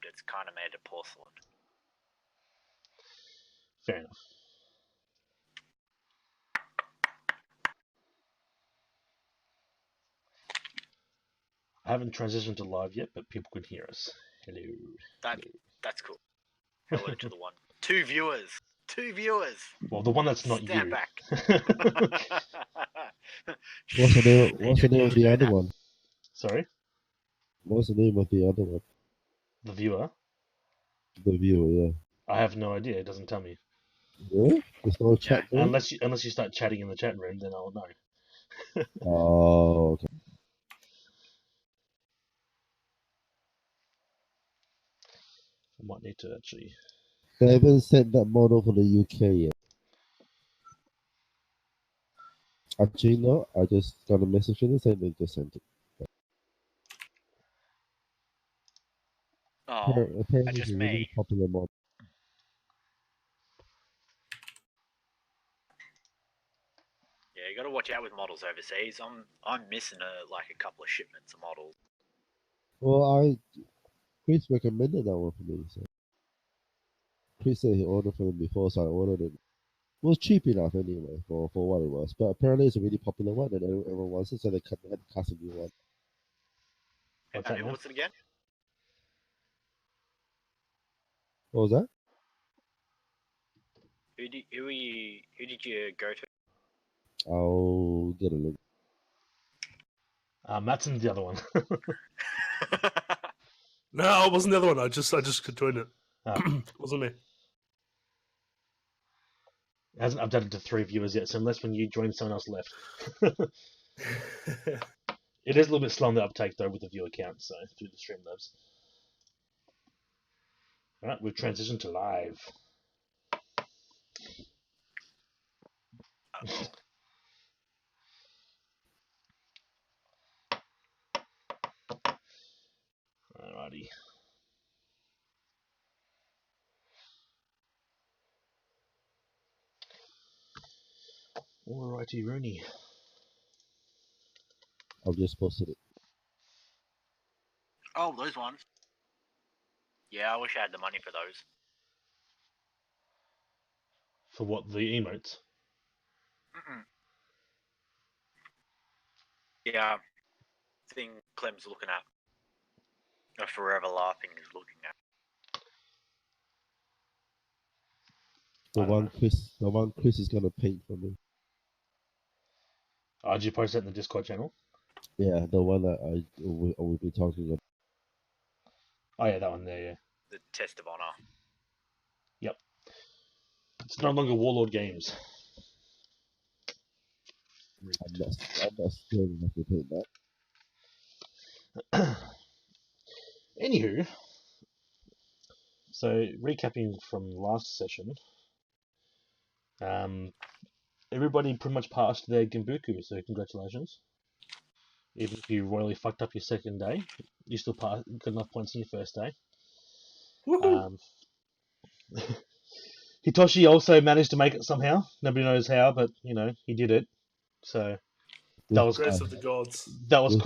It's kind of made of porcelain. Fair enough. I haven't transitioned to live yet, but people can hear us. Hello. That's cool. Hello to the one. 2 viewers. 2 viewers. Well, the one that's not Stand you. back. What's the name of the other one? Sorry? What's the name of the other one? The viewer? The viewer, yeah. I have no idea. It doesn't tell me. Really? There's no chat there? Unless you start chatting in the chat room, then I'll know. Oh, okay. I might need to actually. They haven't sent that model for the UK yet. Actually, no. I just got a message in and said they just sent it. Oh, Apparently, just it's a really me. popular model. Yeah, you got to watch out with models overseas. I'm missing a couple of shipments of models. Well, Chris recommended that one for me. So Chris said he ordered for him before, so I ordered it. It was cheap enough anyway for what it was. But apparently, it's a really popular one, and everyone wants it, so they had to cast a new one. What's it again? What was that? Who did you go to? I'll get a look. Mattson's the other one. No, it wasn't the other one. I just could join it. It wasn't me. It hasn't updated to 3 viewers yet, so unless when you join, someone else left. It is a little bit slow on the uptake, though, with the viewer count, so through the Streamlabs. Alright, we've transitioned to live. Alrighty. Alrighty, Rooney. I've just posted it. Oh, those ones. Yeah, I wish I had the money for those. For what, the emotes? Yeah, thing Clem's looking at. A forever laughing is looking at. The one Chris is gonna paint for me. Oh, did you post that in the Discord channel? Yeah, the one that I will be talking about. Oh yeah, that one there, yeah. The test of honor. Yep. It's no longer Warlord Games. I'm not scared enough to paint that. Anywho, so recapping from last session, everybody pretty much passed their Gimbuku, so congratulations. Even if you royally fucked up your second day, you still got enough points in your first day. Hitoshi also managed to make it somehow. Nobody knows how, but he did it. So that was Grace of the gods. That was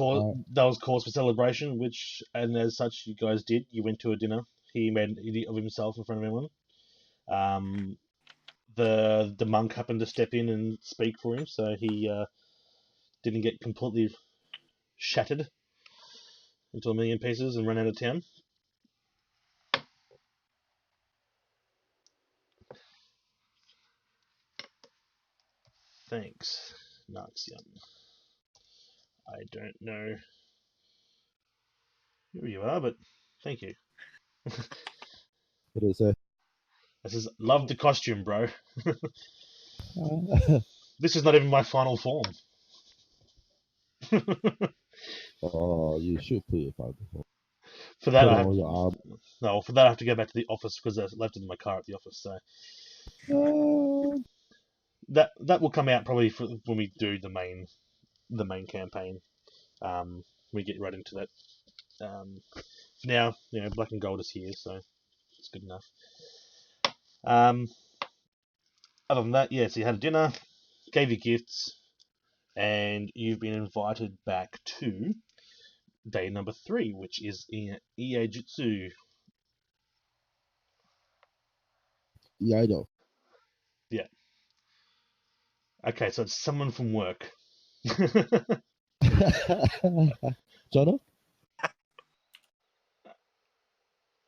cause for celebration, and as such you guys did. You went to a dinner. He made an idiot of himself in front of everyone. The monk happened to step in and speak for him, so he didn't get completely shattered into a million pieces and run out of town. Thanks, Naxian. I don't know who you are, but thank you. What did it say? This is love the costume, bro. This is not even my final form. Oh, you should put your final form. For that, for that I have to go back to the office because I left it in my car at the office. So that will come out probably when we do the main campaign. We get right into that. For now, black and gold is here, so it's good enough. Other than that, so you had a dinner, gave you gifts, and you've been invited back to day number 3, which is in Iejutsu. Yeah, I know. Okay, so it's someone from work. Jono?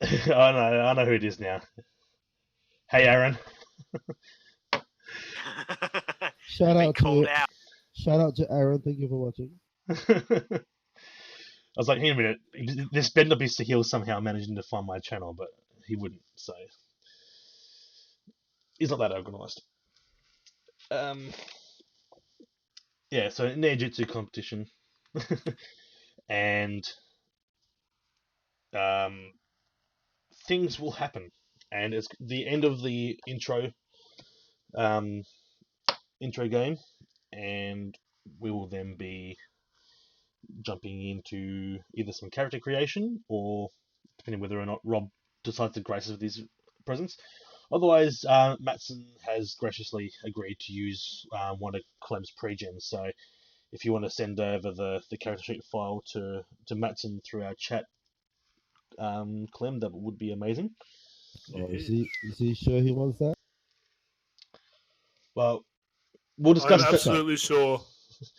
I know who it is now. Hey, Aaron. Shout Been out called to out. Aaron. Thank you for watching. I was like, hang on a minute. Been- This bender beast to heal somehow managing to find my channel, but he wouldn't. So he's not that organised. Yeah. So Ninjutsu competition, and um, things will happen, and it's the end of the um, intro game, and we will then be jumping into either some character creation or depending whether or not Rob decides to grace us with his presence. Otherwise, Matson has graciously agreed to use one of Clem's pre-gens. So if you want to send over the character sheet file to Matson through our chat, Clem, that would be amazing. Oh, is he sure he wants that? Well, we'll I'm discuss. absolutely sure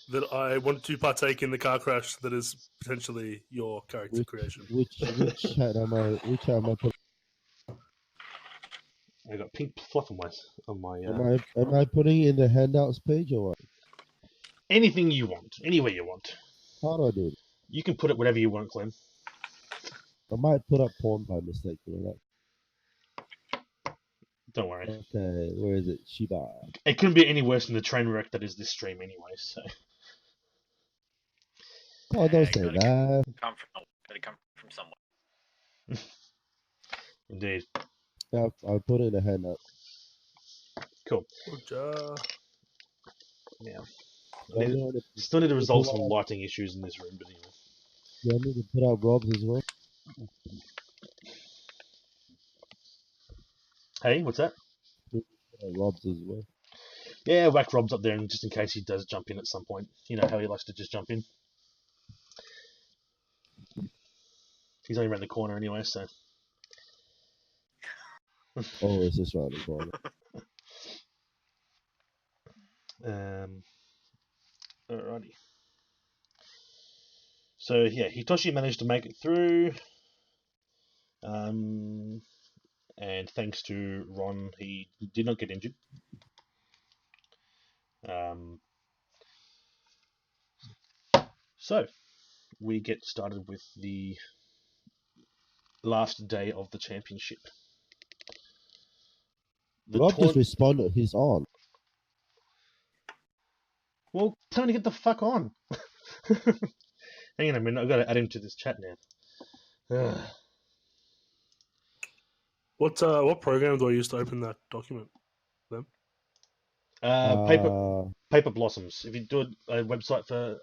that I want to partake in the car crash that is potentially your character creation. Which chat am I putting? I got pink fluff on my. Am I putting in the handouts page or what? Anything you want, anywhere you want. How do I do it? You can put it whatever you want, Clem. I might put up porn by mistake. Don't worry. Okay, where is it? Shiba. It couldn't be any worse than the train wreck that is this stream anyway. So Oh, don't say gotta that. Gotta come from somewhere. indeed, Yeah, I'll put it in the handout. cool. Roger. Now, Do I need to still need to resolve put some out- lighting issues in this room, but anyway. do I need to put out Rob's as well? Hey, what's that? Put out Rob's as well. Yeah, whack Rob's up there, and just in case he does jump in at some point. You know how he likes to just jump in. He's only around the corner anyway, so. Oh, it's just around the corner. Alrighty. So yeah, Hitoshi managed to make it through. And thanks to Ron, he did not get injured. So we get started with the last day of the championship. Rob just responded. He's on. Well, tell him to get the fuck on. Hang on a minute, I've got to add him to this chat now. What program do I use to open that document? Paper Blossoms. If you do a website for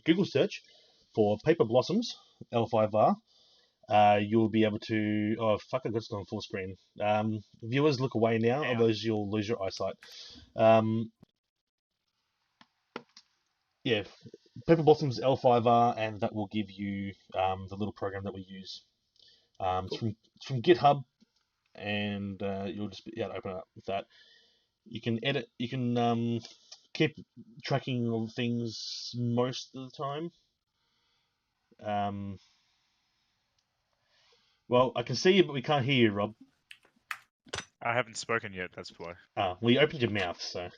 Google search for Paper Blossoms, L5R, you'll be able to. Oh fuck! I got it on full screen. Viewers, look away now, Yeah. otherwise you'll lose your eyesight. Yeah, Paper Blossoms L5R, and that will give you the little program that we use. It's from GitHub, and you'll just be able to open it up with that. You can edit. You can keep tracking of things most of the time. Well, I can see you, but we can't hear you, Rob. I haven't spoken yet, that's why. Well, you opened your mouth, so.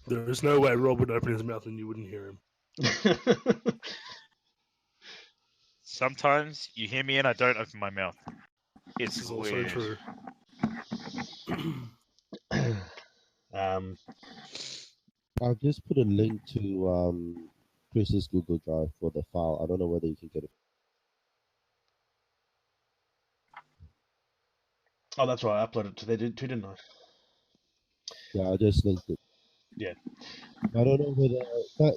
There is no way Rob would open his mouth and you wouldn't hear him. Sometimes you hear me and I don't open my mouth. This It's is also weird. true. I've just put a link to Chris's Google Drive for the file. I don't know whether you can get it. Oh, that's right. I uploaded it to there too, didn't I? Yeah, I just linked it. Yeah. I don't know whether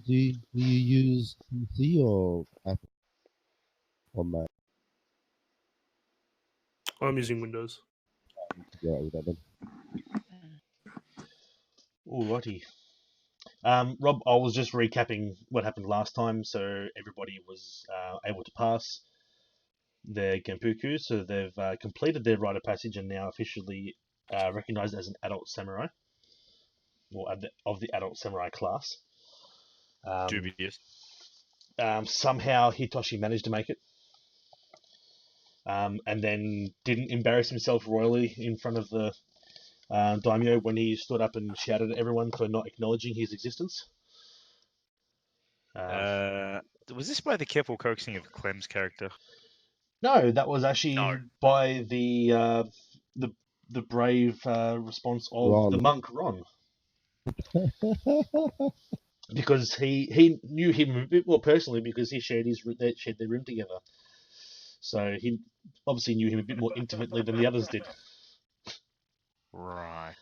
do you use PC or Apple or Mac? I'm using Windows. Yeah, with that then. Alrighty. Rob, I was just recapping what happened last time, so everybody was able to pass. their Genpuku, so they've completed their rite of passage and now officially recognized as an adult samurai, or of the adult samurai class. Dubious. Somehow Hitoshi managed to make it, and then didn't embarrass himself royally in front of the daimyo when he stood up and shouted at everyone for not acknowledging his existence. Was this by the careful coaxing of Clem's character? No, that was actually No. by the brave response of the Ron. monk Ron, because he knew him a bit more personally because he shared their room together. So he obviously knew him a bit more intimately than the others did. Right.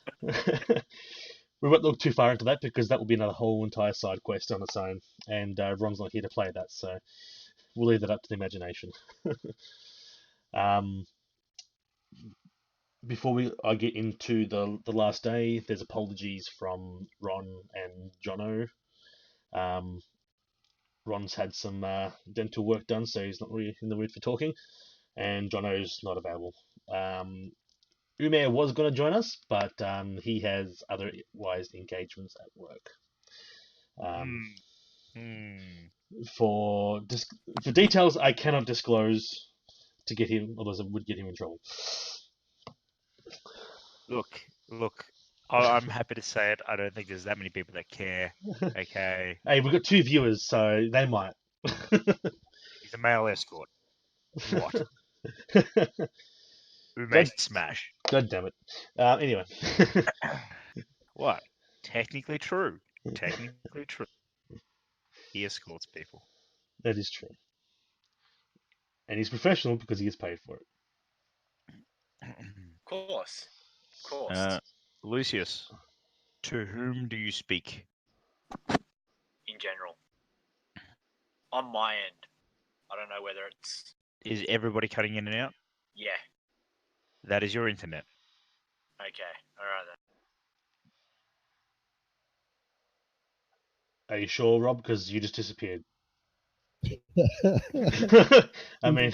We won't look too far into that because that will be another whole entire side quest on its own, and Ron's not here to play that, so we'll leave that up to the imagination. Before I get into the last day, there's apologies from Ron and Jono. Ron's had some dental work done, so he's not really in the mood for talking, and Jono's not available. Umair was going to join us, but he has otherwise engagements at work. For details I cannot disclose to get him, otherwise it would get him in trouble. Look. I'm happy to say it. I don't think there's that many people that care. Okay. Hey, we've got 2 viewers, so they might. He's a male escort. What? Ume God- smash. God damn it. Anyway. What? Technically true. Technically true. He escorts people. That is true. And he's professional because he gets paid for it. Of course. Of course. Lucius, to whom do you speak? In general. On my end. I don't know whether it's... Is everybody cutting in and out? Yeah. That is your internet. Okay. Alright then. Are you sure, Rob? Because you just disappeared. I mean,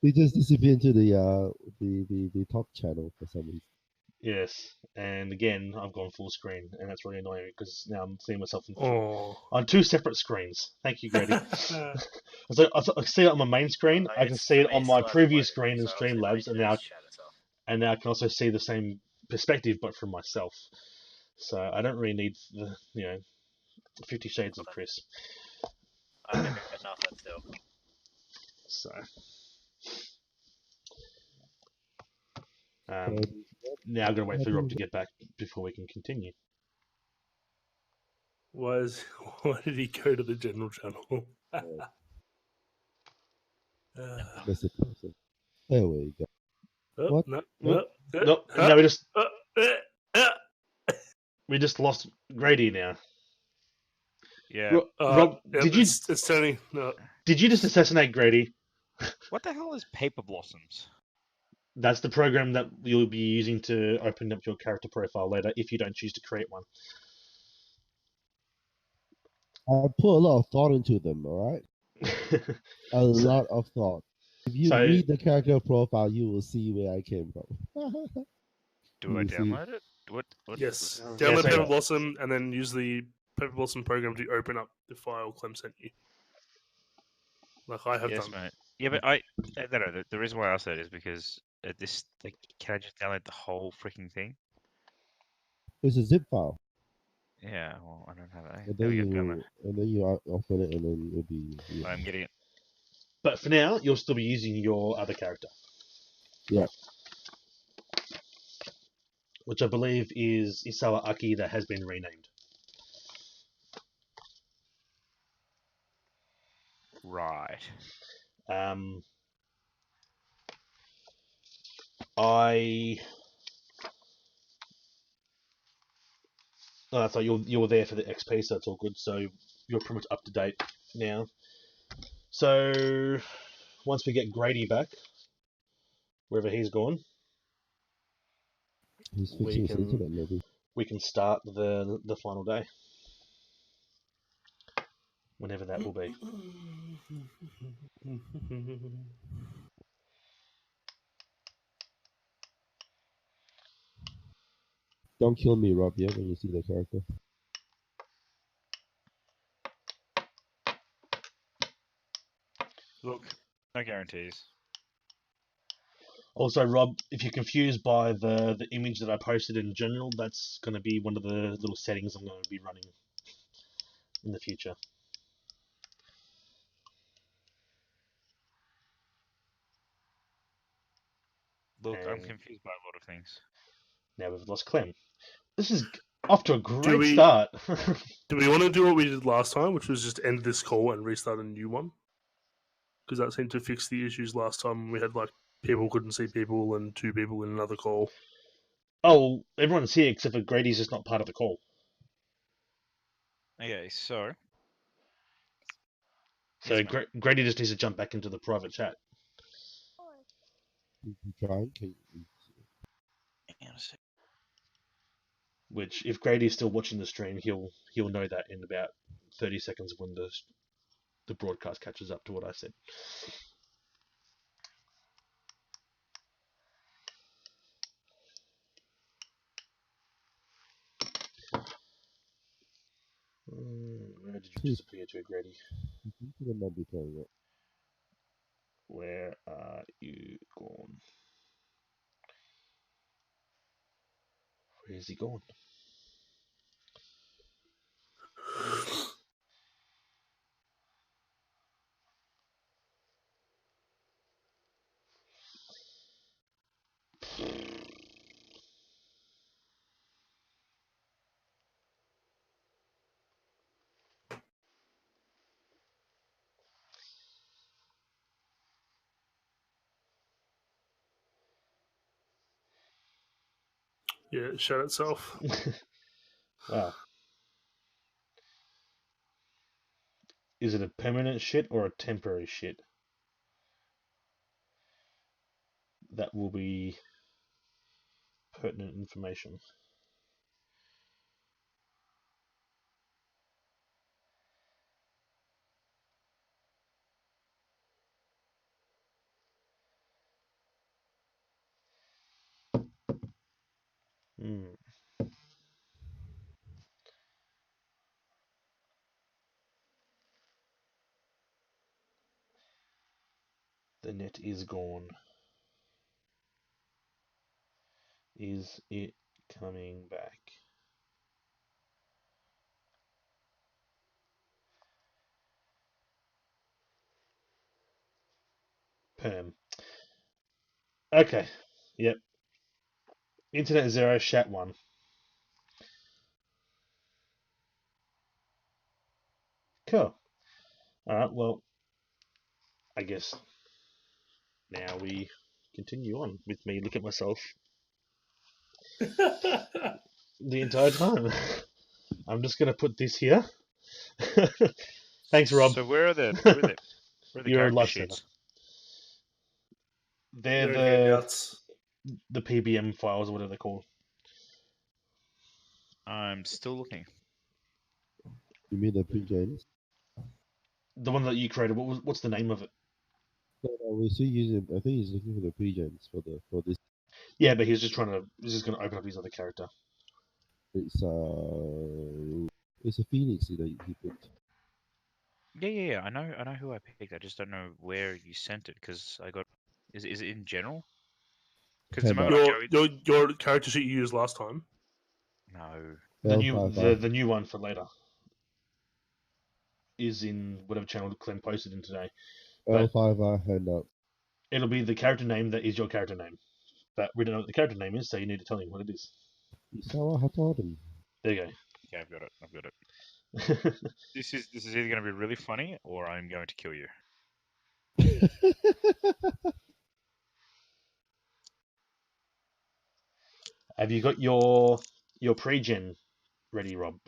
We just disappeared into the top channel for some reason. yes. And again, I've gone full screen, and that's really annoying because now I'm seeing myself Oh. on 2 separate screens. Thank you, Grady. So I see it on my main screen. I can see it on my previous screen in Streamlabs, and now I can also see the same perspective, but from myself. So I don't really need the 50 Shades of Chris. I haven't got nothing still. So Um, now I've got to wait for Rob to get back before we can continue. Why did he go to the general channel? That's it. There we go. What? Nope. Now we just lost Grady now. Yeah. Rob, did you It's turning. No. did you just assassinate Grady? What the hell is Paper Blossoms? That's the program that you'll be using to open up your character profile later if you don't choose to create one. I put a lot of thought into them, alright? A lot of thought. If you read the character profile, you will see where I came from. Do I download it? What? Yes. Yeah, Download so- Paper Blossom and then use the Paper Blossom program to open up the file Clem sent you. Like I have Yes, done. mate. Yeah, but I don't know. The reason why I asked that is because can I just download the whole freaking thing? It's a zip file. Yeah, well, I don't have that. And There then we go. Download. you open it, and then it'll be. Yeah. I'm getting it. But for now, you'll still be using your other character. Yeah. Which I believe is Isawa Aki that has been renamed. Right. I thought you were there for the XP, so it's all good. So you're pretty much up to date now. So once we get Grady back, wherever he's gone, He's fixing his internet, maybe. we can start the final day. Whenever that will be. Don't kill me, Rob, yeah, when you see the character. Look, no guarantees. Also, Rob, if you're confused by the image that I posted in general, that's going to be one of the little settings I'm going to be running in the future. Look, I'm And confused by a lot of things. now we've lost Clem. This is off to a Do great we- start. Do we want to do what we did last time, which was just end this call and restart a new one? Because that seemed to fix the issues last time. We had like people couldn't see people and 2 people in another call. Oh, everyone's here except for Grady's just not part of the call. Okay, so So Yes, mate. Grady just needs to jump back into the private chat. You trying? hang on a sec. Which, if Grady's still watching the stream, he'll know that in about 30 seconds when the broadcast catches up to what I said. Where did you disappear to, Grady? You might be playing it. Where are you gone? Where's he gone? Yeah, it shut itself. Wow. Is it a permanent shit or a temporary shit? That will be pertinent information. Hmm. The net is gone. Is it coming back? Perm. Okay. Yep. Internet 0, chat 1. Cool. Alright, well, I guess now we continue on with me look at myself the entire time. I'm just going to put this here. Thanks, Rob. So where are the You're a character lifesaver. sheets? They're They're handouts. the PBM files or whatever they're called. I'm still looking. You mean the pre-gens? The one that you created. What's the name of it? No, we're still using. I think he's looking for the pre-gens for this. Yeah, but he's just going to open up his other character. It's a Phoenix that he picked. Yeah. I know who I picked. I just don't know where you sent it because I got. Is it in general? Because the moment I go, Your character sheet you used last time. no. The new one for later is in whatever channel Clem posted in today. L5R handout. It'll be the character name that is your character name, but we don't know what the character name is, so you need to tell him what it is. Isawa Hataden. There you go. Yeah, I've got it. This is either going to be really funny or I'm going to kill you. Have you got your pre-gen ready, Rob?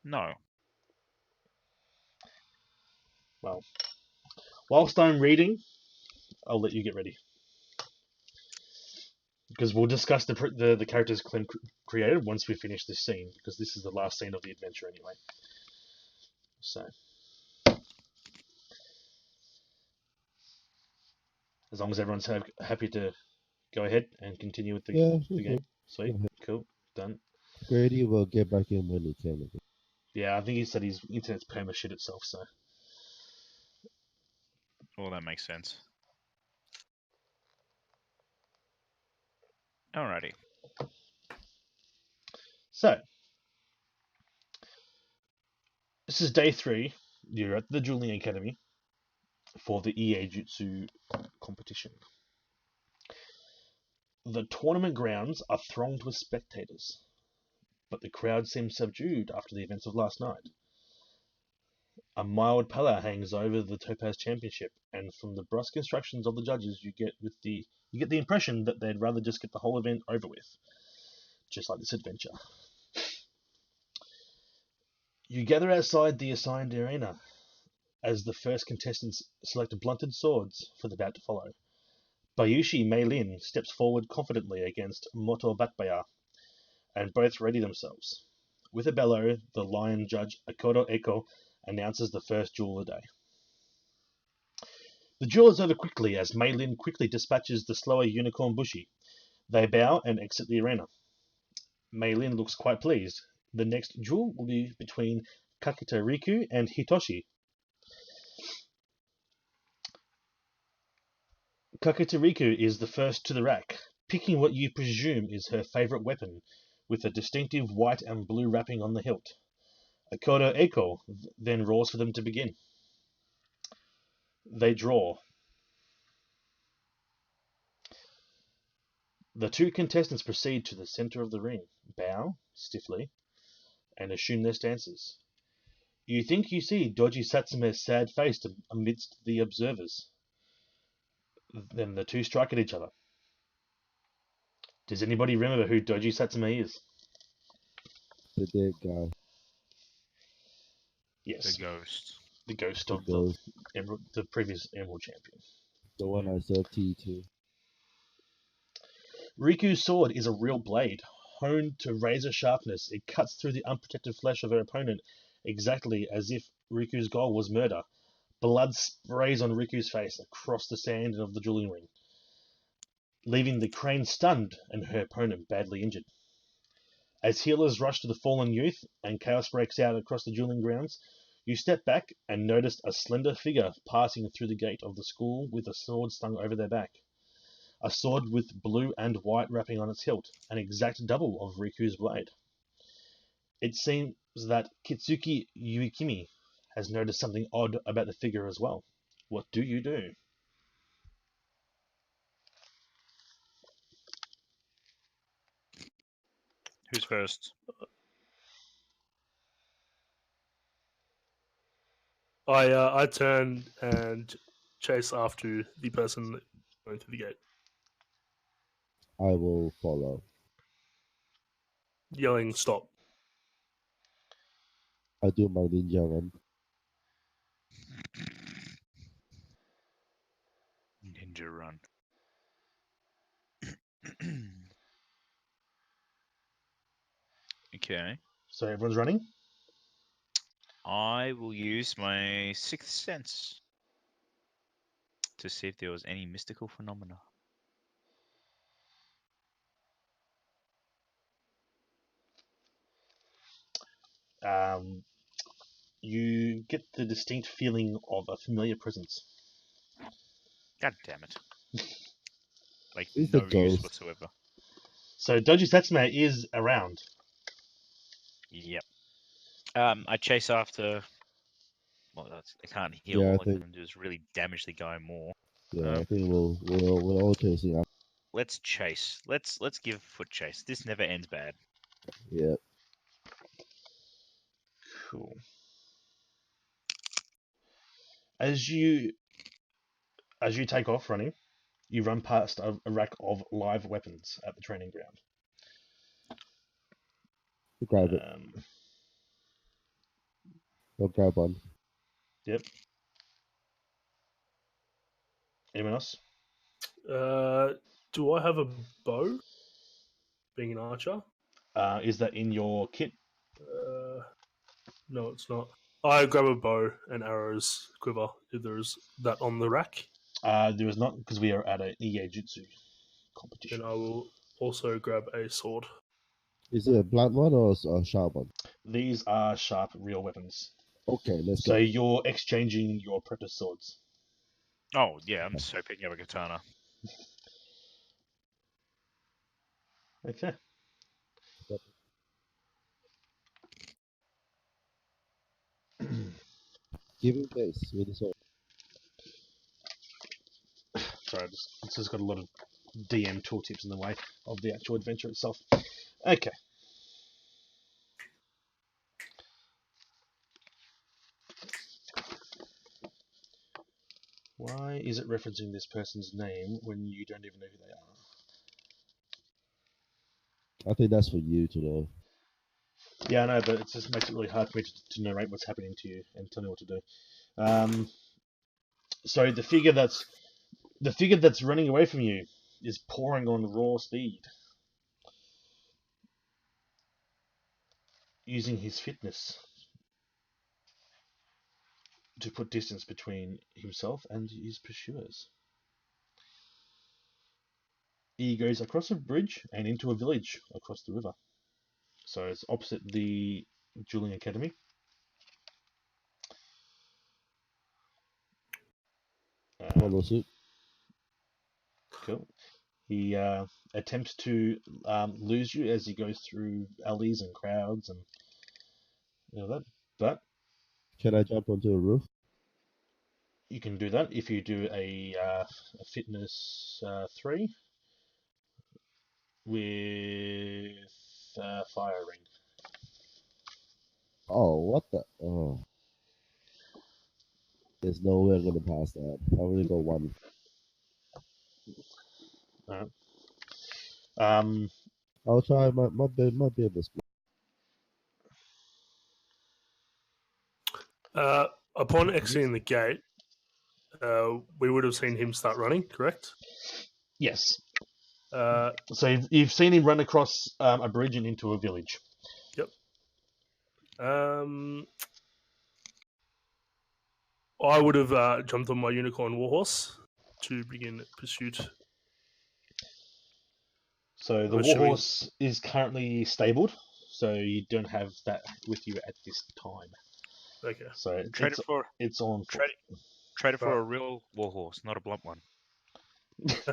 No. Well, whilst I'm reading, I'll let you get ready. Because we'll discuss the characters Clem created once we finish this scene, because this is the last scene of the adventure anyway. So, As long as everyone's happy to go ahead and continue with the Yeah, game. Sweet, Go ahead. cool, done. Grady will get back in when he can. Again. Yeah, I think he said his internet's perma shit itself, so. Well, that makes sense. Alrighty. So, this is day 3. You're at the Dueling Academy for the EA Jutsu competition. The tournament grounds are thronged with spectators, but the crowd seems subdued after the events of last night. A mild pallor hangs over the Topaz Championship, and from the brusque instructions of the judges, you get the impression that they'd rather just get the whole event over with, just like this adventure. You gather outside the assigned arena as the first contestants select blunted swords for the bout to follow. Bayushi Mei-Lin steps forward confidently against Moto Batbaya, and both ready themselves. With a bellow, the lion judge Akodo Eko announces the first duel of the day. The duel is over quickly as Mei-Lin quickly dispatches the slower Unicorn Bushi. They bow and exit the arena. Mei-Lin looks quite pleased. The next duel will be between Kakita Riku and Hitoshi. Kakita Riku is the first to the rack, picking what you presume is her favorite weapon, with a distinctive white and blue wrapping on the hilt. Akodo Eko then roars for them to begin. They draw. The two contestants proceed to the center of the ring, bow stiffly, and assume their stances. You think you see Doji Satsume's sad face amidst the observers. Then the two strike at each other. Does anybody remember who Doji Satsume is? The dead guy. Yes, The ghost. the ghost The of ghost. the previous Emerald champion. The one I said T2. Riku's sword is a real blade, honed to razor sharpness. It cuts through the unprotected flesh of her opponent exactly as if Riku's goal was murder. Blood sprays on Riku's face across the sand of the dueling ring, leaving the crane stunned and her opponent badly injured. As healers rush to the fallen youth and chaos breaks out across the dueling grounds, you step back and notice a slender figure passing through the gate of the school with a sword slung over their back. A sword with blue and white wrapping on its hilt, an exact double of Riku's blade. It seems that Kitsuki Yuikimi has noticed something odd about the figure as well. What do you do? Who's first? I turn and chase after the person going through the gate, I will follow. yelling "Stop!" I do my ninja run. Ninja run. Okay. So everyone's running? I will use my sixth sense to see if there was any mystical phenomena. You get the distinct feeling of a familiar presence. God damn it. Like, It's no a use ghost. whatsoever. So Doji Satsume is around. Yep. I chase after. Well, I can't heal. Yeah, I All I think. can do is really damage the guy more. Yeah, I think we're all chasing up. Let's chase. Let's give foot chase. This never ends bad. Yeah. Cool. As you take off running, you run past a rack of live weapons at the training ground. Grab it. I'll grab one. Yep. Anyone else? Do I have a bow? Being an archer? Is that in your kit? No, it's not. I grab a bow and arrows quiver if there's that on the rack. There is not, because we are at an EA Jutsu competition. Then I will also grab a sword. Is it a blunt one or a sharp one? These are sharp, real weapons. Okay, let's So go. you're exchanging your apprentice swords. Oh yeah, I'm so picking up a katana. Okay. Give him base with the sword. Sorry, this has got a lot of DM tooltips in the way of the actual adventure itself. Okay. Why is it referencing this person's name when you don't even know who they are? I think that's for you to know. Yeah, I know, but it just makes it really hard for me to narrate what's happening to you and tell me what to do. So the figure that's running away from you is pouring on raw speed, using his fitness to put distance between himself and his pursuers. He goes across a bridge and into a village across the river. So it's opposite the dueling academy. Follow suit. Cool. He attempts to lose you as he goes through alleys and crowds and that. But Can I jump onto a roof? you can do that if you do a fitness 3 with fire ring. Oh, what the? Oh. There's no way I'm gonna pass that. I've only got one. Alright. I'll try. Might be able to split. Upon exiting the gate, we would have seen him start running, correct? Yes. Uh, So you've seen him run across a bridge and into a village. Yep. I would have jumped on my unicorn warhorse to begin pursuit. So the warhorse is currently stabled, so you don't have that with you at this time. Okay. So Trade it for it's on foot. trade it for Right. a real warhorse, not a blunt one. It's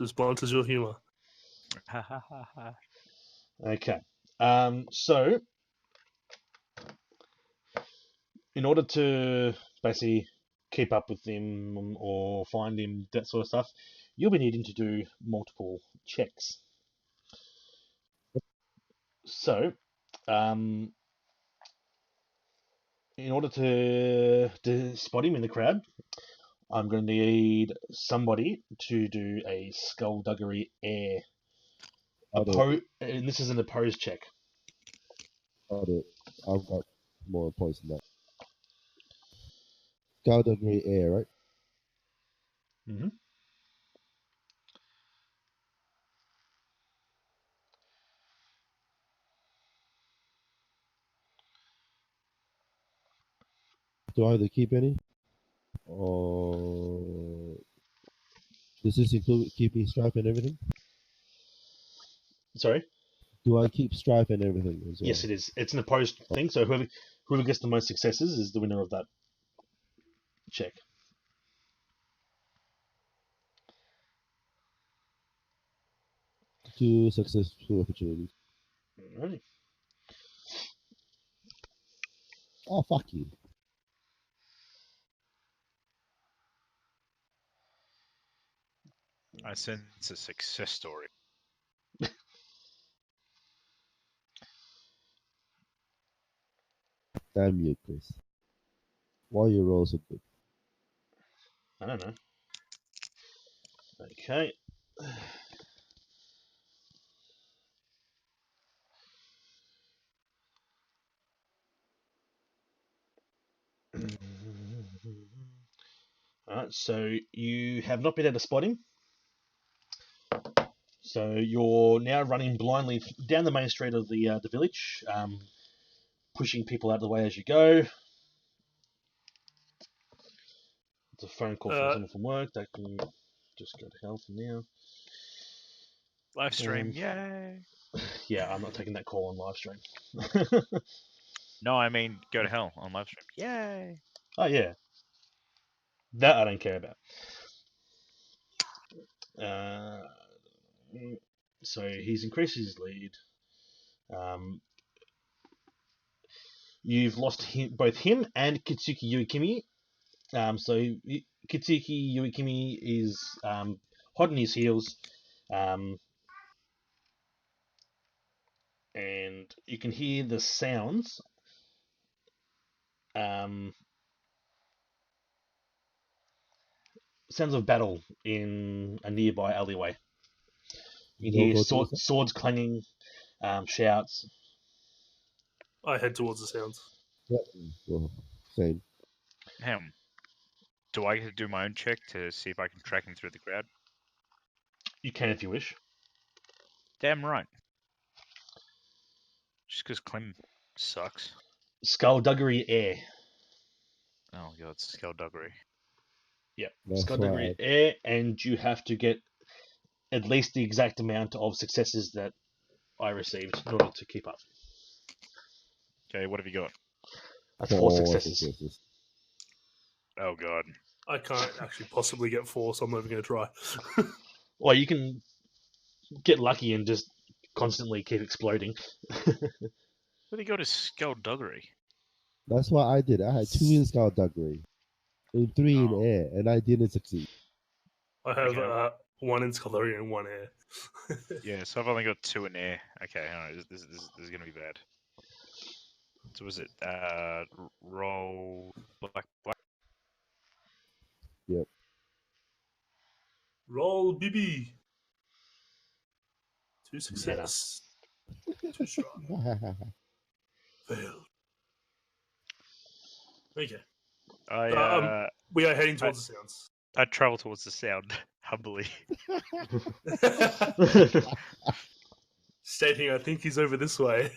as blunt as your humour. Ha ha ha ha. Okay. So in order to basically keep up with him or find him, that sort of stuff, you'll be needing to do multiple checks. So, in order to spot him in the crowd, I'm going to need somebody to do a skullduggery air. And this is an opposed check. I'll do it. I've got more points than that. Skullduggery air, right? Mm-hmm. Do I either keep any? Or does this include keeping stripe and everything? Sorry? Do I keep stripe and everything as well? Yes, it is. It's an opposed thing, so whoever gets the most successes is the winner of that check. Two successful opportunities. Alrighty. Oh, fuck you. I sense a success story. Damn you, Chris. Why you roll so good? I don't know. Okay. Alright, so you have not been able to spot him. So you're now running blindly down the main street of the village, pushing people out of the way as you go. It's a phone call from someone from work. That can just go to hell for now. Live stream, yay! Yeah, I'm not taking that call on live stream. No, I mean go to hell on live stream, yay! Oh yeah, that I don't care about. So he's increased his lead. You've lost both him and Kitsuki Yuikimi. So Kitsuki Yuikimi is hot on his heels, and you can hear the sounds. Sounds of battle in a nearby alleyway. You can hear swords clanging, shouts. I head towards the sounds. Yeah, well, same. Him. Do I get to do my own check to see if I can track him through the crowd? You can if you wish. Damn right. Just because Clem sucks. Skullduggery air. Oh god, skullduggery. Yep, That's skullduggery right. air, and you have to get at least the exact amount of successes that I received in order to keep up. Okay, what have you got? That's 4 successes. Oh god. I can't actually possibly get 4, so I'm not even going to try. Or you can get lucky and just constantly keep exploding. What do you got is skullduggery? That's what I did. I had 2 in skullduggery and 3 in air, and I didn't succeed. I have 1 in skullduggery and 1 air. Yeah, so I've only got 2 in air. Okay, hang on, this is going to be bad. So was it roll black? Yep. Roll BB. 2 success. 2 strong. Failed. Okay. We are heading towards the sounds. I travel towards the sound, humbly. Stating, I think he's over this way.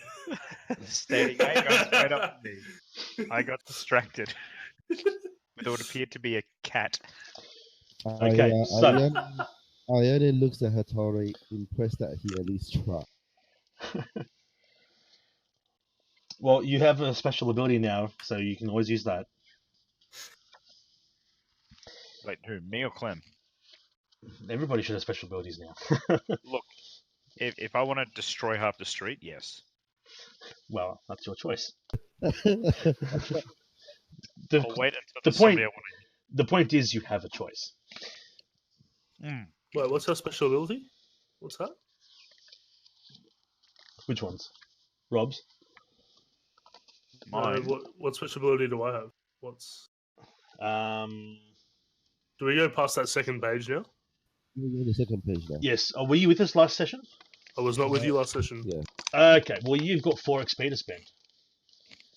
Stating, I got straight up to me. I got distracted with what appeared to be a cat. Okay, so Ayane looks at Hattori, impressed that he at least tried. well, you have a special ability now, so you can always use that. Wait, who? Me or Clem? Everybody should have special abilities now. Look, if I want to destroy half the street, yes. Well, that's your choice. I'll wait until the somebody I want the point is you have a choice. to... Wait, what's her special ability? What's that? Which ones? Rob's? Mine. What special ability do I have? Do we go past that second page now? We're on the second page now. Yes. Were you with us last session? I was not with you last session. Yeah. Okay, well, you've got 4 XP to spend.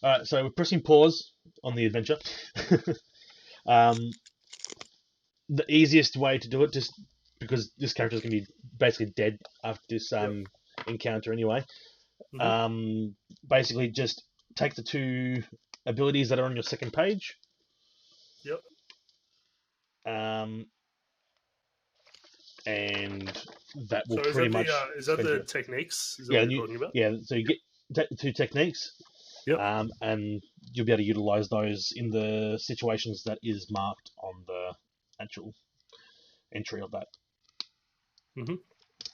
Alright, so we're pressing pause on the adventure. The easiest way to do it, just because this character is going to be basically dead after this encounter anyway, basically just take the 2 abilities that are on your second page. Yep. And that will so pretty much... is that the techniques? Is that yeah, what you're talking about? Yeah, so you get the 2 techniques, and you'll be able to utilize those in the situations that is marked on the actual entry of that.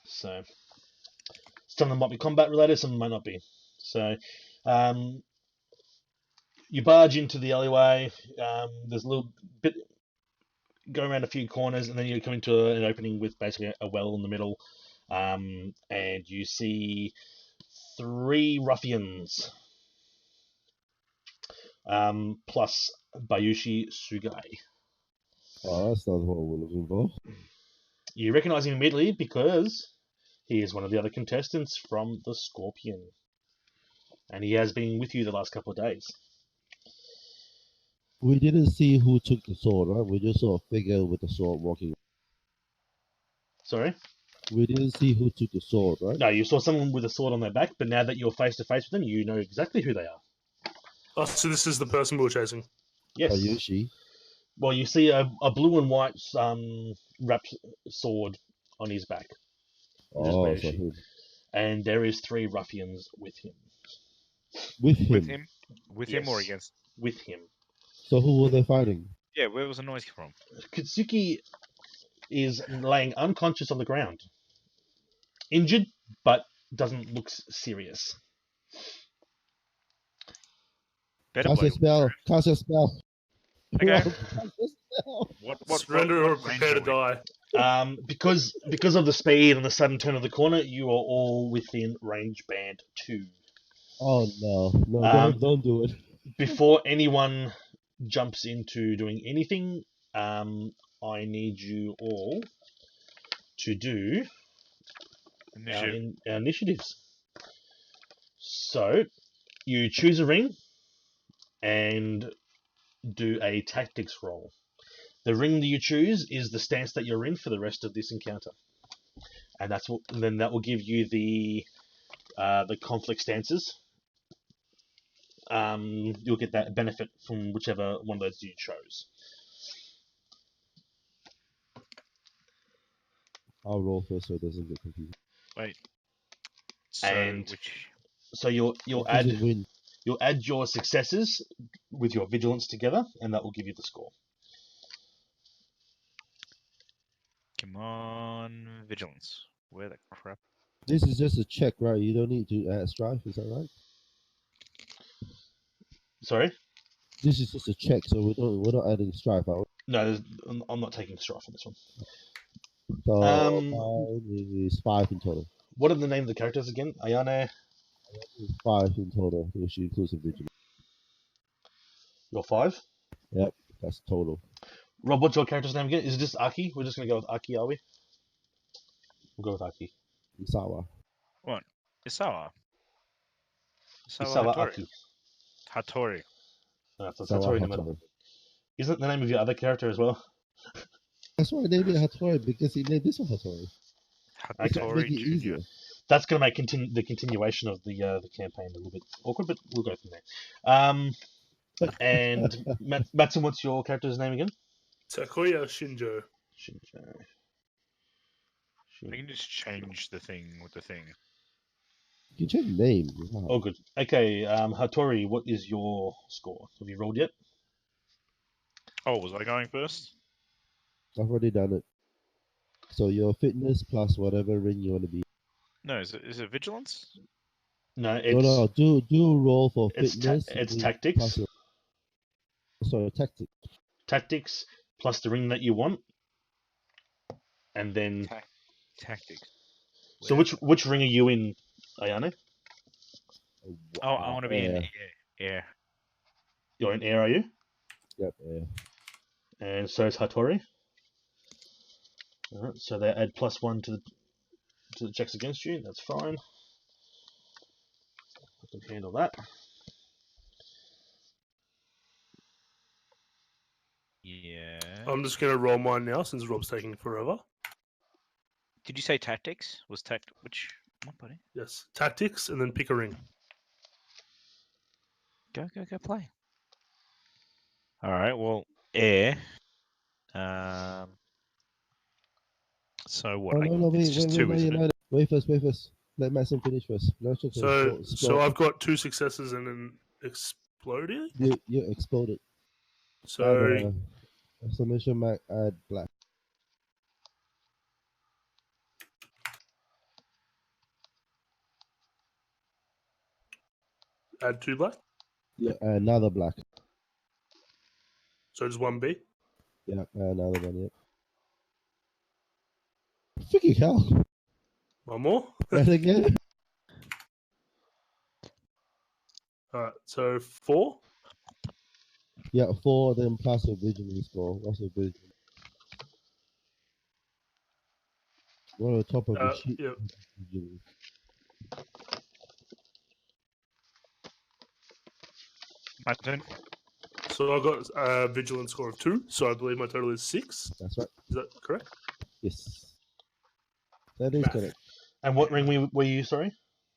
So some of them might be combat related, some might not be. So you barge into the alleyway. There's a little bit, go around a few corners, and then you come into an opening with basically a well in the middle, and you see 3 ruffians, plus Bayushi Sugai. Oh, that's not what we're looking for. You recognize him immediately because he is one of the other contestants from the Scorpion, and he has been with you the last couple of days. We didn't see who took the sword, right? We just saw a figure with the sword walking. Sorry? We didn't see who took the sword, right? No, you saw someone with a sword on their back, but now that you're face to face with them, you know exactly who they are. Oh, so this is the person we were chasing. Yes. Bayushi. Well, you see a blue and white wrapped sword on his back. Just Oh, so brandishing. him. And there is 3 ruffians with him. With him. With him? With him or Yes. against? With him. So who were they fighting? Yeah, where was the noise from? Katsuki is laying unconscious on the ground. Injured, but doesn't look serious. Better Cast a bloody spell. Cast a spell. Okay. Cast a spell. Surrender or range prepare to are we? die. Because of the speed and the sudden turn of the corner, you are all within range band 2. Oh no. No, don't do it. Before anyone jumps into doing anything, I need you all to do our initiatives. So, you choose a ring and do a tactics roll. The ring that you choose is the stance that you're in for the rest of this encounter, and then that will give you the conflict stances. You'll get that benefit from whichever one of those you chose. I'll roll first so it doesn't get confused. Wait. So And which? So you'll Does add it win? you'll add your successes with your vigilance together, and that will give you the score. Come on, vigilance. Where the crap? This is just a check, right? You don't need to add strife, is that right? Sorry? This is just a check, so we're not adding strife, are we? No, I'm not taking strife on this one. So Um, mine is 5 in total. What are the names of the characters again? Ayane, It's 5 in total, which includes a vigilance. you're 5. Yep, that's total. Rob, what's your character's name again? Is it just Aki? We're just gonna go with Aki, are we? We'll go with Aki. Isawa. What? Isawa. Isawa Hattori. Aki. Hattori. No, that's Isawa Hattori in the middle. Hattori. Isn't the name of your other character as well? That's why I named it Hattori, because he named this one Hattori. Okay. Hattori Make it Junior. easier. That's gonna make the continuation of the campaign a little bit awkward, but we'll go from there. And Matson, what's your character's name again? Takuya Shinjo. Shinjo. We can just change the thing with the thing. You can change names. Wow. Oh, good. Okay, Hattori, what is your score? Have you rolled yet? Oh, was I going first? I've already done it. So your fitness plus whatever ring you want to be. No, is it vigilance? No, it's No, do roll for it's fitness. it's ring tactics. plus your- Sorry, tactics. Tactics plus the ring that you want, and then. Tactics. So Where? which ring are you in, Ayane? Oh, I want to be in air. You're in air, are you? Yep, yeah. And so is Hattori. Alright, so they add +1 to the checks against you. That's fine. I can handle that. Yeah. I'm just going to roll mine now since Rob's taking forever. Did you say tactics? Was which? What, buddy? Yes. Tactics and then pick a ring. Go play. All right. Well, air. So what? Oh, no, it's just two, isn't it? Wait first. Let Mason finish first. So I've got 2 successes and an exploding. You exploded. So Add, exclamation mark, add black. add 2 black. Yeah, another black. So just 1B. Yeah, another one, yep. Freaking hell. 1 more. That again? Alright, so 4. Yeah, 4, then plus your vigilance score. What's your vigilance? What on the top of the sheet? Yep. Vigilance. My turn. So I got a vigilance score of 2, so I believe my total is 6. That's right. Is that correct? Yes. That is Math. correct. And what ring were you, sorry?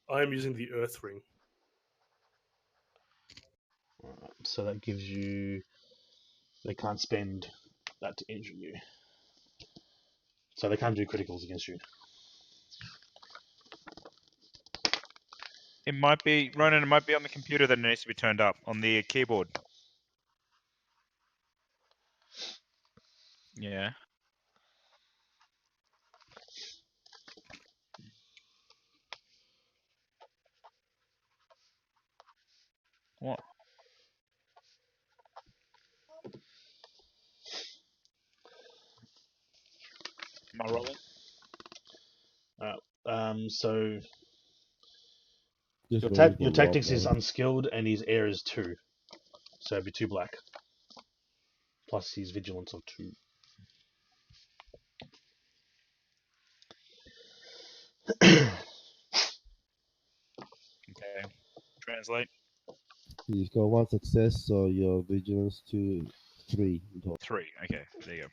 I am using the Earth Ring. So that gives you They can't spend that to injure you. So they can't do criticals against you. It might be, Ronan, it might be on the computer that it needs to be turned up, on the keyboard. Yeah. What? Am I rolling? So Just your waiting for your Rob tactics is now. unskilled and his air is 2. So it'd be 2 black. Plus his vigilance of 2. Okay. Translate. He's got 1 success, so your vigilance to 3 in total. 3. Okay, there you go.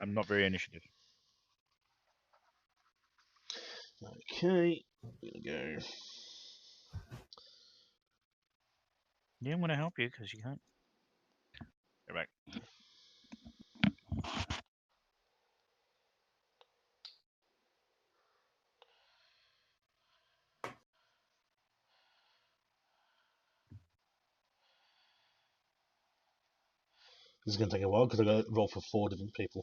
I'm not very initiative. Okay, here we go. Yeah, I'm going to help you because you can't. Go back. This is going to take a while because I've got to roll for 4 different people.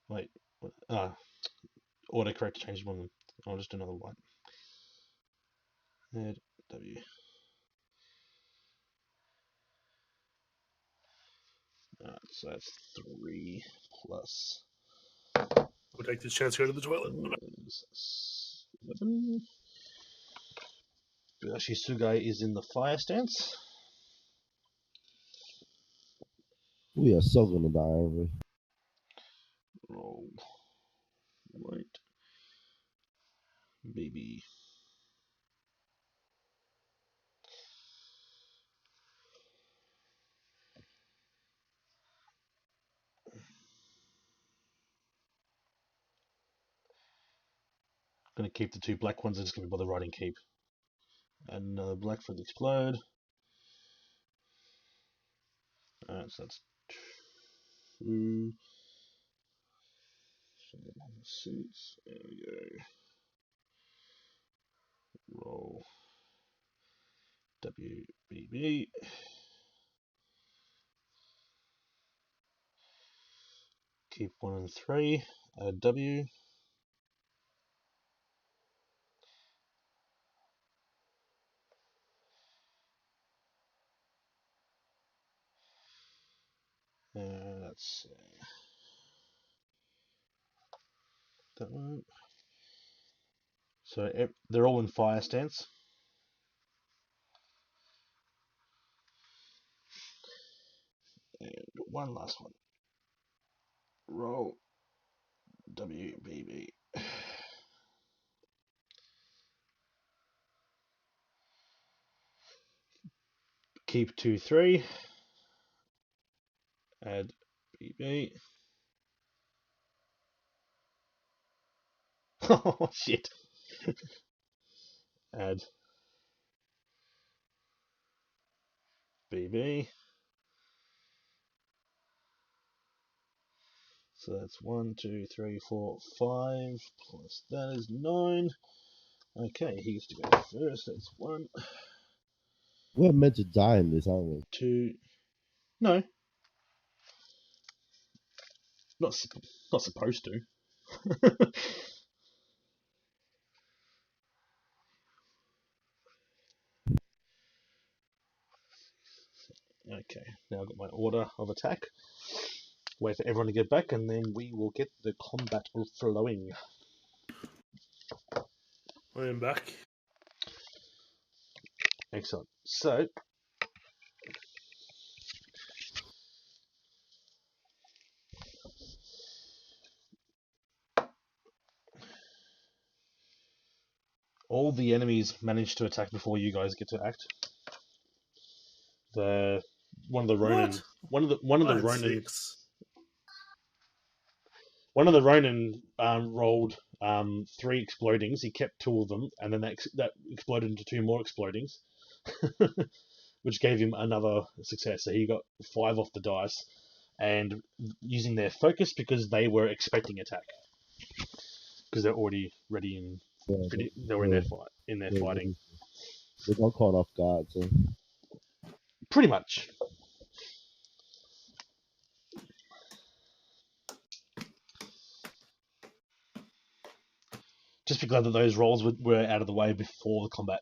Wait, autocorrect changed one. I'll just do another one. Add W. Alright, so that's 3 plus We'll take this chance to go to the toilet. 11. Actually, Sugai is in the fire stance. We are so gonna die, aren't we? Roll. Wait. Baby. Gonna keep the 2 black ones. I'm just gonna bother writing keep. And another black for the explode. Alright, so that's 2. 6. There we go. Roll. WBB. Keep 1 and 3. Add W. Let's see. That one. So they're all in fire stance. And one last one. Roll. WBB. Keep 2, 3. Add BB. Oh shit. Add BB. So that's 1, 2, 3, 4, 5. Plus that is 9. Okay, he gets to go first. That's 1, We're meant to die in this, aren't we? 2. No, not supposed to. Okay, now I've got my order of attack. Wait for everyone to get back, and then we will get the combat flowing. I am back. Excellent. So, all the enemies manage to attack before you guys get to act. One of the Ronin. What? One of the I had Ronin. 6. One of the Ronin rolled 3 explodings. He kept 2 of them, and then that exploded into 2 more explodings, which gave him another success. So he got 5 off the dice, and using their focus because they were expecting attack, because they're already ready and they were in their fight, fighting. They got caught off guard, so Pretty much. Just be glad that those rolls were out of the way before the combat.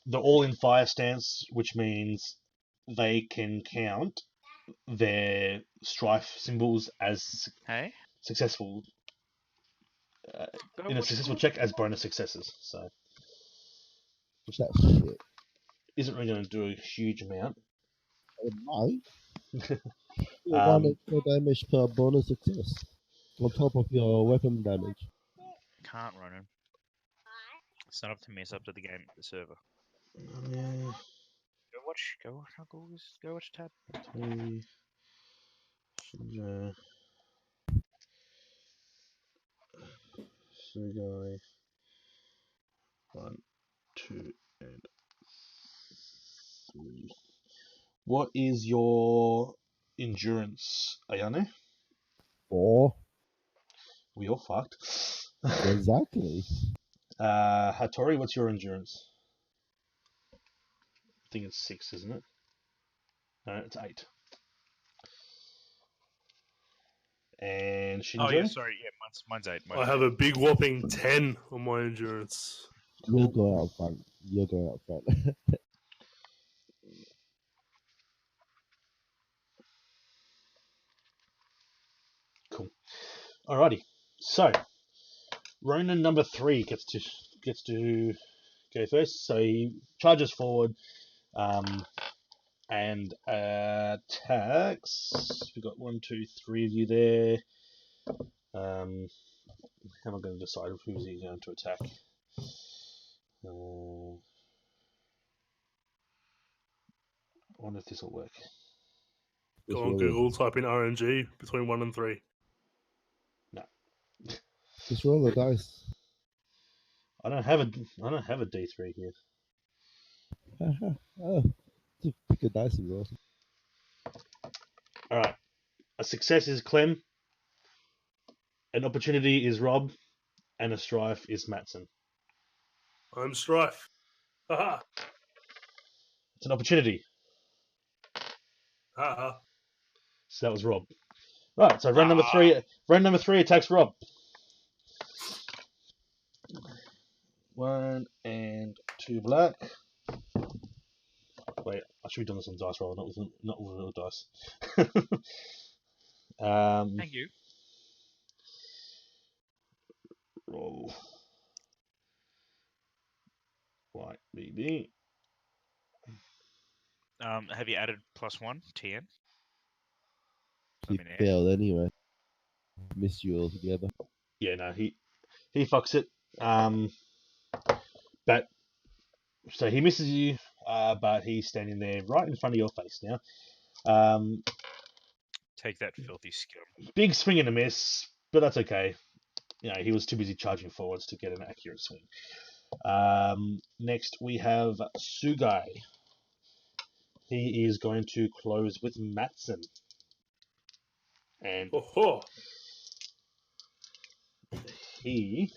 They're all in fire stance, which means they can count their strife symbols as Hey, successful go in a watch successful it. check as bonus successes. So, which that shit. isn't really going to do a huge amount. It might. You Um, 1 extra damage per bonus success on top of your weapon damage. Can't run him. It's not up to me. It's up to the game, the server. yeah, Go watch. Go watch tab. 3, Shinjo, Sugai, 1, 2, and 3. What is your endurance, Ayane? 4. We all fucked. Exactly. Hattori, what's your endurance? I think it's 6, isn't it? No, it's 8. And Shinjo? Oh yeah, sorry. Yeah, mine's 8. I have a big whopping 10 on my endurance. You'll go out front. You'll go out front. Cool. Alrighty. So, Ronin number 3 gets to go first. So he charges forward and attacks. We've got 1, 2, 3 of you there. How am I going to decide who's he going to attack? I wonder if this will work. Go on Google, type in RNG between 1 and 3. No. Just roll the dice. I don't have a D3 here. Oh, just pick a dice and roll. All right. A success is Clem. An opportunity is Rob, and a strife is Matson. I'm Strife. Haha. It's an opportunity. Haha. So that was Rob. Right. So round number 3. Round number 3 attacks Rob. 1 and 2 black. Wait, I should be doing this on dice roll, not with real dice. Thank you. Roll. White BB. Have you added +1 TN? He failed anyway. Missed you altogether. Yeah, no, he fucks it. But so he misses you, but he's standing there right in front of your face now. Take that, filthy scum. Big swing and a miss, but that's okay. You know, he was too busy charging forwards to get an accurate swing. Next we have Sugai. He is going to close with Matson. And he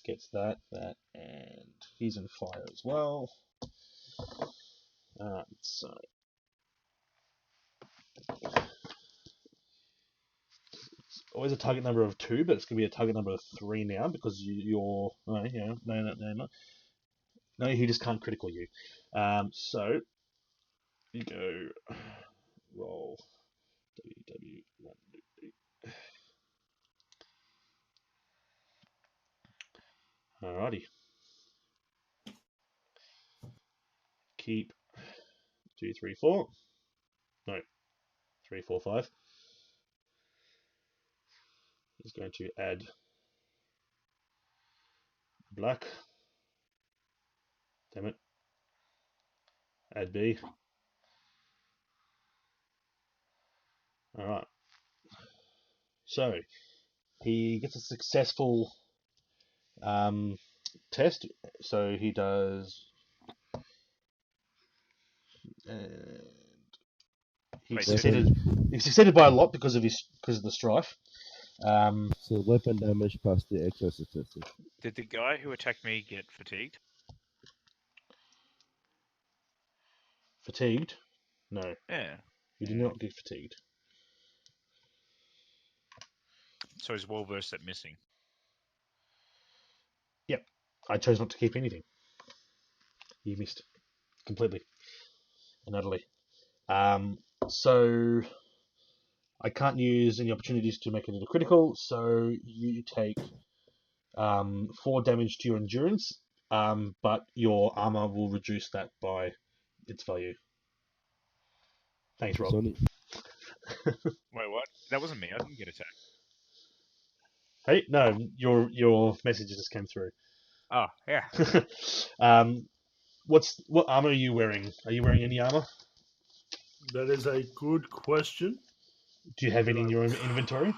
gets that, and he's in fire as well. Alright, so it's always a target number of 2, but it's going to be a target number of 3 now because you're no, he just can't critical you. So you go roll WW1. Alrighty. Keep 2, 3, 4. No, 3, 4, 5. He's going to add black. Damn it. Add B. All right. So he gets a successful test. So he does. And he Wait, succeeded. He succeeded by a lot because of the strife. So weapon damage plus the extra statistic. Did the guy who attacked me get fatigued? Fatigued? No, Yeah. you did not get fatigued. So he's well versed at missing. Yep, I chose not to keep anything. You missed completely and utterly. So I can't use any opportunities to make it into critical. So you take 4 damage to your endurance, but your armor will reduce that by its value. Thanks, Rob. Sony. Wait, what? That wasn't me. I didn't get attacked. Hey, no, your messages just came through. Oh, yeah. What armor are you wearing? Are you wearing any armor? That is a good question. Do you have any in your inventory?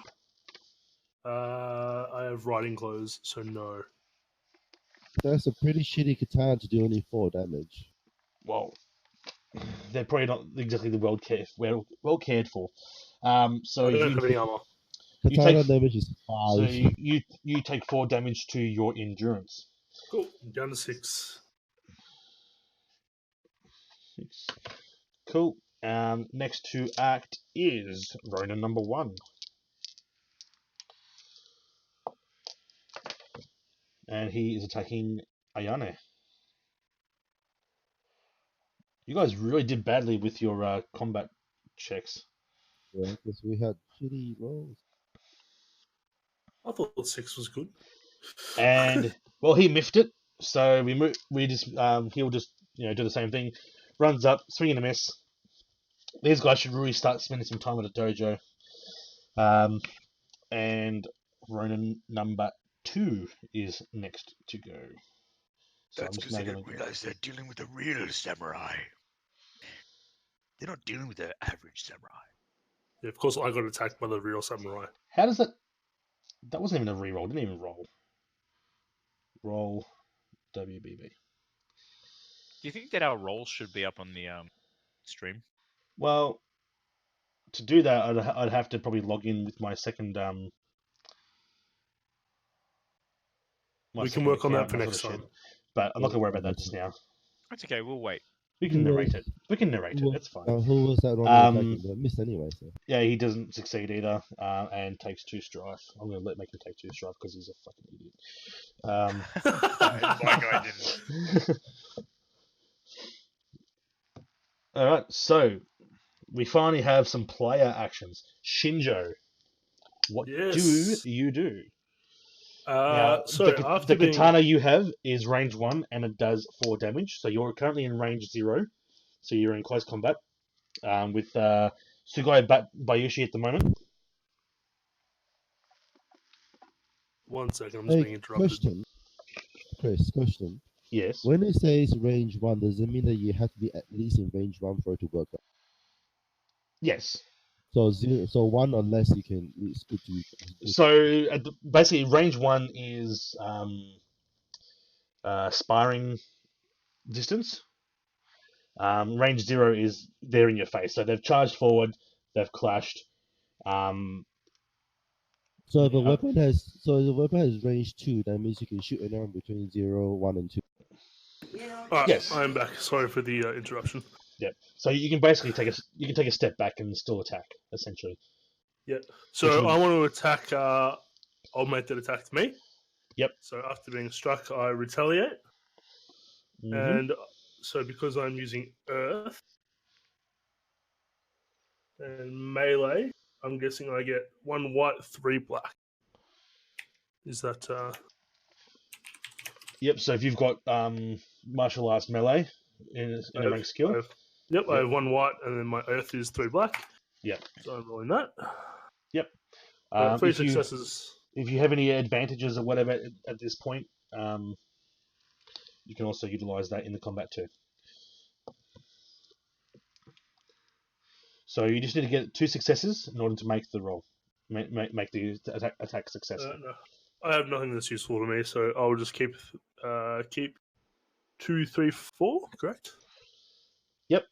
I have riding clothes, so no. That's a pretty shitty katana to do only 4 damage. Well, they're probably not exactly the well cared for. So I don't have any you armor. Katana take damage is 5. so you take 4 damage to your endurance. Cool. I'm down to 6. 6. Cool. Next to act is Ronin number 1. And he is attacking Ayane. You guys really did badly with your combat checks. Yeah, because we had shitty rolls. I thought 6 was good. And well, he miffed it. So he'll just do the same thing. Runs up, swing and a miss. These guys should really start spending some time at a dojo. And Ronin number 2 is next to go. So That's because they don't realize they're dealing with a real samurai. They're not dealing with the average samurai. Yeah, of course, I got attacked by the real samurai. How does that? That wasn't even a reroll. Didn't even roll. Roll WBB. Do you think that our rolls should be up on the stream? Well, to do that, I'd have to probably log in with my second We can work on that account for and next sort of time. shit. But I'm not going to worry about that just now. That's okay. We'll wait. We can Who narrate was- it. We can narrate it. It's fine. Who was that one attacking? They missed anyway, so. Yeah, he doesn't succeed either, and takes 2 strife. I'm going to make him take 2 strife because he's a fucking idiot. My guy didn't. All right, so we finally have some player actions. Shinjo, what Yes. do you do? So the katana you have is range 1 and it does 4 damage. So you're currently in range 0. So you're in close combat with Sugoi Bayushi at the moment. 1 second, I'm just being interrupted. Question. Yes. When it says range 1, does it mean that you have to be at least in range 1 for it to work? Yes. So 1 or less you can. It's good to. So basically, range 1 is sparring distance. Range 0 is they're in your face. So they've charged forward, they've clashed. So if the weapon has range 2, that means you can shoot anyone between 0, 1, and 2. Alright, Yes. I'm back. Sorry for the interruption. Yep. So you can basically take a step back and still attack, essentially. Yeah. So I want to attack. Old mate that attacked me. Yep. So after being struck, I retaliate, Mhm. and so because I'm using Earth and melee, I'm guessing I get 1 white, 3 black. Is that? Yep. So if you've got martial arts melee in a rank skill, I have 1 white, and then my Earth is 3 black. Yep. So I'm rolling that. Yep. 3 if you- successes. If you have any advantages or whatever at this point, you can also utilize that in the combat too. So you just need to get 2 successes in order to make the roll, make the attack successful. No. I have nothing that's useful to me, so I'll just keep 2, 3, 4. Correct. Yep.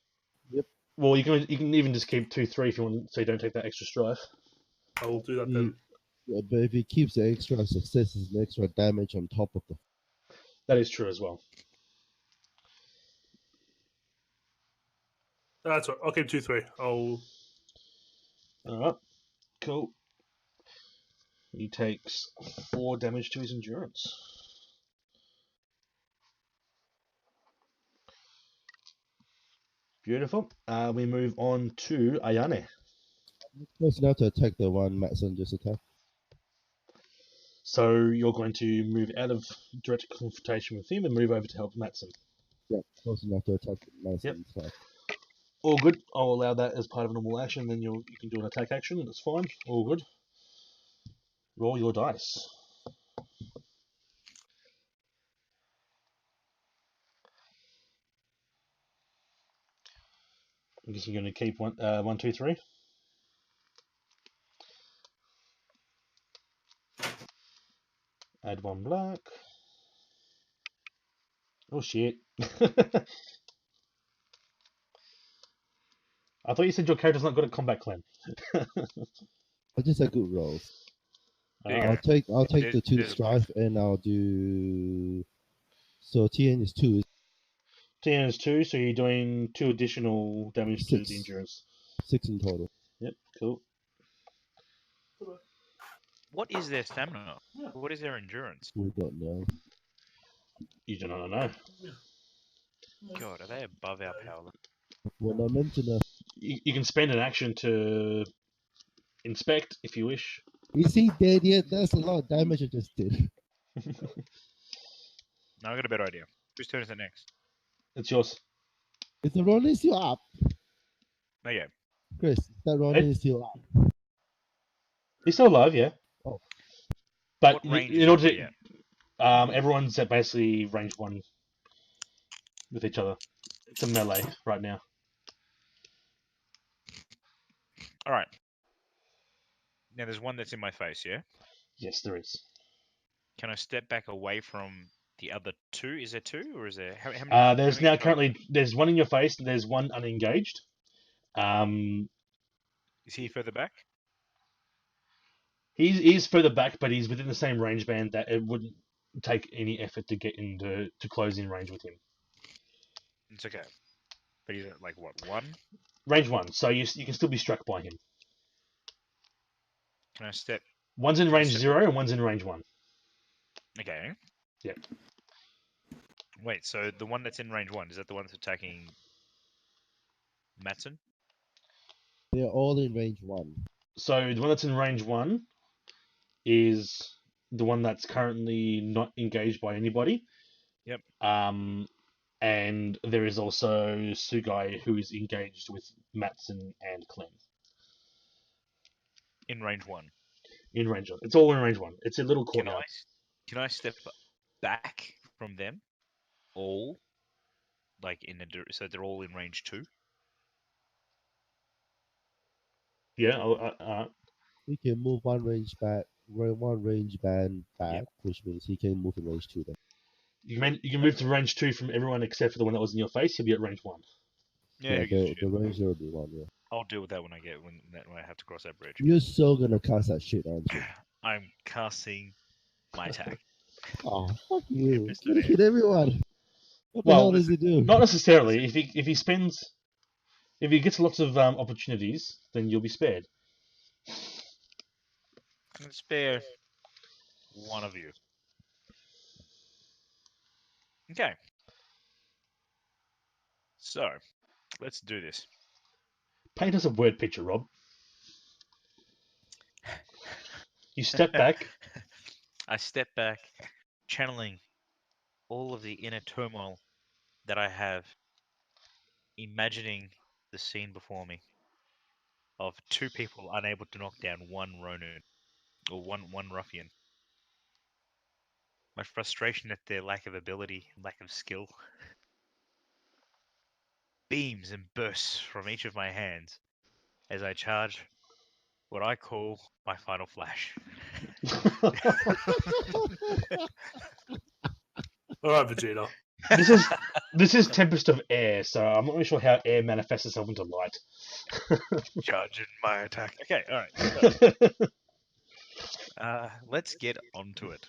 Yep. Well, you can even just keep 2, 3 if you want, so you don't take that extra strife. I will do that then. Yeah, but if he keeps the extra successes and extra damage on top of the. That is true as well. That's right. I'll keep 2, 3. All right. Cool. He takes 4 damage to his endurance. Beautiful. We move on to Ayane. Close enough to attack the one Matson just attacked. So you're going to move out of direct confrontation with him and move over to help Matson. Yeah, close enough to attack Matson. Yep. All good. I'll allow that as part of a normal action. Then you can do an attack action. That's fine. All good. Roll your dice. I guess you're going to keep 1, 2, 3. Add 1 black. Oh shit. I thought you said your character's not good at combat, Clem. I just had good rolls. There you I'll go. take the 2 There's a strife and I'll do. So TN is 2. 10 is 2, so you're doing 2 additional damage to 6. the endurance. 6 in total. Yep, cool. What is their stamina? What is their endurance? We don't know. You do not know. God, are they above our power level? When I mentioned You can spend an action to inspect if you wish. is he dead yet? That's a lot of damage I just did. No, I got a better idea. Whose turn is it next? It's yours. Is the Ronin still up? Oh yeah. Chris, is that Ronin still up? He's still alive, yeah. Oh. But What range in is order everybody to, at? everyone's at basically range 1 with each other. It's a melee right now. All right. Now there's one that's in my face, yeah? Yes, there is. Can I step back away from the other 2? Is there 2 or is there how many? There's how many now currently there's 1 in your face and there's 1 unengaged. Is he further back? He's further back, but he's within the same range band that it wouldn't take any effort to get into to close in range with him. It's okay. But he's at like what, 1? Range 1, so you can still be struck by him. Can I step? One's in Can I range step- 0 and one's in range 1. Okay. Yep. Wait, so the one that's in range 1, is that the one that's attacking Matson? They're all in range 1. So the one that's in range 1 is the one that's currently not engaged by anybody. Yep. And there is also Sugai who is engaged with Matson and Clem. In range 1. In range 1. It's all in range 1. It's a little courtyard. Can I step back from them? All? Like so they're all in range 2? Yeah, He can move one range band back, Yep. which means he can move in range 2 then. you can move to range 2 from everyone except for the one that was in your face. You'll be at range 1. Yeah, who gives a the shit? range 0 will be 1, yeah. I'll deal with that when I have to cross that bridge. You're so gonna cast that shit, aren't you? I'm casting my attack. Oh, fuck you. Mr. Gonna Dan. hit everyone. What the Well, hell does he do? Not necessarily. If he gets lots of opportunities, then you'll be spared. Let's spare one of you. Okay. So, let's do this. Paint us a word picture, Rob. You step back. I step back, channeling all of the inner turmoil that I have, imagining the scene before me of 2 people unable to knock down 1 Ronin, or one ruffian. My frustration at their lack of ability, lack of skill, beams and bursts from each of my hands as I charge what I call my final flash. All right, Vegeta. this is Tempest of Air, so I'm not really sure how air manifests itself into light. Charging my attack. Okay, all right. So, let's get onto it.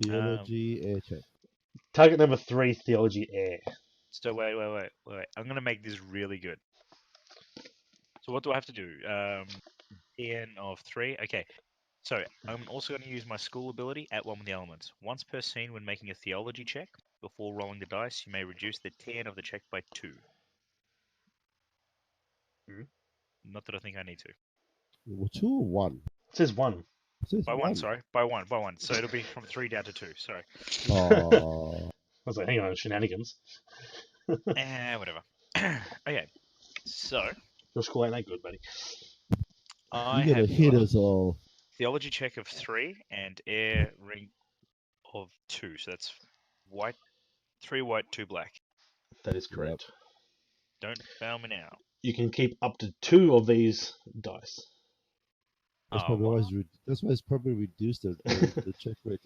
Theology air check. Target number 3, Theology Air. So wait. I'm gonna make this really good. So what do I have to do? EN of 3. Okay. So I'm also going to use my school ability at 1 with the elements. Once per scene when making a theology check, before rolling the dice, you may reduce the TN of the check by 2. Not that I think I need to. Well, 2 or 1? It says 1. It says By 1, sorry. By 1. So it'll be from 3 down to 2. Sorry. Oh. I was like, hang on, shenanigans. Whatever. Okay. So Your school ain't that good, buddy. I You're gonna have hit got us all. theology check of 3 and air ring of 2. So that's white, 3 white, 2 black. That is correct. Don't fail me now. You can keep up to 2 of these dice. That's Oh, probably well, why that's why it's probably reduced the check rate.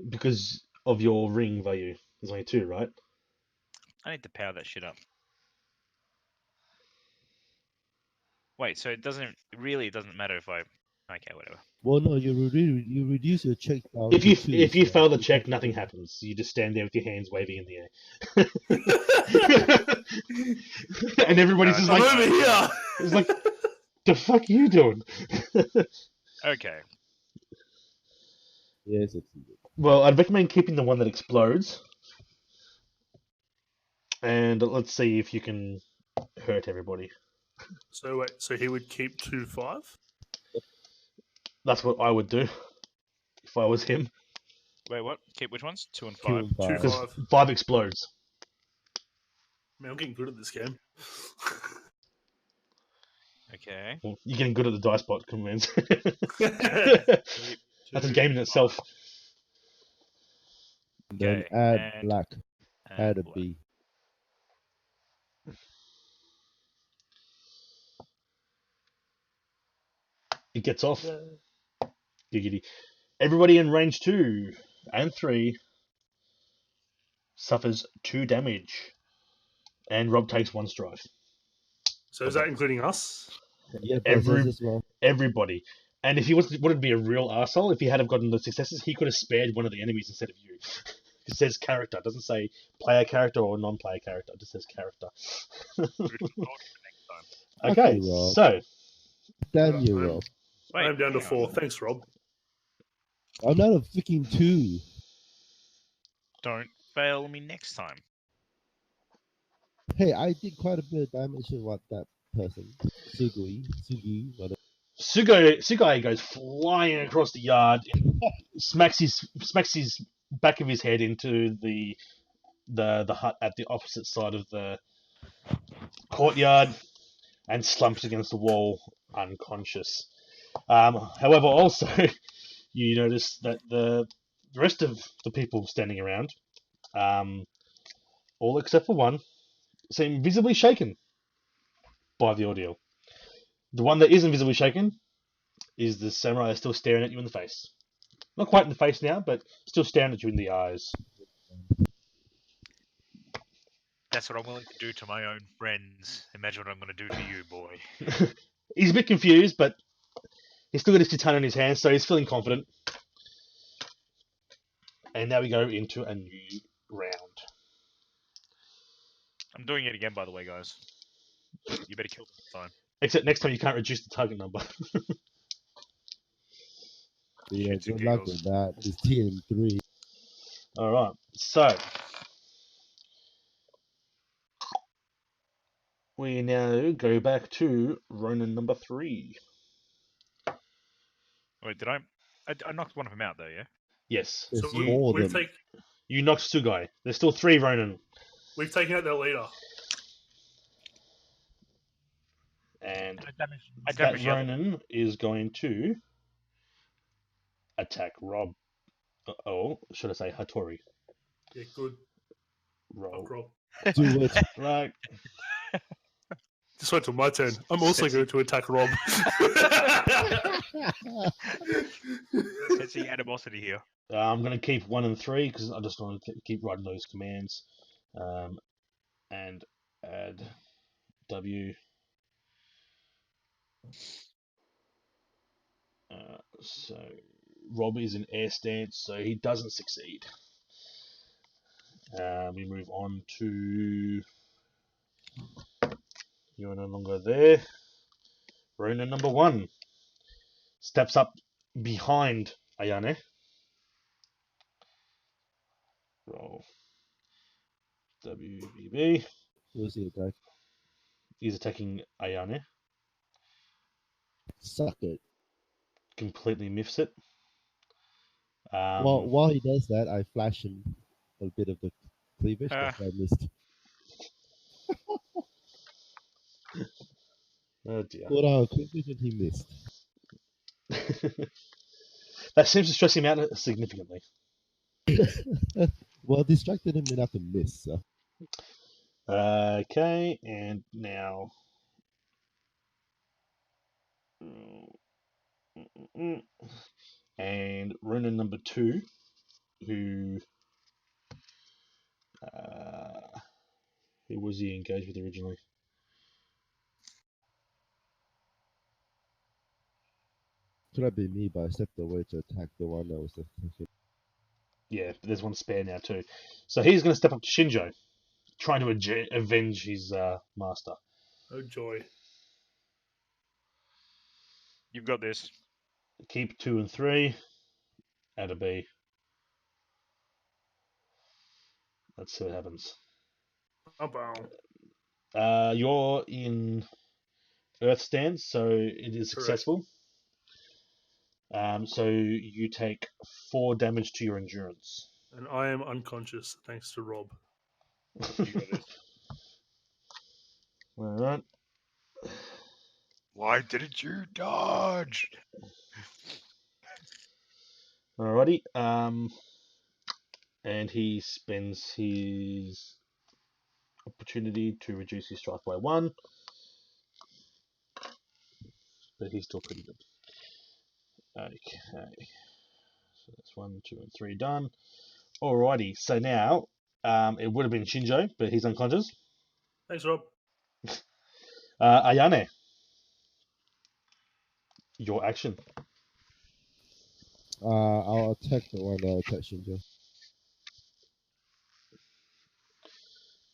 Because of your ring value. There's only 2, right? I need to power that shit up. Wait, so it doesn't matter if I. Okay, whatever. Well, no, you reduce your check down. If to 2, you so fail the you check, can- nothing happens. You just stand there with your hands waving in the air. And everybody's just I'm like, over here. it's like, the fuck are you doing? Okay. Yes, it's Well, I'd recommend keeping the one that explodes. And let's see if you can hurt everybody. So wait, so he would keep 2-5? That's what I would do if I was him. Wait, what? Keep which ones? 2 and 5. 2 and 5. 2, Because 5. 5 explodes. Man, I'm getting good at this game. Okay. Well, you're getting good at the dice bot commands. Keep That's a 2, game in itself. Then Okay, add and black. Add a black. B. It gets off. Giggity. Everybody in range 2 and 3 suffers 2 damage. And Rob takes 1 strife. So is that including us? Yeah, Every- as well. Everybody. And if he wanted to be a real arsehole, if he had have gotten the successes, he could have spared one of the enemies instead of you. It says character. It doesn't say player character or non-player character. It just says character. Okay, Rob. so Damn you, Rob. Wait, I'm down to hang 4. on. Thanks, Rob. I'm not a freaking 2. Don't fail me next time. Hey, I did quite a bit of damage to what that person. Sugi, whatever. Sugai goes flying across the yard, smacks his back of his head into the hut at the opposite side of the courtyard, and slumps against the wall, unconscious. However, also you notice that the rest of the people standing around, all except for one, seem visibly shaken by the ordeal. The one that isn't visibly shaken is the samurai that's still staring at you in the face. Not quite in the face now, but still staring at you in the eyes. That's what I'm willing to do to my own friends. Imagine what I'm going to do to you, boy. He's a bit confused, but he's still got his katana in his hand, so he's feeling confident. And now we go into a new round. I'm doing it again, by the way, guys. You better kill them this time. Except next time you can't reduce the target number. Yeah, Shits and good luck giggles. with that. It's TN3. Alright, so we now go back to Ronin number 3. Wait, did I knocked one of them out, though, yeah? Yes. There's So four of we've, them. You knocked Sugai. There's still 3 Ronin. we've taken out their leader. And I damaged that the other. Ronin is going to attack Rob. Oh, should I say Hattori? Yeah, good. Roll. Fuck Rob. Do it. Right. Just wait till my turn. I'm also going to attack Rob. Sensing animosity here. I'm going to keep 1 and 3 because I just want to keep writing those commands. And add W. So Rob is in air stance, so he doesn't succeed. We move on to... You're no longer there. Ronin number 1 steps up behind Ayane. Roll WBB. Who's the attack? He's attacking Ayane. Suck it. Completely miffs it. Well, while he does that, I flash him a bit of the cleavage. That's why I missed. Oh dear. Well, cleavage and he missed. That seems to stress him out significantly. Well, distracted him enough to miss. So. Okay, and now... And Ronin number 2, who was he engaged with originally? Could have been me, but I stepped away to attack the one that was attacking. Yeah, but there's one spare now too. So he's going to step up to Shinjo, trying to avenge his master. Oh joy. You've got this. Keep 2 and 3. Add a B. Let's see what happens. You're in Earth stance, so it is successful. So you take 4 damage to your endurance. And I am unconscious thanks to Rob. You got this. Alright. Why didn't you dodge? Alrighty. And he spends his opportunity to reduce his strike by 1. But he's still pretty good. Okay. So that's 1, 2, and 3 done. Alrighty. So now, it would have been Shinjo, but he's unconscious. Thanks, Rob. Ayane. Your action. I'll attack the one that attacked Shinjo.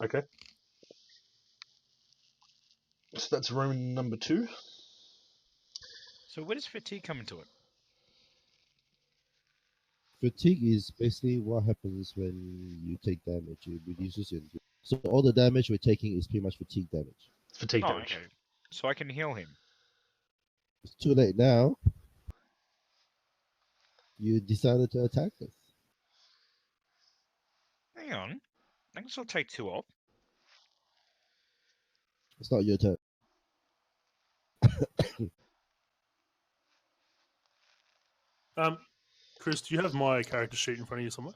Okay. So that's Roman number 2. So where does fatigue come into it? Fatigue is basically what happens when you take damage. It reduces your endurance. So all the damage we're taking is pretty much fatigue damage. It's fatigue Oh, damage. okay. So I can heal him. It's too late now. You decided to attack us. Hang on. I can still take 2 off. It's not your turn. Chris, do you have my character sheet in front of you somewhere?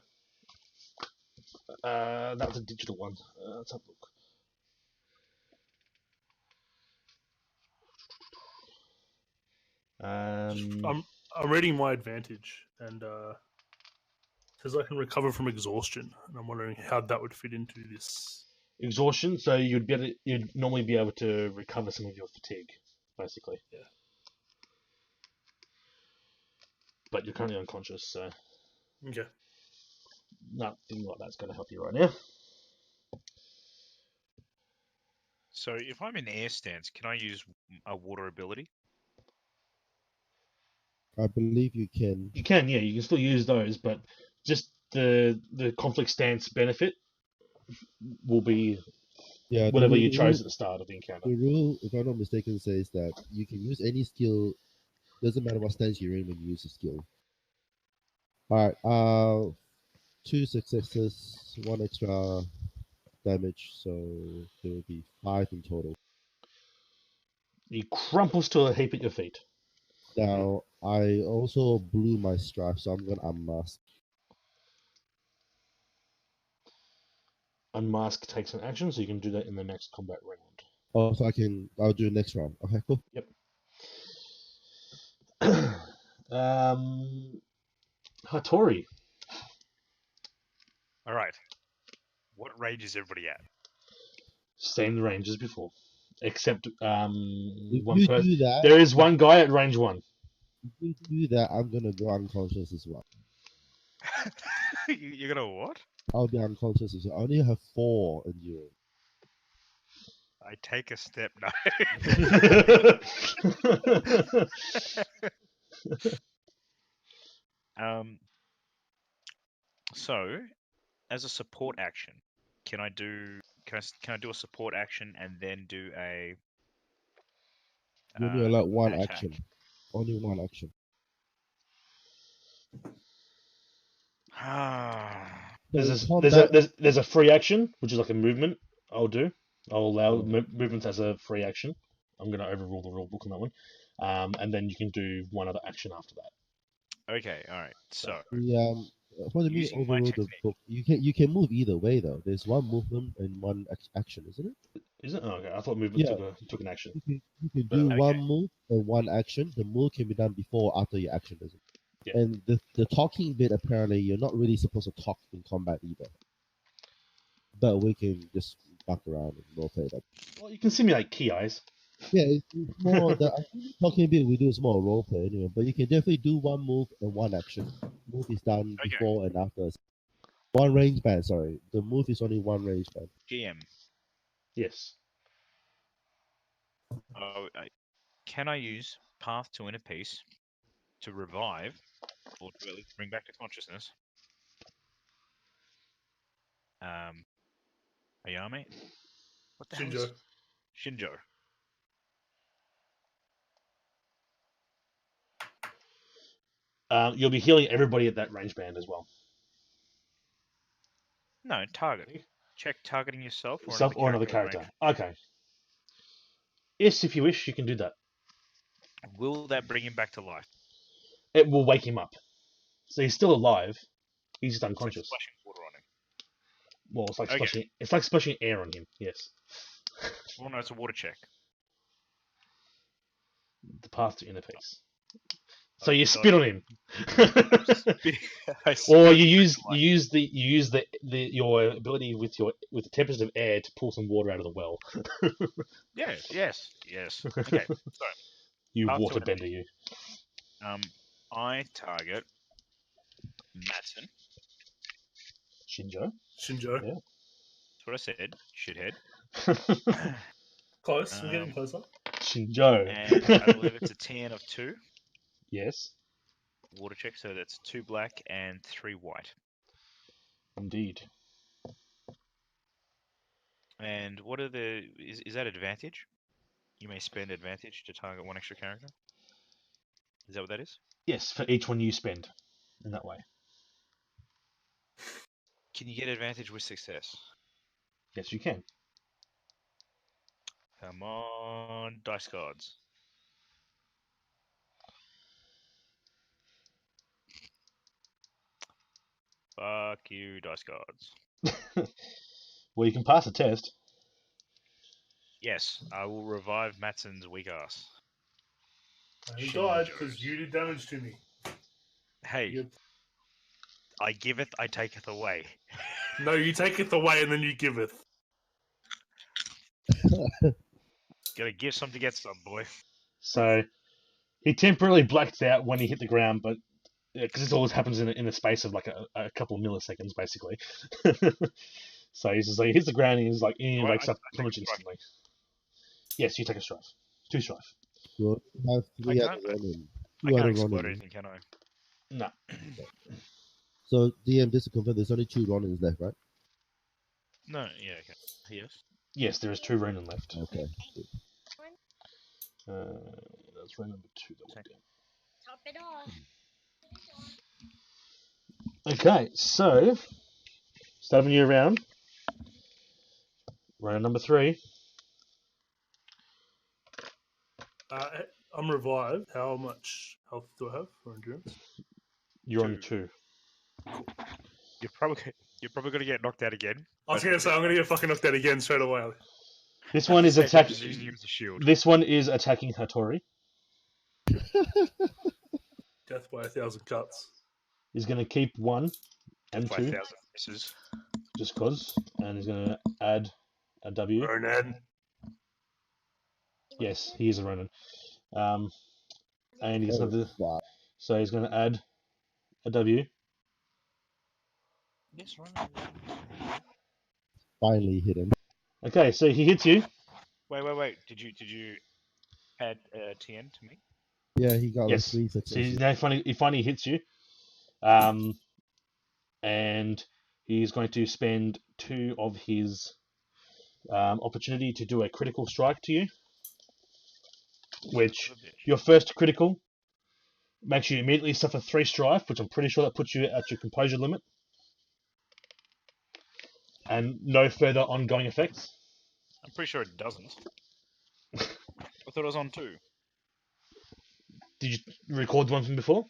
That was a digital one. Let's have a look. I'm reading my advantage, and says I can recover from exhaustion, and I'm wondering how that would fit into this. Exhaustion, so you'd normally be able to recover some of your fatigue, basically. Yeah. But you're currently unconscious, so Okay. nothing like that's going to help you right now. So if I'm in air stance, can I use a water ability? I believe you can. You can, yeah, you can still use those, but just the conflict stance benefit will be whatever you chose at the start of the encounter. The rule, if I'm not mistaken, says that you can use any skill. Doesn't matter what stance you're in when you use a skill. All right. 2 successes, 1 extra damage, so there will be 5 in total. He crumples to a heap at your feet. Now, I also blew my strap, so I'm going to unmask. Unmask takes an action, so you can do that in the next combat round. Oh, so I'll do next round. Okay, cool. Hattori. All right. What range is everybody at? Same range as before. Except If one you person. do that, There is one guy at range 1. if you do that, I'm gonna go unconscious as well. You're gonna what? I'll be unconscious as well. I only have 4 endurance. I take a step now. So, as a support action, can I do a support action and then do a You only allow one attack? action. Only one action. So in combat, there's a free action, which is like a movement. I'll allow Oh. movements as a free action. I'm going to overrule the rule book on that one. And then you can do one other action after that. Okay, all right. So, what do you mean using my overrule the technique. book? You can move either way though. There's one movement and one action, isn't it? Is it? Oh, okay. I thought movement Yeah. took an action. You can do Okay. one move and one action. The move can be done before or after your action, doesn't it? Yeah. And the talking bit, apparently, you're not really supposed to talk in combat either. But we can just fuck around and roleplay that. Well, you can simulate key eyes. Yeah, it's more I think the talking bit we do is more roleplay anyway. But you can definitely do one move and one action. Move is done Okay. before and after. One range band, sorry. The move is only one range band. GM. Yes. Can I use Path to Inner Peace to revive, or to at least bring back to consciousness, Ayame? What the hell is Shinjo? You'll be healing everybody at that range band as well. No, target. Check targeting yourself or Self or another at range. character. Okay. Yes, if you wish, you can do that. Will that bring him back to life? It will wake him up. So he's still alive. He's just It's like unconscious. splashing water on him. Well, it's like Okay. splashing. It's like splashing air on him. Yes. Well, no, it's a water check. The path to inner peace. So you so- spit on him, I or spit you use like- your ability with the temperature of air to pull some water out of the well. Yeah. Yes. Okay. So, You Path to water inner bender, you. I target Matson. Shinjo. Shinjo. Yeah. That's what I said. Shithead. Close. We're getting closer. Shinjo. And I believe it's a TN of 2. Yes, Water check, so that's 2 black and 3 white. indeed. And what are is that advantage? You may spend advantage to target one extra character. Is that what that is? Yes, for each one you spend in that way. Can you get advantage with success? Yes, you can. Come on, dice cards. Fuck you, dice cards. Well, you can pass the test. Yes, I will revive Matson's weak ass. He died because you did damage to me. Hey, You- I giveth, I taketh away. No, you taketh away and then you giveth. Gotta give some to get some, boy. So he temporarily blacked out when he hit the ground, but because this always happens in the space of like a couple of milliseconds, basically. So he's just like, he hits the ground and he's like, he Well, wakes I up take pretty much a strife. instantly. Yes, you take a strife. 2 strife. You have I 3 can't- other running. I 2 can't other explode running. anything, can I? No. So DM, just to confirm, there's only 2 runnings left, right? No, yeah, okay. Yes. Yes, there is 2 Ronin left. Okay. That's Ronin number 2 that went down. Top it off. Okay, so start of a new round. Round number 3. I'm revived. How much health do I have for endurance? You're on 2. You're probably gonna get knocked out again. I was going to say, I'm going to get fucking knocked out again straight away. This one is Just using him as a shield. This one is attacking Hattori. Death by 1,000 cuts. He's going to keep 1 and By 2, 1,000 misses. just cause, and he's going to add a W. Ronan. Yes, he is a Ronin. And he's Oh, going to, fuck. so he's going to add a W. Yes, right. Finally hit him. Okay, so he hits you. Wait. Did you add TN to me? Yeah, he got Yes. like 3 So successes. he finally hits you. And he's going to spend 2 of his opportunity to do a critical strike to you, which Son of a bitch. your first critical makes you immediately suffer 3 strife, which I'm pretty sure that puts you at your composure limit, and no further ongoing effects. I'm pretty sure it doesn't. I thought it was on 2. Did you record the one from before?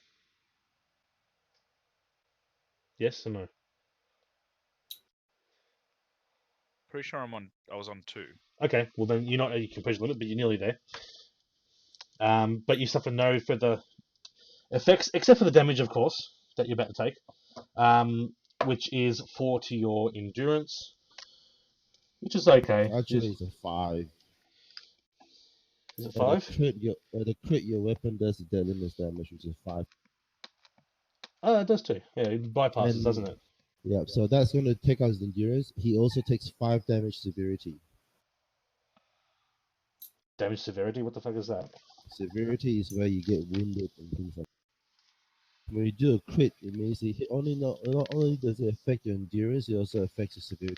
Yes or no? Pretty sure I was on 2. Okay, well then you're not at your composure limit, but you're nearly there. But you suffer no further effects, except for the damage, of course, that you're about to take, which is 4 to your endurance, which is okay. Actually, it's a 5. Is it And 5? the crit your weapon does the dead limits damage, which is 5. Oh, it does too. Yeah, it bypasses, And- doesn't it? Yeah, so that's going to take out his endurance. He also takes 5 damage severity. Damage severity? What the fuck is that? Severity is where you get wounded and things like that. When you do a crit, it means not only does it affect your endurance, it also affects your severity.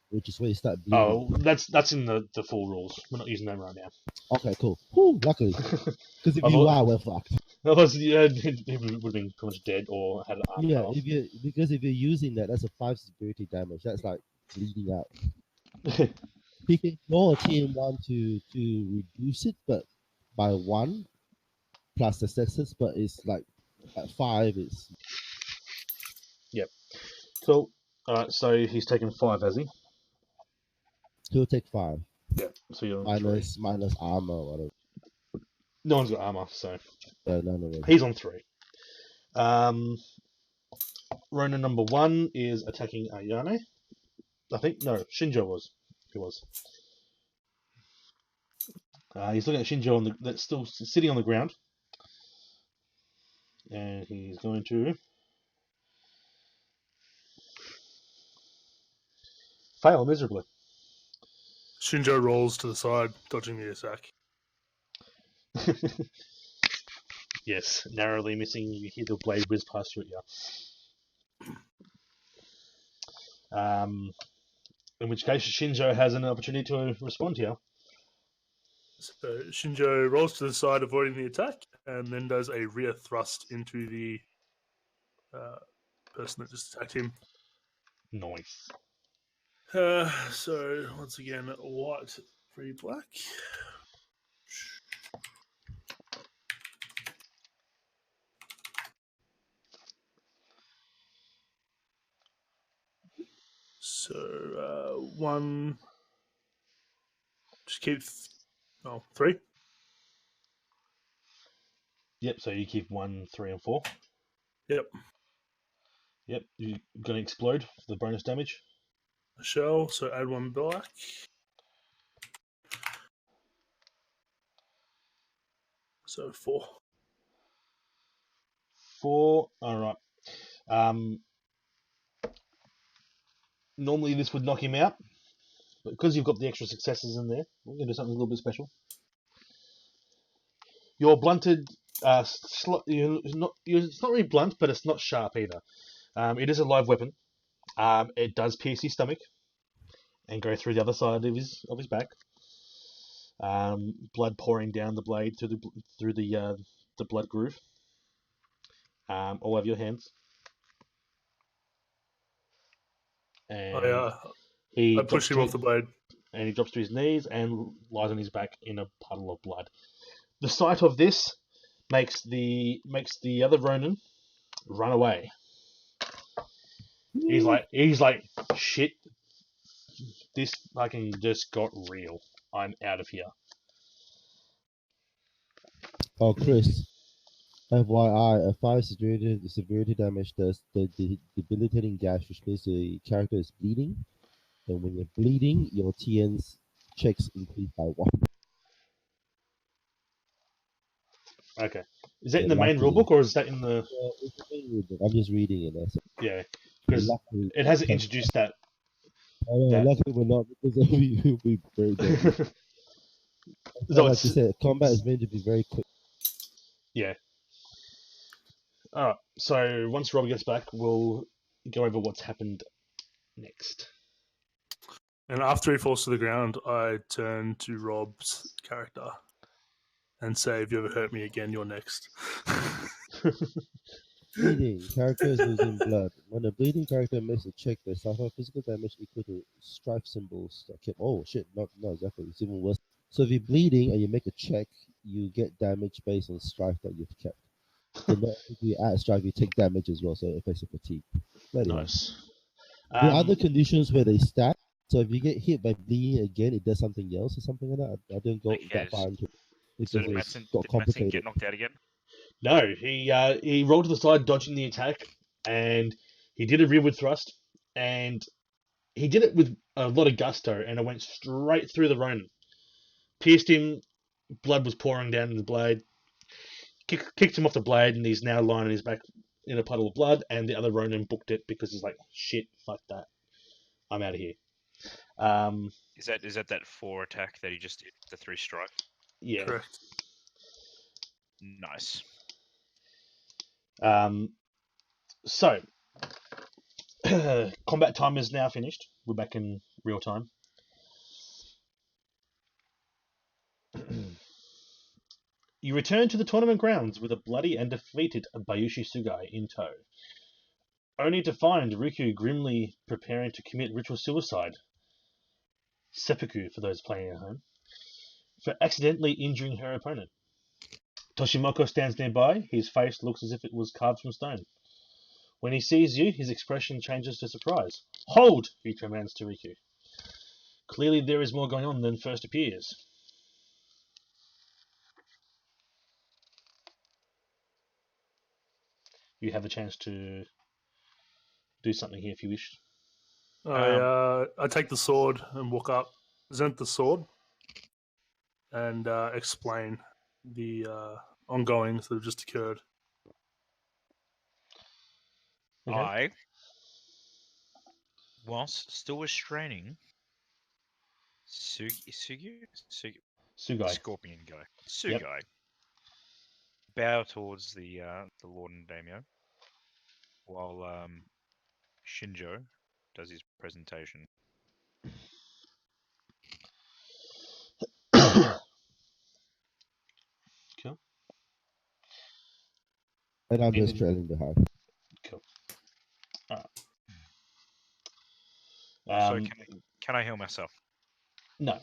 Which is where you start bleeding. Oh, that's in the full rules. We're not using them right now. Okay, cool. Whew, luckily. Because if I you thought- are, we're fucked. Otherwise, yeah, he would have been pretty much dead or had an arm Yeah, cut off. if you're using that, that's a 5 severity damage. That's like bleeding out. He can roll a TM1 to reduce it, but by 1 plus successes, but it's like at 5 it's Cool. Alright, so he's taken 5, has he? he'll take 5. Yeah. So you're on 3. Minus armor or whatever. No one's got armor, so None of it. he's on 3. Ronin number 1 is attacking Ayane. I think no, Shinjo was. He was. He's looking at Shinjo that's still sitting on the ground, and he's going to fail miserably. Shinjo rolls to the side, dodging the attack. Yes, narrowly missing. You hear the blade whiz past you at you. In which case, Shinjo has an opportunity to respond here. So Shinjo rolls to the side, avoiding the attack, and then does a rear thrust into the person that just attacked him. Nice. So once again, white, 3 black. So 1. Just keep 3. Yep. So you keep 1, 3, and 4. Yep. Yep. You're going to explode for the bonus damage. A shell, so add 1 black. So 4. 4. All right. Normally this would knock him out, but because you've got the extra successes in there, we're going to do something a little bit special. Your blunted, it's not really blunt, but it's not sharp either. It is a live weapon. It does pierce his stomach and go through the other side of his back. Blood pouring down the blade through the blood groove. All over your hands. And I push him off the blade. And he drops to his knees and lies on his back in a puddle of blood. The sight of this makes the other Ronin run away. He's like, shit, this fucking just got real. I'm out of here. Oh, Chris. FYI, a 5 severity damage does the debilitating gash, which means the character is bleeding. And when you're bleeding, your TN's checks increase by 1. Okay. Is that in Yeah, the main luckily. rulebook or is that in the? Yeah, it's a main rulebook. I'm just reading it. That's it. Yeah, because Luckily, it hasn't introduced that. luckily we're not, because we'll be very deadly. So Like it's you said, combat is meant to be very quick. yeah. All right. So once Rob gets back, we'll go over what's happened next. And after he falls to the ground, I turn to Rob's character and say, "If you ever hurt me again, you're next." Bleeding. Character is losing blood. When a bleeding character makes a check, they suffer physical damage equal to strife symbols. Okay. Oh shit! Not exactly. It's even worse. So if you're bleeding and you make a check, you get damage based on strife that you've kept. So not if you add strife, you take damage as well. So it affects your fatigue. Bloody hell. Nice. There are other conditions where they stack. So if you get hit by bleeding again, it does something else or something like that. I don't go Okay, that far into it So because did it's Matson, got did Matson complicated. get knocked out again? No, he rolled to the side, dodging the attack, and he did a rearward thrust, and he did it with a lot of gusto, and it went straight through the Ronin. Pierced him, blood was pouring down in the blade, kicked him off the blade, and he's now lying on his back in a puddle of blood, and the other Ronin booked it because he's like, shit, fuck that. I'm out of here. Is that 4 attack that he just did, the 3 strike? Yeah. Correct. Nice. So, combat time is now finished. We're back in real time. You return to the tournament grounds with a bloody and defeated Bayushi Sugai in tow, only to find Riku grimly preparing to commit ritual suicide, seppuku for those playing at home, for accidentally injuring her opponent. Toshimoko stands nearby. His face looks as if it was carved from stone. When he sees you, his expression changes to surprise. Hold! He commands to Riku. Clearly there is more going on than first appears. You have a chance to do something here if you wish. I take the sword and walk up, present the sword, and explain the ongoings that have just occurred. Okay. I, whilst still restraining Sugai, Sugai. Scorpion guy, Yep. Sugai, bow towards the Lord and Daimyo, while Shinjo does his presentation. Cool. And I'm just And- trailing behind. Cool. Alright. So can I heal myself? No,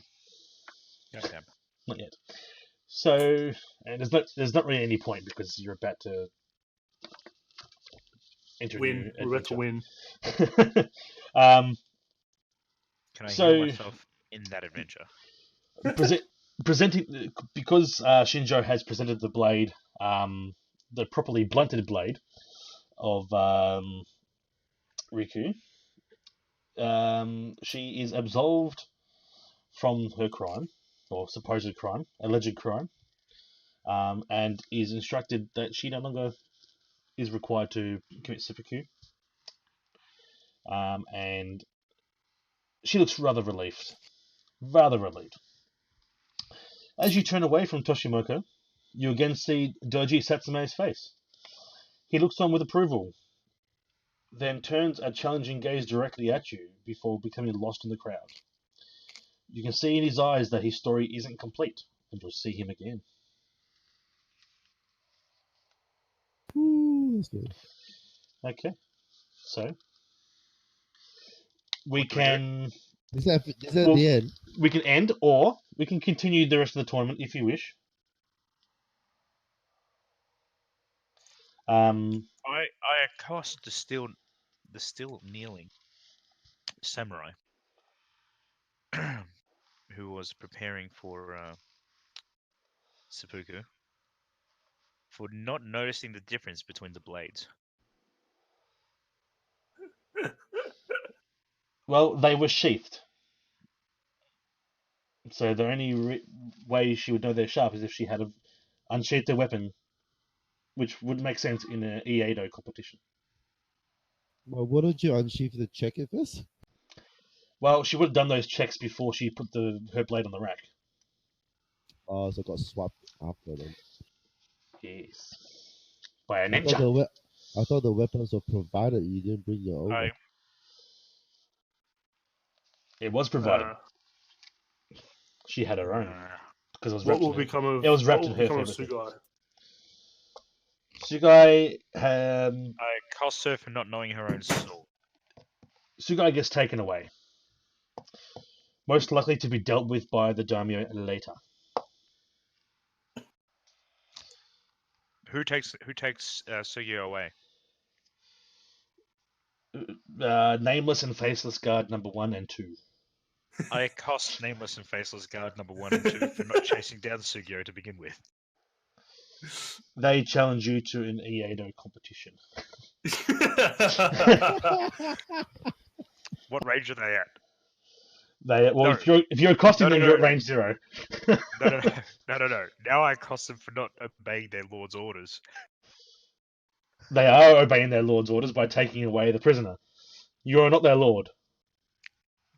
Goddamn. not yet. So, and there's not really any point because you're about to enter Win. a new We're about to win. adventure. Can I So- heal myself in that adventure? Presenting because Shinjo has presented the blade, the properly blunted blade of Riku. She is absolved from her crime or supposed crime, alleged crime, and is instructed that she no longer is required to commit seppuku. And she looks rather relieved. Rather relieved. As you turn away from Toshimoko, you again see Doji Satsume's face. He looks on with approval, then turns a challenging gaze directly at you before becoming lost in the crowd. You can see in his eyes that his story isn't complete, and you'll see him again. Ooh, that's good. Okay, so we What do we do? can Is that Well- the end? we can end, or we can continue the rest of the tournament if you wish. I accost the still kneeling samurai who was preparing for seppuku, for not noticing the difference between the blades. Well, they were sheathed. So the only way she would know they're sharp is if she had unsheathed her weapon, which would make sense in an Iaido competition. Well, wouldn't you unsheath the check it first? Well, she would have done those checks before she put her blade on the rack. Oh, so it got swapped after then. Yes. By a I thought, ninja. I thought the weapons were provided. You didn't bring your own. I It was provided. She had her own because it was wrapped. What will become of? It was wrapped in what her will become of favorite thing. Sugai? Sugai, I cost her for not knowing her own sword. Sugai gets taken away. Most likely to be dealt with by the daimyo later. Who takes Sugio away? Nameless and Faceless Guard number 1 and 2. I cost Nameless and Faceless Guard number 1 and 2 for not chasing down Sugio to begin with. They challenge you to an Iaido competition. What range are they at? Well, no. if you're accosting them, you're at range 0. No. Now I cost them for not obeying their lord's orders. They are obeying their lord's orders by taking away the prisoner. You are not their lord.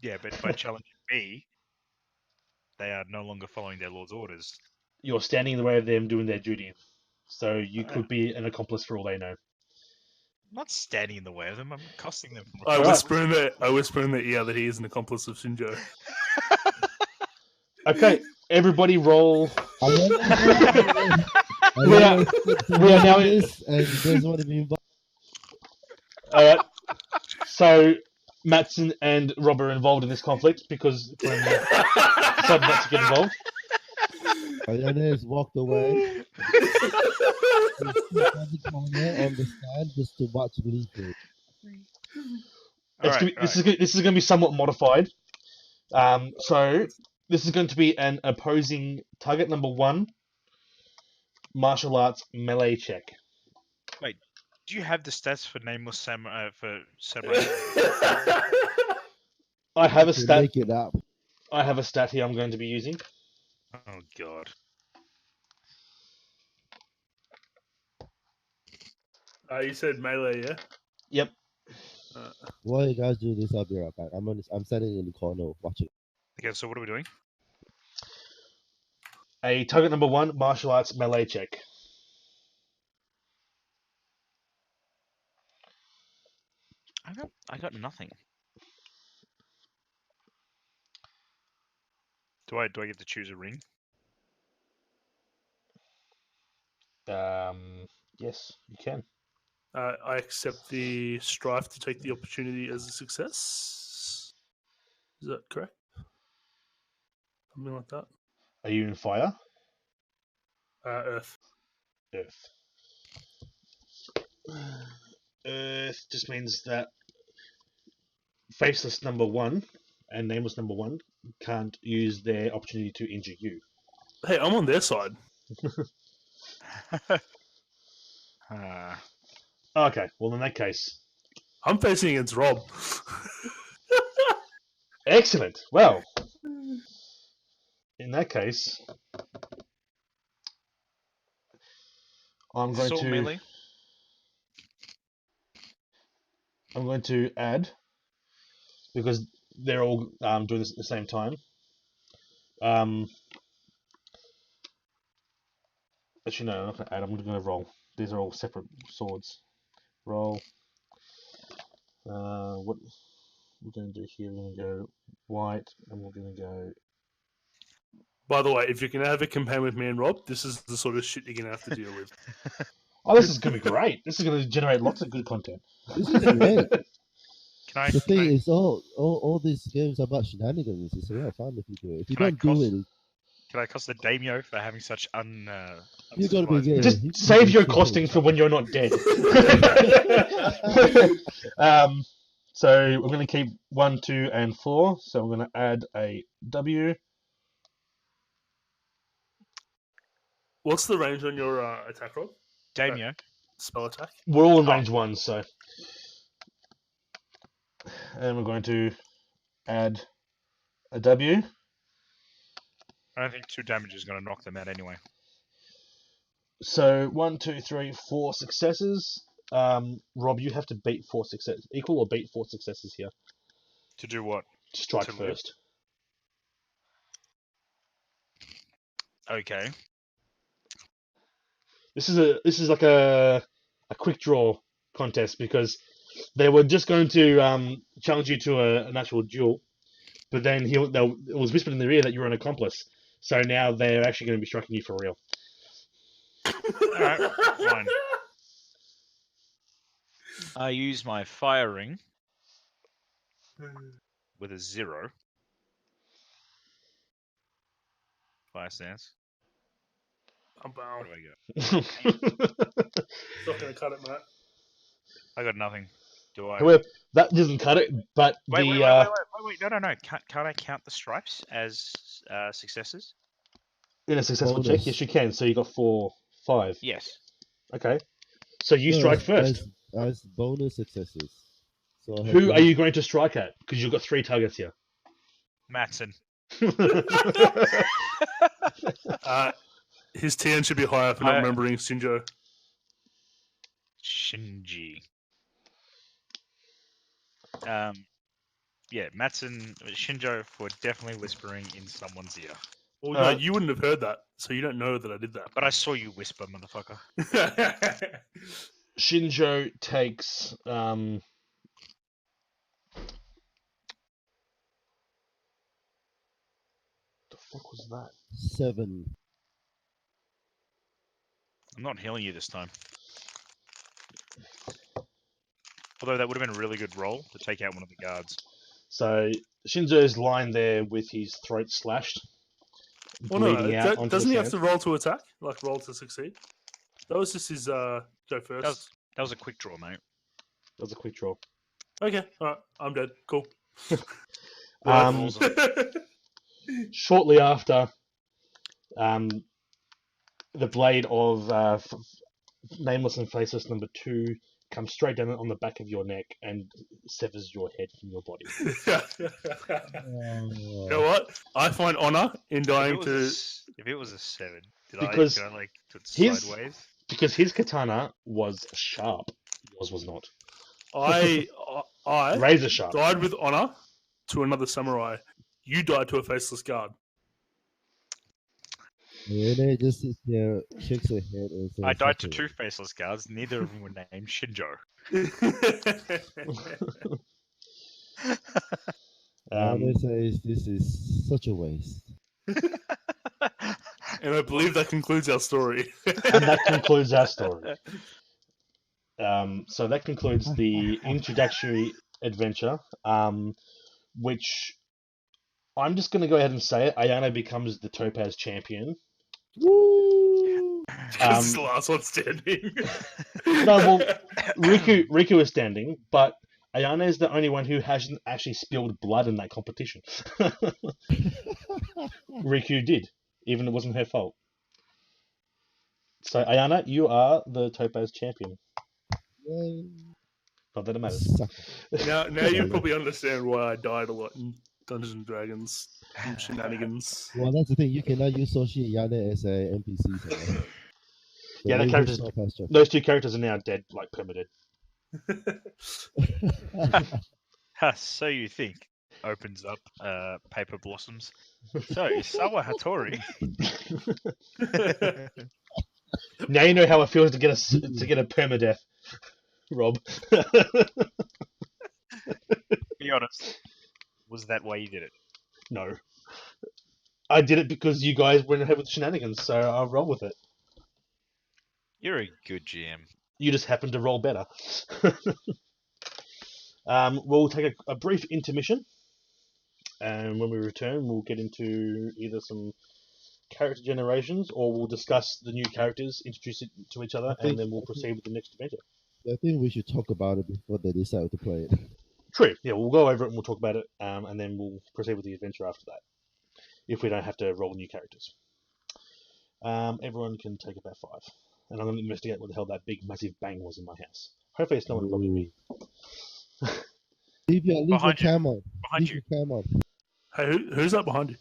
Yeah, but by challenging me, they are no longer following their lord's orders. You're standing in the way of them doing their duty. So you could be an accomplice for all they know. I'm not standing in the way of them. I'm accosting them. I whisper in the ear that he is an accomplice of Shinjo. Okay, everybody roll. We are now in this, and there's one to be involved. Alright. So Matson and Rob are involved in this conflict because Glenn decided not to get involved. Ayane walked away. On the stand just to watch Gleeful. This is going to be somewhat modified. So this is going to be an opposing target number 1 martial arts melee check. Wait, do you have the stats for Nameless Samurai for Samurai? I have a stat. Make it up. I have a stat here I'm going to be using. Oh god. You said melee, yeah? Yep. While you guys do this, I'll be right back. I'm standing in the corner watching. Okay, so what are we doing? A target number 1 martial arts melee check. I got nothing. Do I get to choose a ring? Yes, you can. I accept the strife to take the opportunity as a success. Is that correct? Something like that. Are you in fire? Earth. Earth just means that Faceless number 1 and Nameless number 1 can't use their opportunity to injure you. Hey, I'm on their side. Okay, well in that case... I'm facing against Rob. Excellent. Well, in that case... I'm going to add, because they're all doing this at the same time. Actually, no, I'm not going to add. I'm going to roll. These are all separate swords. Roll. What we're going to do here? We're going to go white, and we're going to go. By the way, if you can have a campaign with me and Rob, this is the sort of shit you're going to have to deal with. Oh, this is going to be great. This is going to generate lots of good content. This is great. The thing Can is, all these games are about shenanigans. It's a lot of fun if you do it. If you don't do it, can I cost the daimyo for having such you got to be there. Just save your costing for when you're not dead. So we're going to keep 1, 2, and 4. So I'm going to add a W. What's the range on your attack roll? Damio, Spell attack? We're all in range 1, so. And we're going to add a W. I don't think 2 damage is going to knock them out anyway. So 1, 2, 3, 4 successes. Rob, you have to beat 4 successes. Equal or beat 4 successes here. To do what? Strike To live? first. Okay. This is like a quick draw contest because they were just going to challenge you to an actual duel, but then it was whispered in their ear that you were an accomplice. So now they're actually going to be striking you for real. Alright, fine. I use my fire ring with a 0. Fire stance. I'm Where bound. do I go? It's not going to cut it, Matt. I got nothing. Do I? However, that doesn't cut it, but Wait, the wait. No. Can't I count the stripes as successes? in a successful Bonus. check, yes you can. So you got 4, 5. Yes. Okay. So you No, strike first. As bonus successes. So I have Who to- are you going to strike at? Because you've got 3 targets here. Matson. His TN should be higher for not remembering Shinjo. Shinji. Yeah, Matson, Shinjo for definitely whispering in someone's ear. Well, no, you wouldn't have heard that, so you don't know that I did that. But I saw you whisper, motherfucker. Shinjo takes the fuck was that? 7. I'm not healing you this time. Although that would have been a really good roll to take out one of the guards. So Shinjo's lying there with his throat slashed, Well, no, bleeding out onto doesn't the he have sand. to roll to attack? Like, roll to succeed? That was just his go first. That was a quick draw, mate. That was a quick draw. Okay, alright, I'm dead. Cool. Shortly after, the blade of Nameless and Faceless number 2 comes straight down on the back of your neck and severs your head from your body. You know what? I find honor in dying to. If it was a 7, did Because I like do it his- sideways? Because his katana was sharp. Yours was not. I Razor sharp. died with honor to another samurai. You died to a faceless guard. Renee just sits there, shakes her head, and says, I died to "Okay." 2 faceless guards. Neither of them were named Shinjo. Renee says, "This is such a waste." And I believe that concludes our story. And that concludes our story. So that concludes the introductory adventure, which I'm just going to go ahead and say it. Ayano becomes the Topaz champion. Woo! This is the last one standing. No, well, Riku is standing, but Ayana is the only one who hasn't actually spilled blood in that competition. Riku did, even though it wasn't her fault. So, Ayana, you are the Topaz champion. Yay. Not that it matters. Sucker. Now you probably understand why I died a lot in Dungeons and Dragons and shenanigans. Well, that's the thing. You cannot use Soshi and Yane as a NPCs. Right? Yeah, they the characters. will pass check. Those 2 characters are now dead, like permadead. Ha, so you think. Opens up Paper Blossoms. So, Sawa Hattori. Now you know how it feels to get a permadeath, Rob. Be honest. Was that why you did it? No. I did it because you guys went ahead with shenanigans, so I'll roll with it. You're a good GM. You just happened to roll better. We'll take a brief intermission, and when we return, we'll get into either some character generations, or we'll discuss the new characters, introduce it to each other, and then we'll proceed with the next adventure. I think we should talk about it before they decide to play it. True. Yeah, we'll go over it and we'll talk about it, and then we'll proceed with the adventure after that, if we don't have to roll new characters. Everyone can take about 5, and I'm going to investigate what the hell that big, massive bang was in my house. Hopefully, it's no one robbing me. Leave your Behind you. camera. Behind Leave you. your camera. Hey, who's that behind you?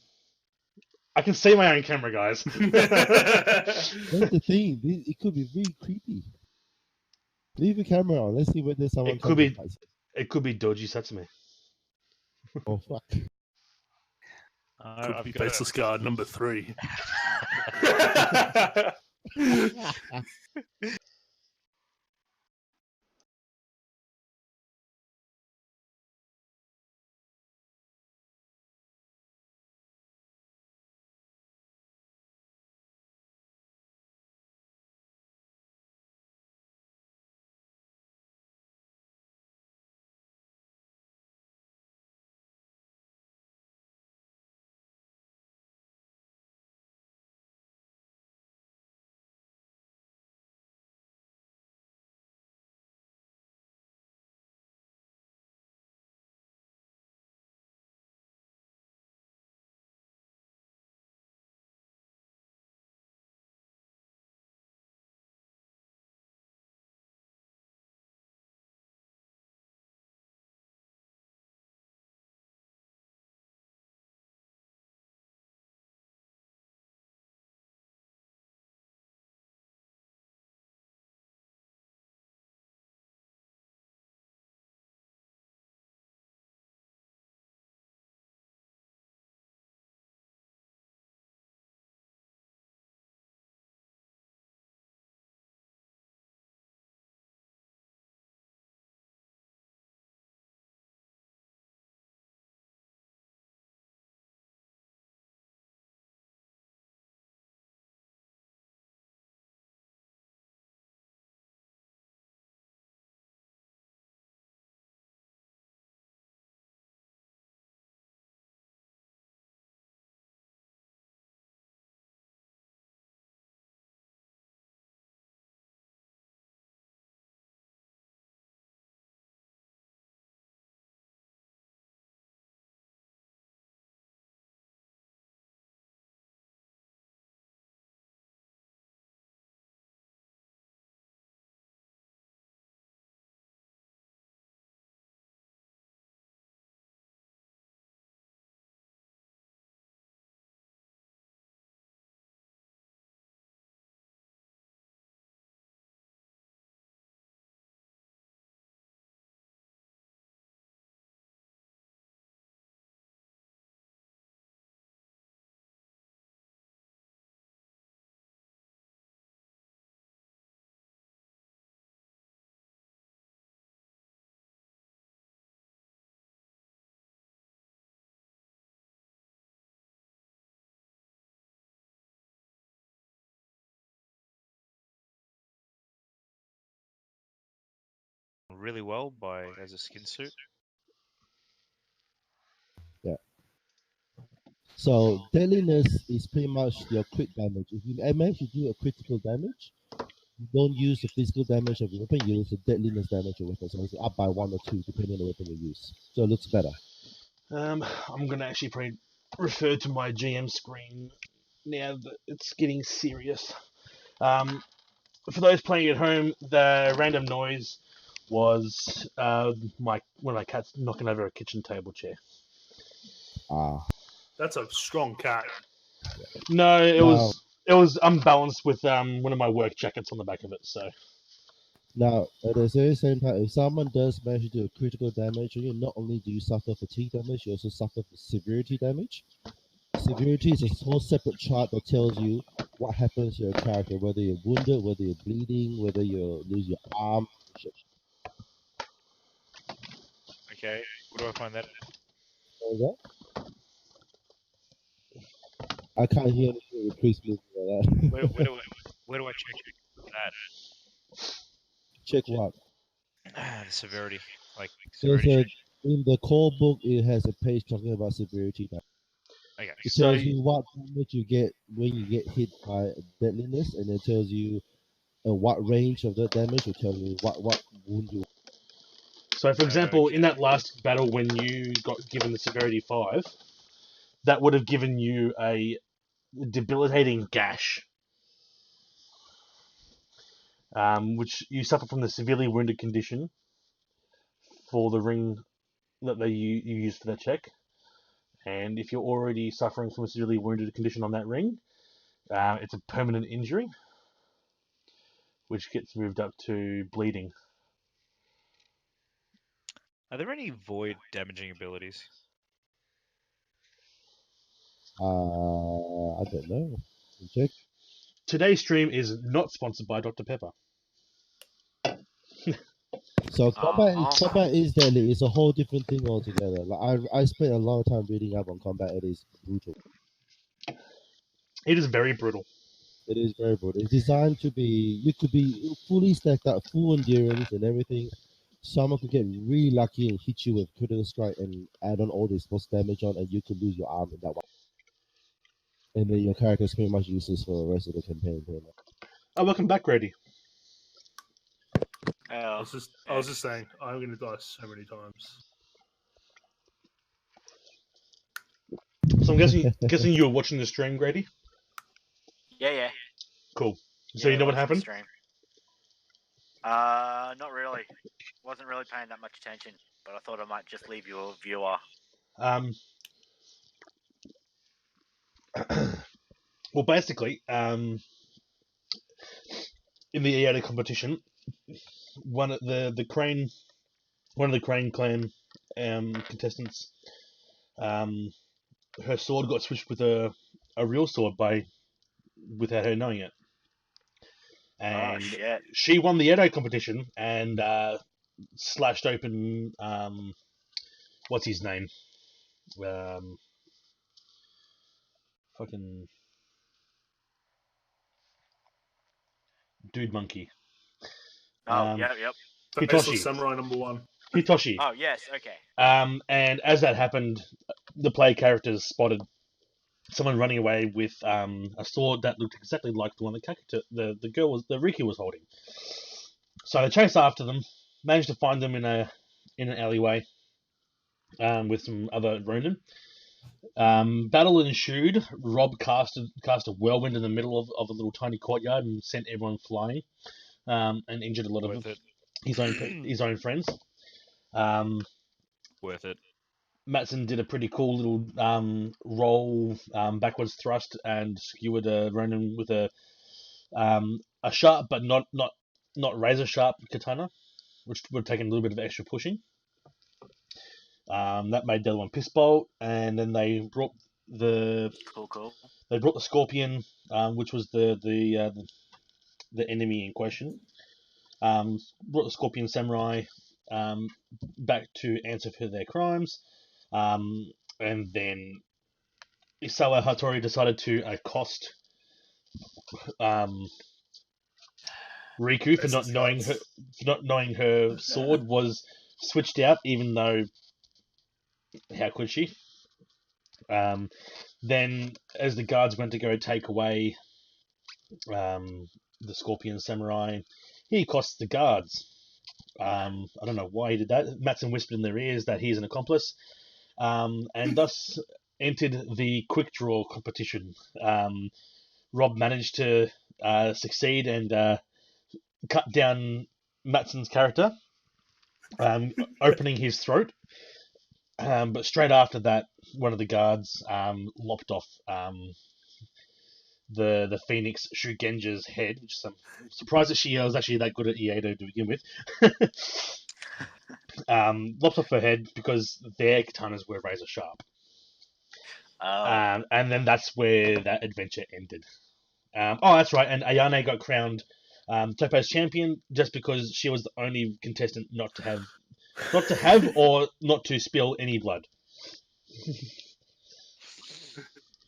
I can see my own camera, guys. That's the thing. It could be really creepy. Leave your camera on. Let's see whether someone It could be- comes. It could be Doji Satsumi. Oh fuck! Could be Faceless Guard number 3. Really well as a skin suit. So deadliness is pretty much your crit damage. If you manage to do a critical damage, you don't use the physical damage of your weapon. You use the deadliness damage of your weapon. So it's up by 1 or 2 depending on the weapon you use. So it looks better. I'm going to actually probably refer to my GM screen now that it's getting serious. For those playing at home, the random noise was one of my cats knocking over a kitchen table chair. That's a strong cat. No, it was unbalanced with one of my work jackets on the back of it. So Now, at the very same time, if someone does manage to do a critical damage, not only do you suffer fatigue damage, you also suffer severity damage. Severity is a whole separate chart that tells you what happens to your character, whether you're wounded, whether you're bleeding, whether you lose your arm. Okay, where do I find that? What? I can't hear anything with Chris moving like that. Where do I check that? Check what? The severity, like There's severity. in the core book, it has a page talking about severity. Okay. It tells you what damage you get when you get hit by deadliness, and it tells you what range of that damage will tell you what wound you. So, for example, in that Okay. last battle when you got given the severity 5, that would have given you a debilitating gash, which you suffer from the severely wounded condition for the ring that you use for that check. And if you're already suffering from a severely wounded condition on that ring, it's a permanent injury, which gets moved up to bleeding. Are there any void damaging abilities? I don't know. Check. Today's stream is not sponsored by Dr. Pepper. So Uh-huh. combat is deadly. It's a whole different thing altogether. Like I spent a long time reading up on combat. It is brutal. It is very brutal. It is very brutal. It's designed to be. You could be fully stacked up, full endurance and everything. Someone could get really lucky and hit you with critical strike and add on all this plus damage on, and you could lose your arm in that one. And then your character is pretty much useless for the rest of the campaign. Pretty much. Oh, welcome back, Grady. I was just saying, I'm going to die so many times. So I'm guessing you were watching the stream, Grady? Yeah. Cool. So you know what watching the happened? stream. Not really. Wasn't really paying that much attention, but I thought I might just leave you a viewer. Well, basically, in the EAD competition, one of the Crane clan contestants, her sword got switched with a real sword without her knowing it, and shit. she won the Edo competition and slashed open what's his name, fucking dude monkey. Yep. Faceless Hitoshi. Samurai #1. Hitoshi. Oh, yes, okay. And as that happened, the player characters spotted someone running away with a sword that looked exactly like the one that the Riki was holding. So they chased after them, managed to find them in an alleyway with some other Ronin. Battle ensued. Rob cast a whirlwind in the middle of a little tiny courtyard and sent everyone flying, and injured a lot Worth of it. his own friends. Worth it. Matson did a pretty cool little roll, backwards thrust, and skewered a Ronin with a sharp but not razor sharp katana, which would have taken a little bit of extra pushing. That made the other one piss bolt, and then they brought the Cool. Scorpion, which was the enemy in question. Brought the Scorpion Samurai back to answer for their crimes. And then Isawa Hattori decided to accost Riku for not knowing her sword was switched out, even though how could she? Then, as the guards went to go take away the Scorpion Samurai, he accosts the guards. I don't know why he did that. Matson whispered in their ears that he's an accomplice, and thus entered the quick draw competition. Rob managed to succeed and cut down Matson's character, opening his throat. But straight after that, one of the guards lopped off the Phoenix Shugenja's head, which I'm surprised that she was actually that good at Iedo to begin with. Lopped off her head because their katanas were razor sharp. And then that's where that adventure ended. That's right, and Ayane got crowned Topaz champion just because she was the only contestant not to have or not to spill any blood.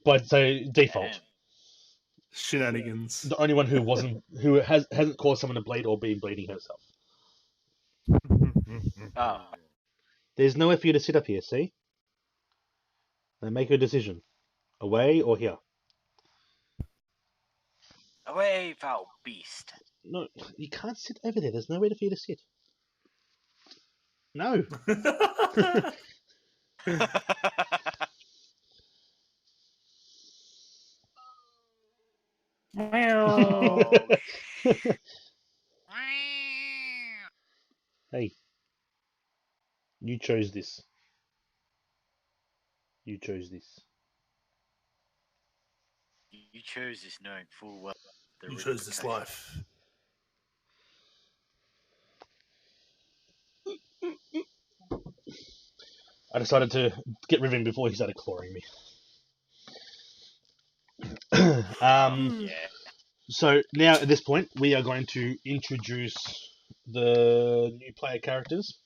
But so default. Damn. Shenanigans. The only one who hasn't caused someone to bleed or been bleeding herself. Oh. There's nowhere for you to sit up here, see? Now make your decision. Away or here? Away, foul beast. No, you can't sit over there. There's nowhere for you to sit. No. Oh, Hey, you chose this. You chose this. you chose this knowing full well the You chose this ramifications. life. I decided to get rid of him before he started clawing me. Yeah. So now at this point, we are going to introduce the new player characters.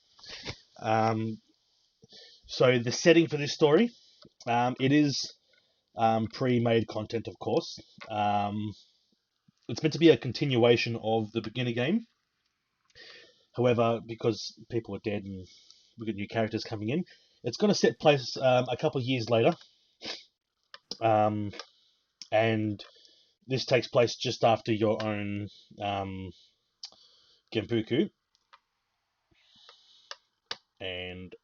So the setting for this story, it is pre-made content, of course. It's meant to be a continuation of the beginner game. However, because people are dead and we've got new characters coming in, it's going to set place a couple of years later. And this takes place just after your own Genpuku. And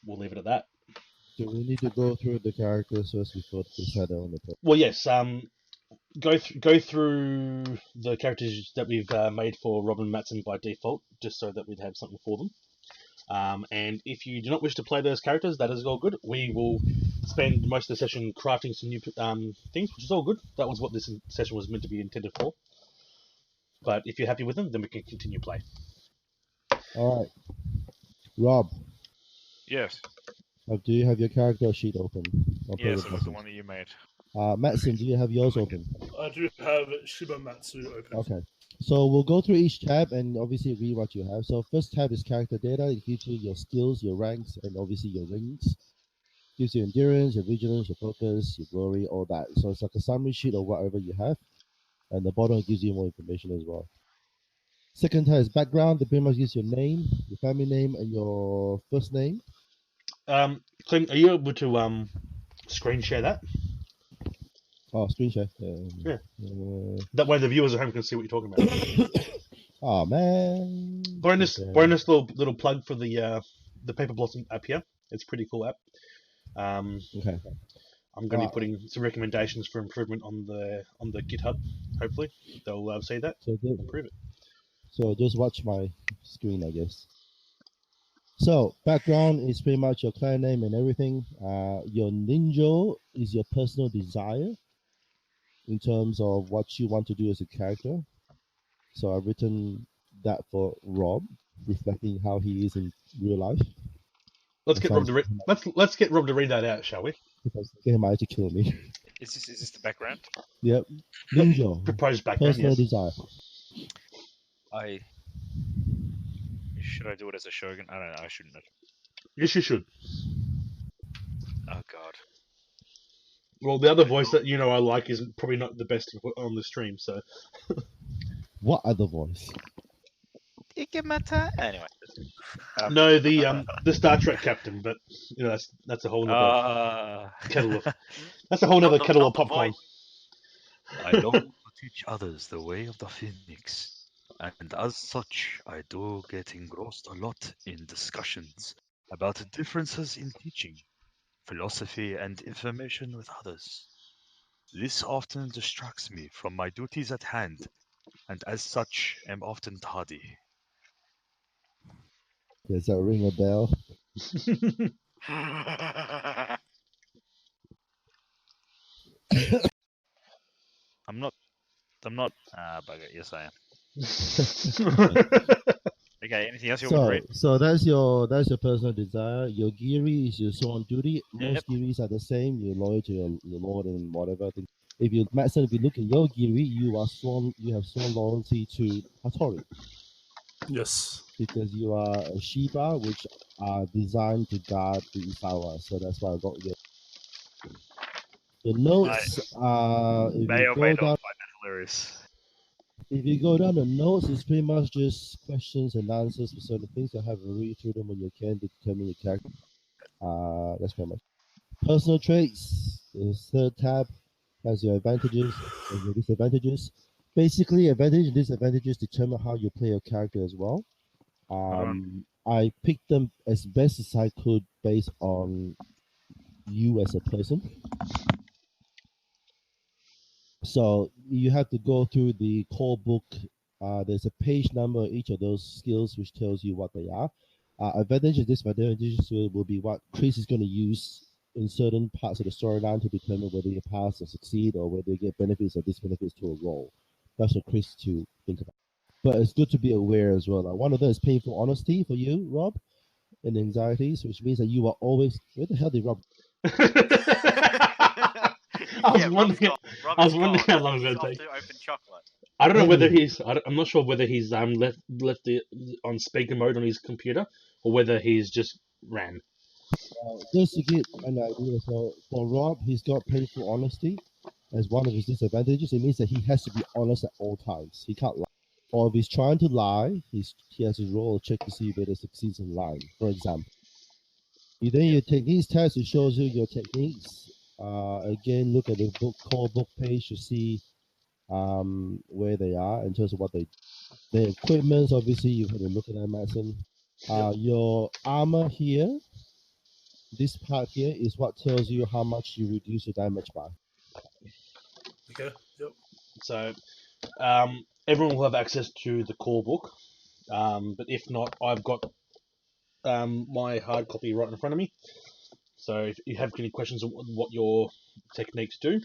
we'll leave it at that. Do we need to go through the characters first before we decide on the plot? Well, yes. Go through the characters that we've made for Robin and Matson by default, just so that we'd have something for them. And if you do not wish to play those characters, that is all good. We will spend most of the session crafting some new things, which is all good. That was what this session was meant to be intended for. But if you're happy with them, then we can continue play. All right, Rob. Yes. Do you have your character sheet open? Yes, it was the one that you made. Matson, do you have yours open? I do have Shibamatsu open. Okay. So we'll go through each tab and obviously read what you have. So first tab is character data. It gives you your skills, your ranks, and obviously your rings. Gives you endurance, your vigilance, your focus, your glory, all that. So it's like a summary sheet of whatever you have. And the bottom gives you more information as well. Second tab is background. It pretty much gives your name, your family name, and your first name. Clint, are you able to screen share that? Oh, screen share. Yeah. That way the viewers at home can see what you're talking about. Oh man. Bonus Okay. little plug for the Paper Blossom app here. It's a pretty cool app. Okay. I'm going to be putting some recommendations for improvement on the GitHub. Hopefully they'll see that So and improve it. So just watch my screen, I guess. So background is pretty much your clan name and everything. Your ninja is your personal desire in terms of what you want to do as a character. So I've written that for Rob, reflecting how he is in real life. Let's get Rob to let's get Rob to read that out, shall we? Because he might actually kill me. Is this the background? Yep. Ninja. Proposed background, Personal yes. desire. Should I do it as a shogun? I don't know. I shouldn't. Yes, you should. Oh God. Well, the other voice that I like is probably not the best on the stream, so. What other voice? Anyway. No, the Star Trek captain, but that's a whole nother kettle of that's a whole nother kettle of popcorn. I long to teach others the way of the phoenix, and as such, I do get engrossed a lot in discussions about differences in teaching, philosophy, and information with others. This often distracts me from my duties at hand, and as such, am often tardy. Does that ring a bell? I'm not. Bugger. Yes, I am. Okay. Anything else you want to read? So that's your personal desire. Your giri is your sworn duty. Most giris are the same. You're loyal to your lord and whatever. If you Matson, if you look at your giri, you have sworn loyalty to Hattori. Yes. Because you are a Shiba, which are designed to guard the Isawa. So that's why I got you. The notes are May or may not find that hilarious. If you go down the notes, it's pretty much just questions and answers for certain things. You'll have a read through them when you can to determine your character. That's pretty much. Personal traits. The third tab has your advantages and your disadvantages. Basically, advantages and disadvantages determine how you play your character as well. I picked them as best as I could based on you as a person. So you have to go through the core book. There's a page number of each of those skills which tells you what they are. Advantages, disadvantages will be what Chris is going to use in certain parts of the storyline to determine whether you pass or succeed or whether you get benefits or disbenefits to a role. That's for Chris to think about. But it's good to be aware as well. One of them is painful honesty for you, Rob, and anxieties, which means that you are always. Where the hell did Rob? I was Yeah, wondering. Rob I was is wondering gone. how long it's He's gonna off take. to open chocolate. I don't know whether Anyway. he's. I'm not sure whether he's left it on speaker mode on his computer or whether he's just ran. Just to get an idea, so for Rob, he's got painful honesty as one of his disadvantages. It means that he has to be honest at all times. He can't lie. Or if he's trying to lie, he has to roll a check to see whether he succeeds in lying, for example. Your techniques test, it shows you your techniques. Again, look at the core book page to see where they are in terms of what they do. The equipments, obviously, you've had to look at that, Madison. Your armor here, this part here is what tells you how much you reduce your damage by. Okay. Yep. So everyone will have access to the core book, but if not, I've got my hard copy right in front of me. So if you have any questions on what your techniques do,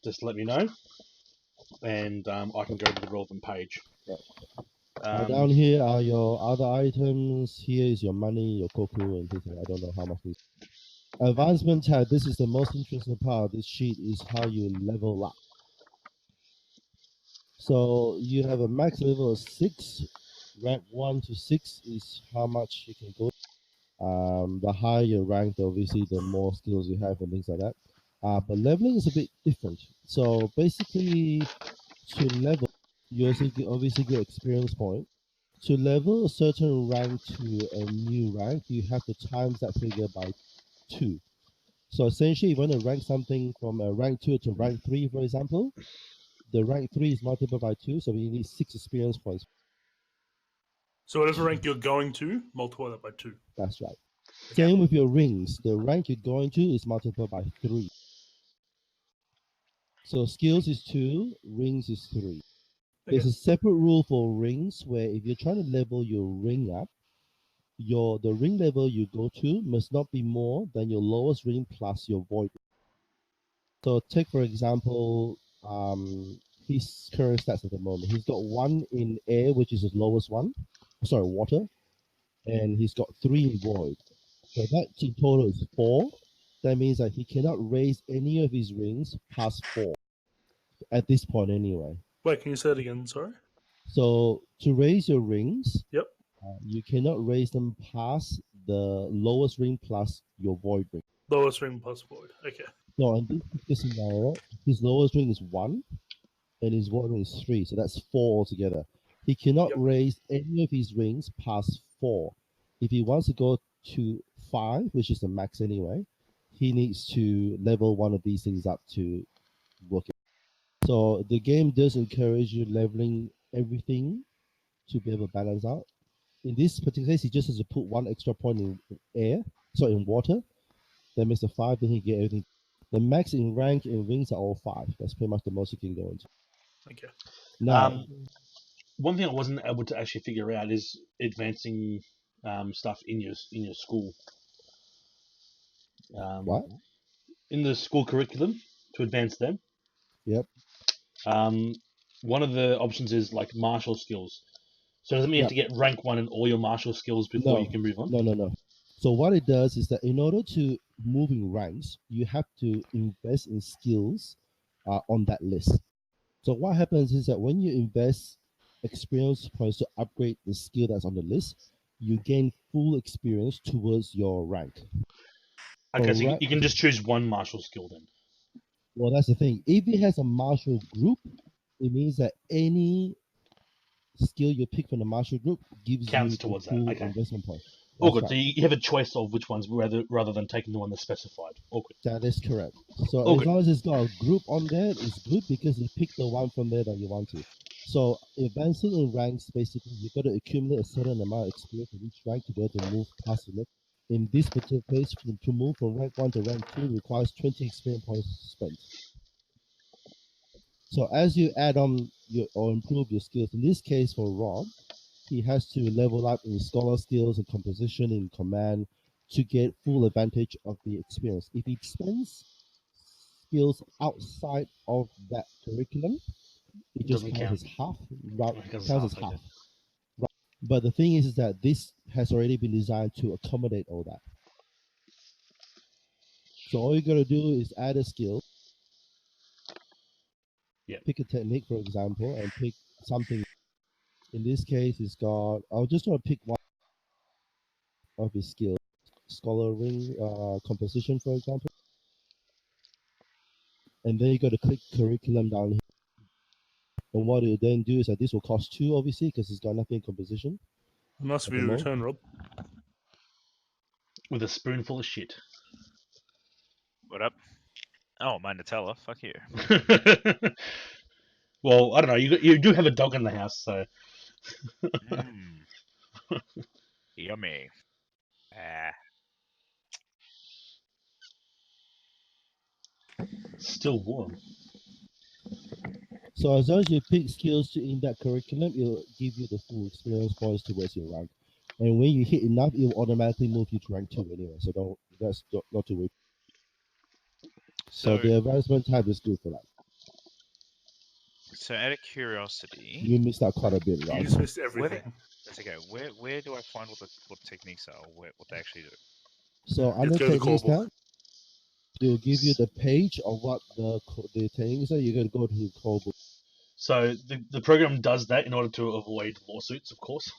just let me know, and I can go to the relevant page. Down here are your other items. Here is your money, your koku, and things like that. I don't know how much. Advancement tab. This is the most interesting part of this sheet. Is how you level up. So you have a max level of 6. Rank 1 to 6 is how much you can go. The higher your rank, obviously, the more skills you have and things like that. But leveling is a bit different. So basically, to level, you also obviously get experience point. To level a certain rank to a new rank, you have to times that figure by 2. So essentially, if you want to rank something from a rank 2 to rank 3, for example, the rank 3 is multiplied by 2, so you need 6 experience points. So whatever rank you're going to, multiply that by 2. That's right. Same with your rings. The rank you're going to is multiplied by 3. So skills is 2, rings is 3. There's a separate rule for rings where if you're trying to level your ring up, the ring level you go to must not be more than your lowest ring plus your void. So take for example, his current stats at the moment. He's got 1 in air, which is his lowest one. Sorry, water, and he's got 3 in void. So that in total is 4. That means that he cannot raise any of his rings past 4 at this point anyway. Wait, can you say it again? Sorry. So to raise your rings, Yep. You cannot raise them past the lowest ring plus your void ring. Lowest ring plus void. Okay. So in this scenario, his lowest ring is 1, and his void ring is 3. So that's 4 altogether. He cannot raise any of his rings past 4. If he wants to go to 5, which is the max anyway, he needs to level one of these things up to work it. So the game does encourage you leveling everything to be able to balance out. In this particular case, he just has to put 1 extra point in in water. That makes it 5, then he get everything. The max in rank and rings are all 5. That's pretty much the most you can go into. Okay. Now, one thing I wasn't able to actually figure out is advancing stuff in your school. what? In the school curriculum to advance them. Yep. One of the options is like martial skills. So does it mean you have to get rank 1 in all your martial skills before you can move on? No. So what it does is that in order to move in ranks, you have to invest in skills on that list. So what happens is that when you invest experience points to upgrade the skill that's on the list, you gain full experience towards your rank. Okay, so you can just choose 1 martial skill then. Well, that's the thing. If it has a martial group, it means that any skill you pick from the martial group gives counts you towards full that. Okay. investment point. All good. Right. So you have a choice of which ones rather than taking the one that's specified. All good. That is correct. So as long as it's got a group on there, it's good because you pick the one from there that you want to. So advancing in ranks, basically, you got to accumulate a certain amount of experience in each rank to be able to move past the next. In this particular case, to move from rank 1 to rank 2 requires 20 experience points spent. So as you add on or improve your skills, in this case for Rob, he has to level up in scholar skills and composition in command to get full advantage of the experience. If he spends skills outside of that curriculum, it just Doesn't counts count. as half. Right, It counts as counts as half, okay. half. Right. But the thing is that this has already been designed to accommodate all that. So all you got to do is add a skill. Yeah. Pick a technique, for example, and pick something. In this case, it's got. I'll just want to pick one of his skills. Scholaring, composition, for example. And then you got to click curriculum down here. And what you then do is that this will cost 2, obviously, because it's got nothing in composition. Nice of at you the to moment. return, Rob. With a spoonful of shit. What up? Oh, my Nutella. Fuck you. Well, I don't know. You do have a dog in the house, so Mmm. Yummy. Ah. it's still warm. So as long as you pick skills in that curriculum, it'll give you the full experience points towards your rank. And when you hit enough, it will automatically move you to rank 2 anyway. So that's not to worry. So the advancement type is good for that. So out of curiosity, You missed out quite a bit, You right? just missed where everything. that's okay. Where do I find what techniques are, or what they actually do? So You have under to go to the core techniques book. tab, they'll give you the page of what the techniques are. You're going to go to the core book. So the program does that in order to avoid lawsuits, of course.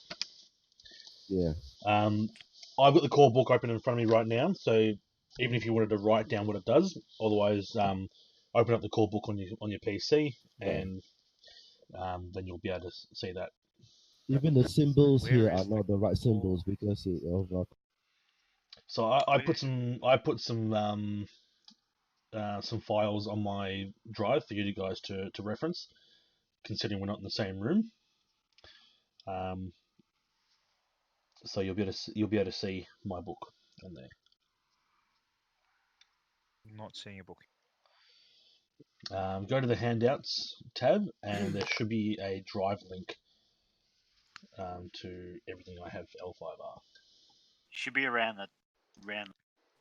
Yeah. I've got the core book open in front of me right now, so even if you wanted to write down what it does, otherwise, open up the core book on your PC, and then you'll be able to see that. Even the symbols Where here is are the not the right core? symbols because it So I put some files on my drive for you guys to reference, considering we're not in the same room. So you'll be able to see my book on there. I'm not seeing a book. Go to the handouts tab, and there should be a drive link to everything I have for L5R. Should be around the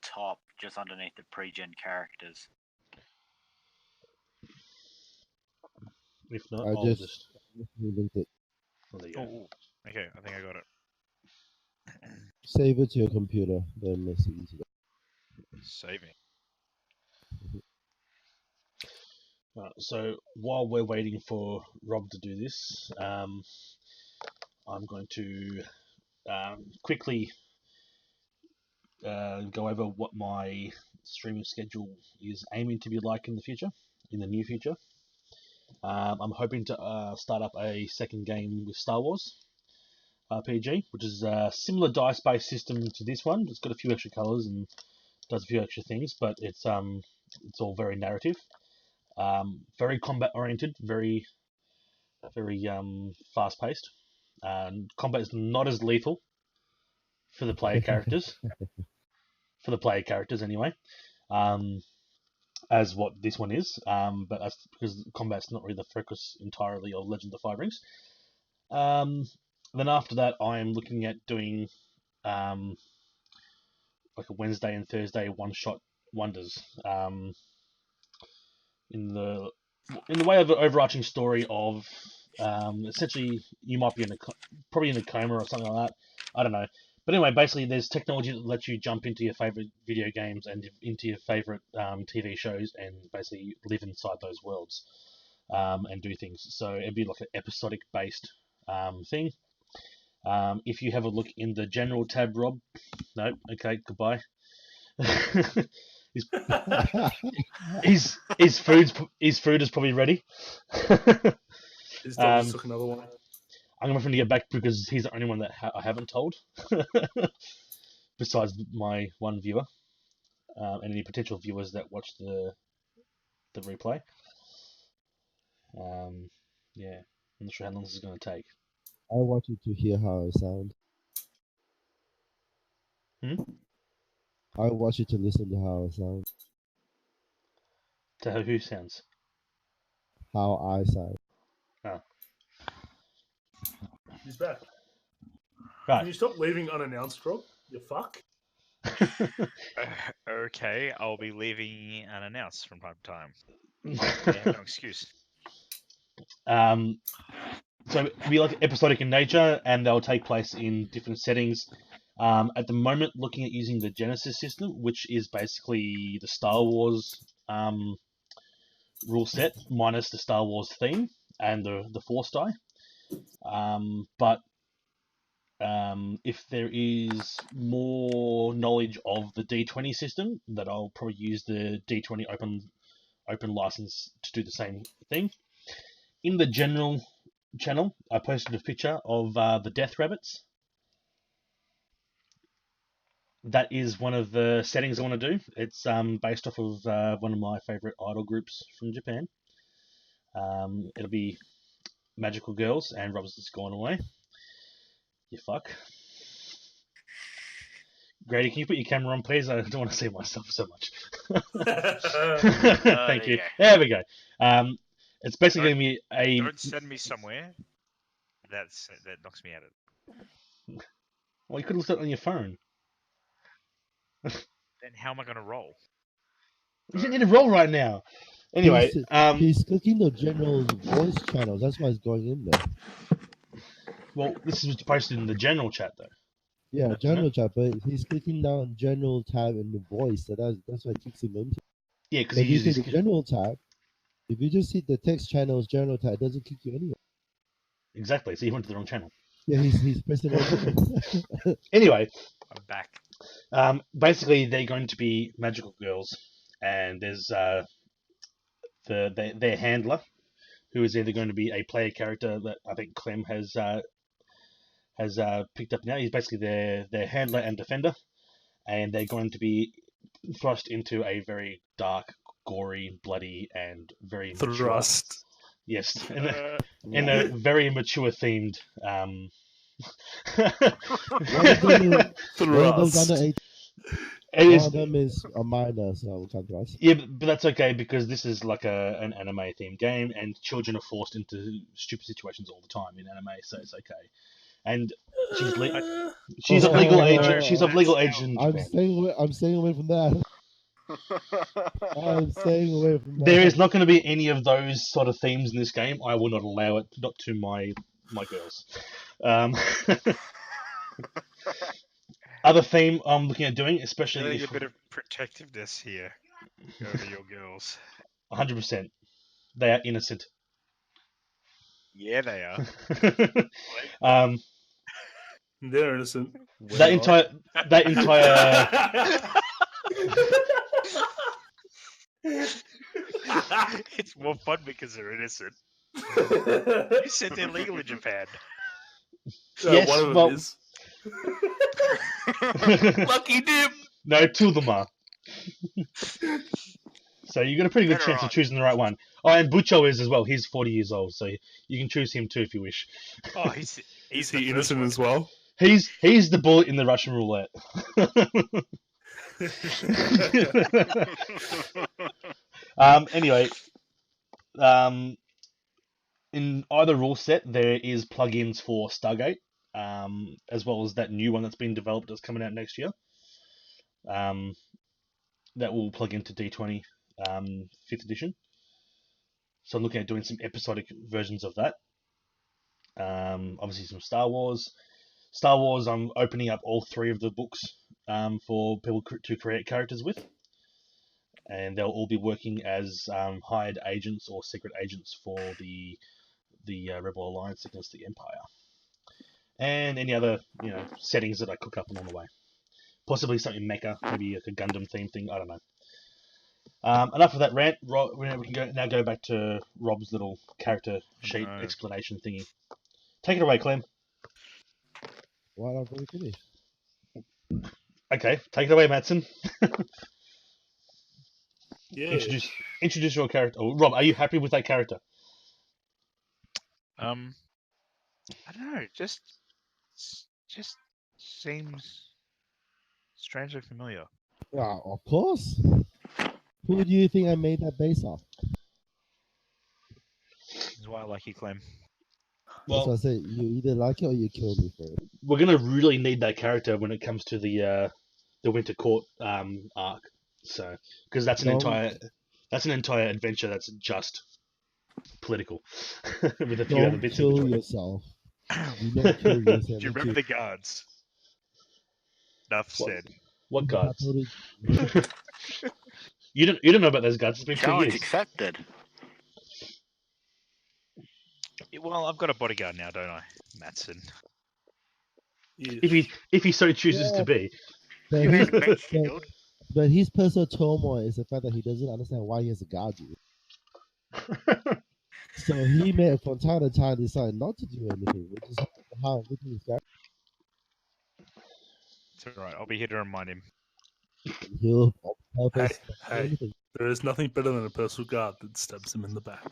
top, just underneath the pre-gen characters. If not, I I'll just linked it. Oh, there you go. Oh, okay. I think I got it. Save it to your computer, then makes it easier. Saving. So while we're waiting for Rob to do this, I'm going to quickly go over what my streaming schedule is aiming to be like in the near future. I'm hoping to start up a second game with Star Wars RPG, which is a similar dice-based system to this one. It's got a few extra colors and does a few extra things, but it's all very narrative, very combat-oriented, very fast-paced. Combat is not as lethal for the player characters, anyway, as what this one is. But that's because combat's not really the focus entirely of Legend of the Five Rings. Then after that, I'm looking at doing like a Wednesday and Thursday one-shot wonders. In the way of an overarching story of essentially you might be probably in a coma or something like that. I don't know. But anyway, basically, there's technology that lets you jump into your favorite video games and into your favorite TV shows and basically live inside those worlds and do things. So it'd be like an episodic based thing. If you have a look in the general tab, Rob. No, okay, goodbye. his food is probably ready. His dog just took another one. I'm going to get back because he's the only one that I haven't told, besides my one viewer and any potential viewers that watch the replay. Yeah. I'm not sure how long this is going to take. I want you to hear how I sound. I want you to listen to how I sound. To who sounds? How I sound. He's back. Right. Can you stop leaving unannounced, Rob? You fuck. Okay, I'll be leaving unannounced from time to time. They have no excuse. So we like episodic in nature, and they'll take place in different settings. At the moment, looking at using the Genesis system, which is basically the Star Wars rule set minus the Star Wars theme and the Force die. But if there is more knowledge of the D20 system, that I'll probably use the D20 open license to do the same thing. In the general channel, I posted a picture of the Death Rabbits. That is one of the settings I want to do. It's based off of one of my favorite idol groups from Japan. It'll be Magical Girls, and Rob's just gone away. You fuck. Grady, can you put your camera on, please? I don't want to see myself so much. Thank you. There we go. It's basically going to be a... Don't send me somewhere that knocks me out of it. Well, you could have looked at it on your phone. Then how am I going to roll? You don't need to roll right now. Anyway, he's clicking the general voice channels. That's why it's going in there. Well, this is posted in the general chat, though. Yeah, general chat, but he's clicking down general tab in the voice, so that's what kicks him into. Yeah, because if you see the general tab, if you just hit the text channels general tab, it doesn't kick you anywhere. Exactly, so you went to the wrong channel. Yeah, he's pressing it. Anyway, I'm back. Basically, they're going to be magical girls, and there's their handler, who is either going to be a player character that I think Clem has picked up now. He's basically their handler and defender, and they're going to be thrust into a very dark, gory, bloody, and very thrust. Mature, yes, in a very mature themed. Thrust. One of them is a minor, so we can't trust. Yeah, but that's okay because this is like an anime themed game, and children are forced into stupid situations all the time in anime, so it's okay. And she's of legal age. She's of legal age in Japan. I'm staying away from that. I'm staying away from that. There is not going to be any of those sort of themes in this game. I will not allow it. Not to my girls. Other theme I'm looking at doing, especially There's a bit of protectiveness here over your girls. 100%. They are innocent. Yeah, they are. They're innocent. That entire. It's more fun because they're innocent. You said they're legal in Japan. Yes, one of them well, is. Lucky dip. No, two of them are. So you got a pretty good chance of choosing the right one. Oh, and Bucho is as well. He's 40 years old, so you can choose him too if you wish. Oh, is he innocent as well? He's the bullet in the Russian roulette. Anyway, in either rule set there is plugins for Stargate, as well as that new one that's been developed that's coming out next year. That will plug into D20 5th edition. So I'm looking at doing some episodic versions of that. Obviously some Star Wars. Star Wars, I'm opening up all 3 of the books for people to create characters with. And they'll all be working as hired agents or secret agents for the Rebel Alliance against the Empire. And any other settings that I cook up along the way. Possibly something mecha, maybe like a Gundam theme thing, I don't know. Enough of that rant. We can go back to Rob's little character sheet explanation thingy. Take it away, Clem. Well, I've already finished. Okay, take it away, Madsen. Yeah. Introduce your character. Oh, Rob, are you happy with that character? I don't know. Just seems strangely familiar. Yeah, of course. Who do you think I made that base off? Is why I like your claim. That's what I Well, say. You either like it or you kill me for it. we're gonna really need that character when it comes to the Winter Court arc. So, because that's an Don't entire adventure that's just political, with a few other don't bits in kill between. yourself. Do not kill yourself. Do you remember the guards? Enough What? said. What guards? Battle You don't know about those guards. It's been 2 Challenge years. accepted. Well, I've got a bodyguard now, don't I, Matson? If he so chooses to be. But You his, had a meat shield. but his personal turmoil is the fact that he doesn't understand why he has to guard you. So he may, from time to time, decide not to do anything, which is how everything is going. It's alright, I'll be here to remind him. He'll on purpose Hey, not do hey. anything. There is nothing better than a personal guard that stabs him in the back.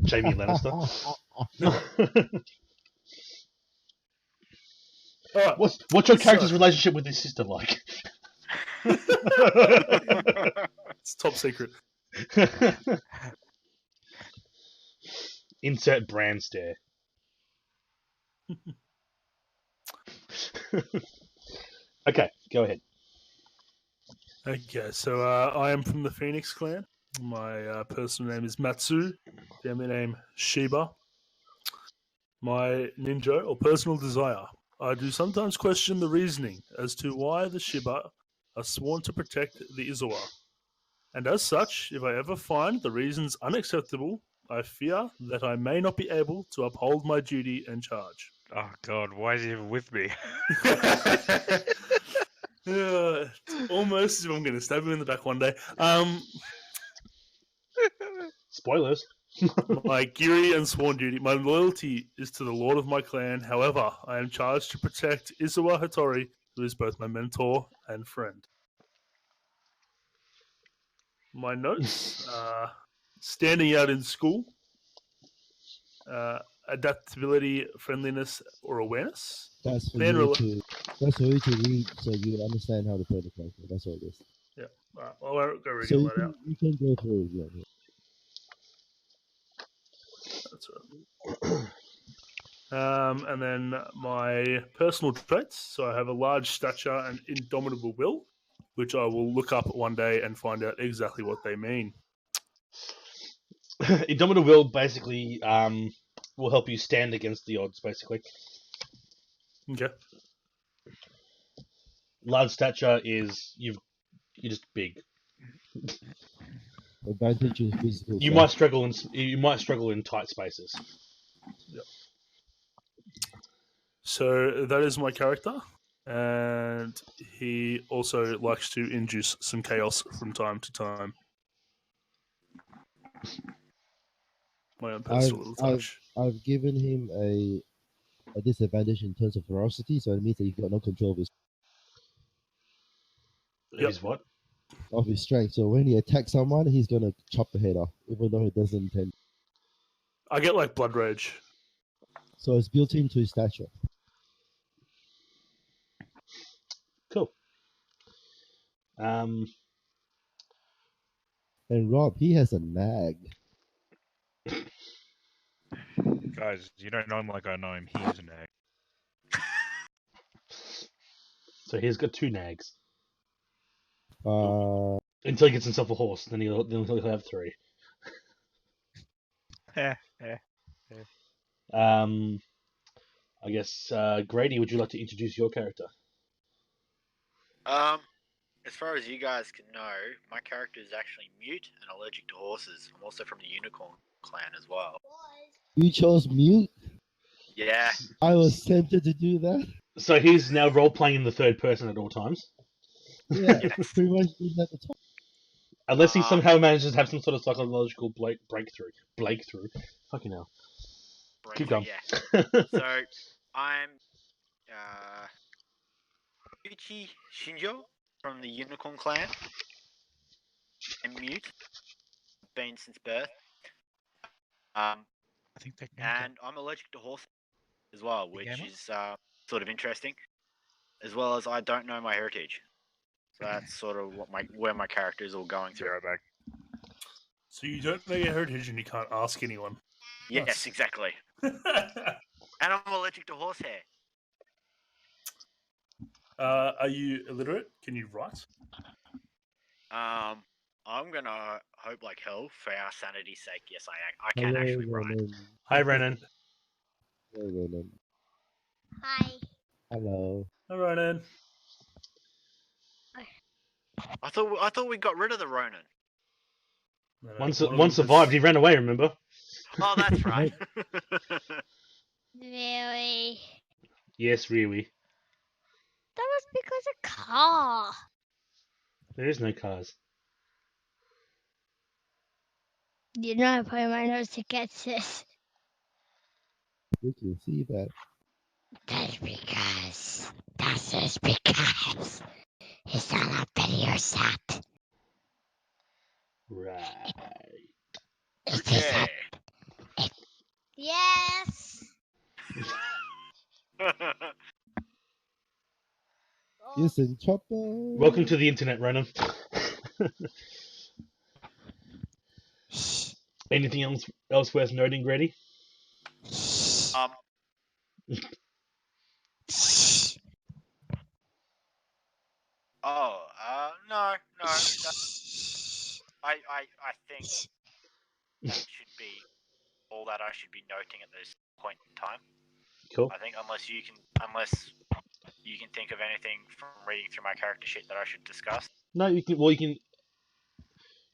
Jamie Lannister. Alright. What's your character's So- relationship with his sister like? It's top secret. Insert brand stare. Okay, go ahead. Okay, so I am from the Phoenix clan. My personal name is Matsu. Family name Shiba. My ninja or personal desire. I do sometimes question the reasoning as to why the Shiba are sworn to protect the Izawa. And as such, if I ever find the reasons unacceptable, I fear that I may not be able to uphold my duty and charge. Oh god, why is he even with me? It's almost as if I'm going to stab him in the back one day. Spoilers. My Giri and sworn duty. My loyalty is to the lord of my clan. However, I am charged to protect Izawa Hattori, who is both my mentor and friend. My notes: standing out in school, adaptability, friendliness, or awareness. That's for Man, that's for you to read so you understand how to play the character. That's all it is. Yeah, I won't go reading So all you that can, out. you can go through it. Yeah. That's right. And then my personal traits. So I have a large stature and indomitable will, which I will look up one day and find out exactly what they mean. Indomitable Will basically will help you stand against the odds, basically. Okay. Large stature is you're just big. Advantage in physical. You stuff. might struggle in tight spaces. Yep. So that is my character, and he also likes to induce some chaos from time to time. My own personal little touch. I've given him a disadvantage in terms of ferocity, so it means that you've got no control Yep. Is what? of his strength. So when he attacks someone, he's gonna chop the head off, even though he doesn't intend. I get like blood rage. So it's built into his stature. Cool. And Rob, he has a nag. Guys, you don't know him like I know him. He is an egg. So he's got 2 nags. Uh, Until he gets himself a horse, then he'll have 3. I guess Grady, would you like to introduce your character? As far as you guys can know, my character is actually mute and allergic to horses. I'm also from the Unicorn clan as well. you chose mute. Yeah. I was tempted to do that. So he's now role playing in the third person at all times, Yeah, Yes. pretty much did that at the top. unless he somehow manages to have some sort of psychological breakthrough. Fucking hell. Keep going. Yeah. So I'm Uchi Shinjo from the Unicorn clan. I'm mute. Been since birth. think they can. and I'm allergic to horse as well, You which gamer? is sort of interesting. As well as I don't know my heritage, so that's sort of where my character is all going through. Right back. So you don't know your heritage and you can't ask anyone. Yes, Nice. exactly. And I'm allergic to horsehair. Are you illiterate? Can you write? I'm gonna hope like hell for our sanity's sake. Yes, I can Hello, actually write. Ronan. Hi, Renan. Hello, Ronan. Hi. Hello. All right, then. I thought we got rid of the Ronin. No, One one of them survived. is- He ran away. Remember? Oh, that's right. Really? Yes, really. That was because of car. There is no cars. You know I put my nose to get this. We can see that. That's because it's on a video set. Right. Okay. Yes. Listen, Chopper. Welcome to the internet, Renan. Shh. Anything else worth noting, Grady? Shh. um, Shh. Oh, no. Shh. I think that should be all that I should be noting at this point in time. Cool. I think unless you can think of anything from reading through my character sheet that I should discuss. No, you can. Well, you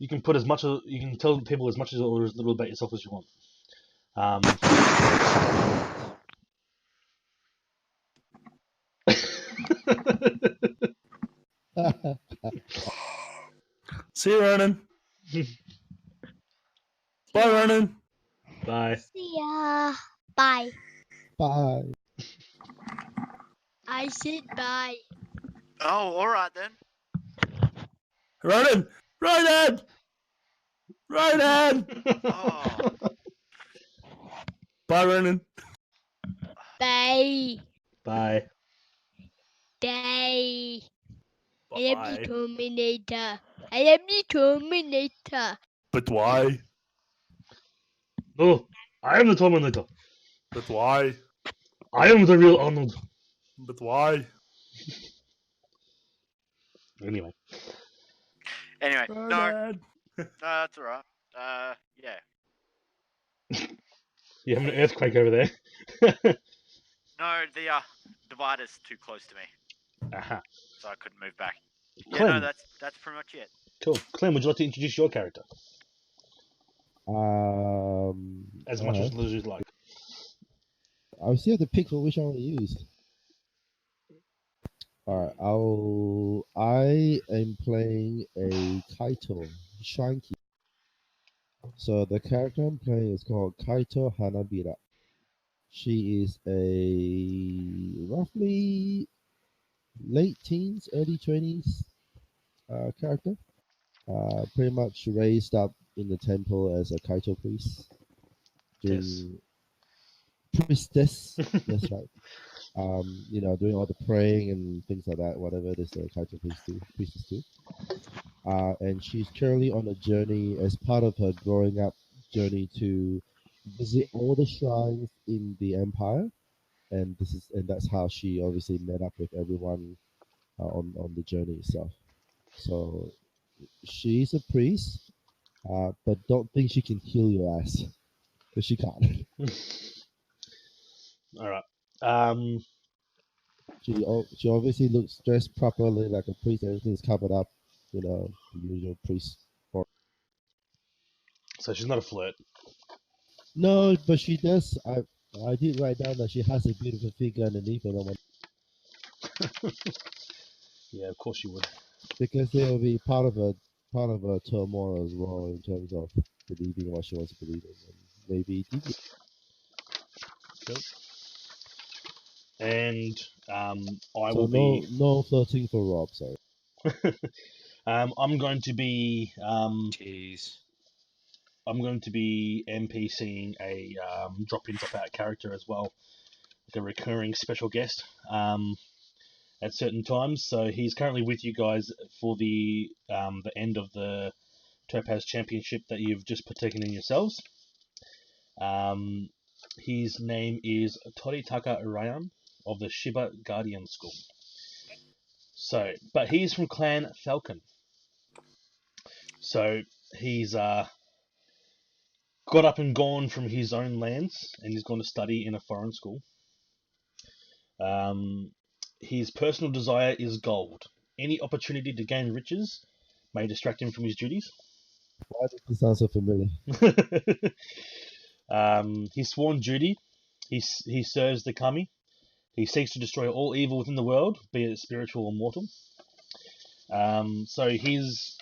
can put as much as you can tell people as much as or as little about yourself as you want. See you, Ronan. Bye, Ronan. Bye. See ya. Bye. Bye. I said bye. Oh, all right then. Ronan. Ronan. Ronan. Oh, Bye, Ronan. Bye. Bye. Bye. I am the Bye. Terminator. I am the Terminator. But why? Oh, I am the Terminator. But why? I am the real Arnold. But why? Anyway. anyway, no, Ronan. that's all right. Yeah, You have an earthquake over there. no, the divider's too close to me, Aha. so I couldn't move back. Yeah, Clem. no, that's pretty much it. Cool. Clem, would you like to introduce your character as much as alright. you'd like? I'll still have to pick for which one to use. Alright, I am playing a Kaito Shrine Keeper. So the character I'm playing is called Kaito Hanabira. She is a roughly late teens, early 20s character. Pretty much raised up in the temple as a Kaito priest. Priestess, that's right. Doing all the praying and things like that, whatever it is the Kaito priestess do. And she's currently on a journey as part of her growing up journey to visit all the shrines in the empire, and that's how she obviously met up with everyone on the journey itself. So she's a priest, but don't think she can heal your ass, because she can't. All right. She obviously looks dressed properly like a priest. Everything's covered up, the usual priest. So she's not a flirt. No, but she does. I did write down that she has a beautiful figure underneath it. Yeah, of course she would. Because they will be part of a turmoil as well in terms of believing what she wants to believe in, and maybe deviate. Cool. And I So will be. no flirting for Rob. Sorry. I'm going to be. Jeez. I'm going to be NPCing a drop-in, drop-out character as well, like a recurring special guest at certain times. So he's currently with you guys for the end of the Topaz Championship that you've just partaken in yourselves. His name is Toritaka Ryan of the Shiba Guardian School. So, but he's from Clan Falcon. So he's got up and gone from his own lands, and he's gone to study in a foreign school. His personal desire is gold. Any opportunity to gain riches may distract him from his duties. Why does this sound so familiar? His sworn duty, he serves the kami. He seeks to destroy all evil within the world, be it spiritual or mortal. So his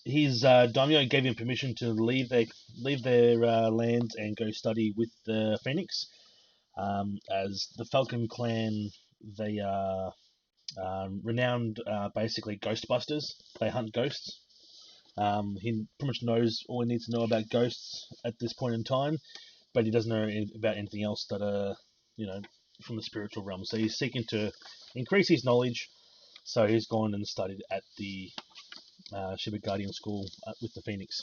daimyo gave him permission to leave their lands and go study with the Phoenix. As the Falcon clan, they are renowned, basically ghostbusters. They hunt ghosts. He pretty much knows all he needs to know about ghosts at this point in time, but he doesn't know about anything else that from the spiritual realm. So he's seeking to increase his knowledge. So he's gone and studied at the Shiba Guardian School with the Phoenix.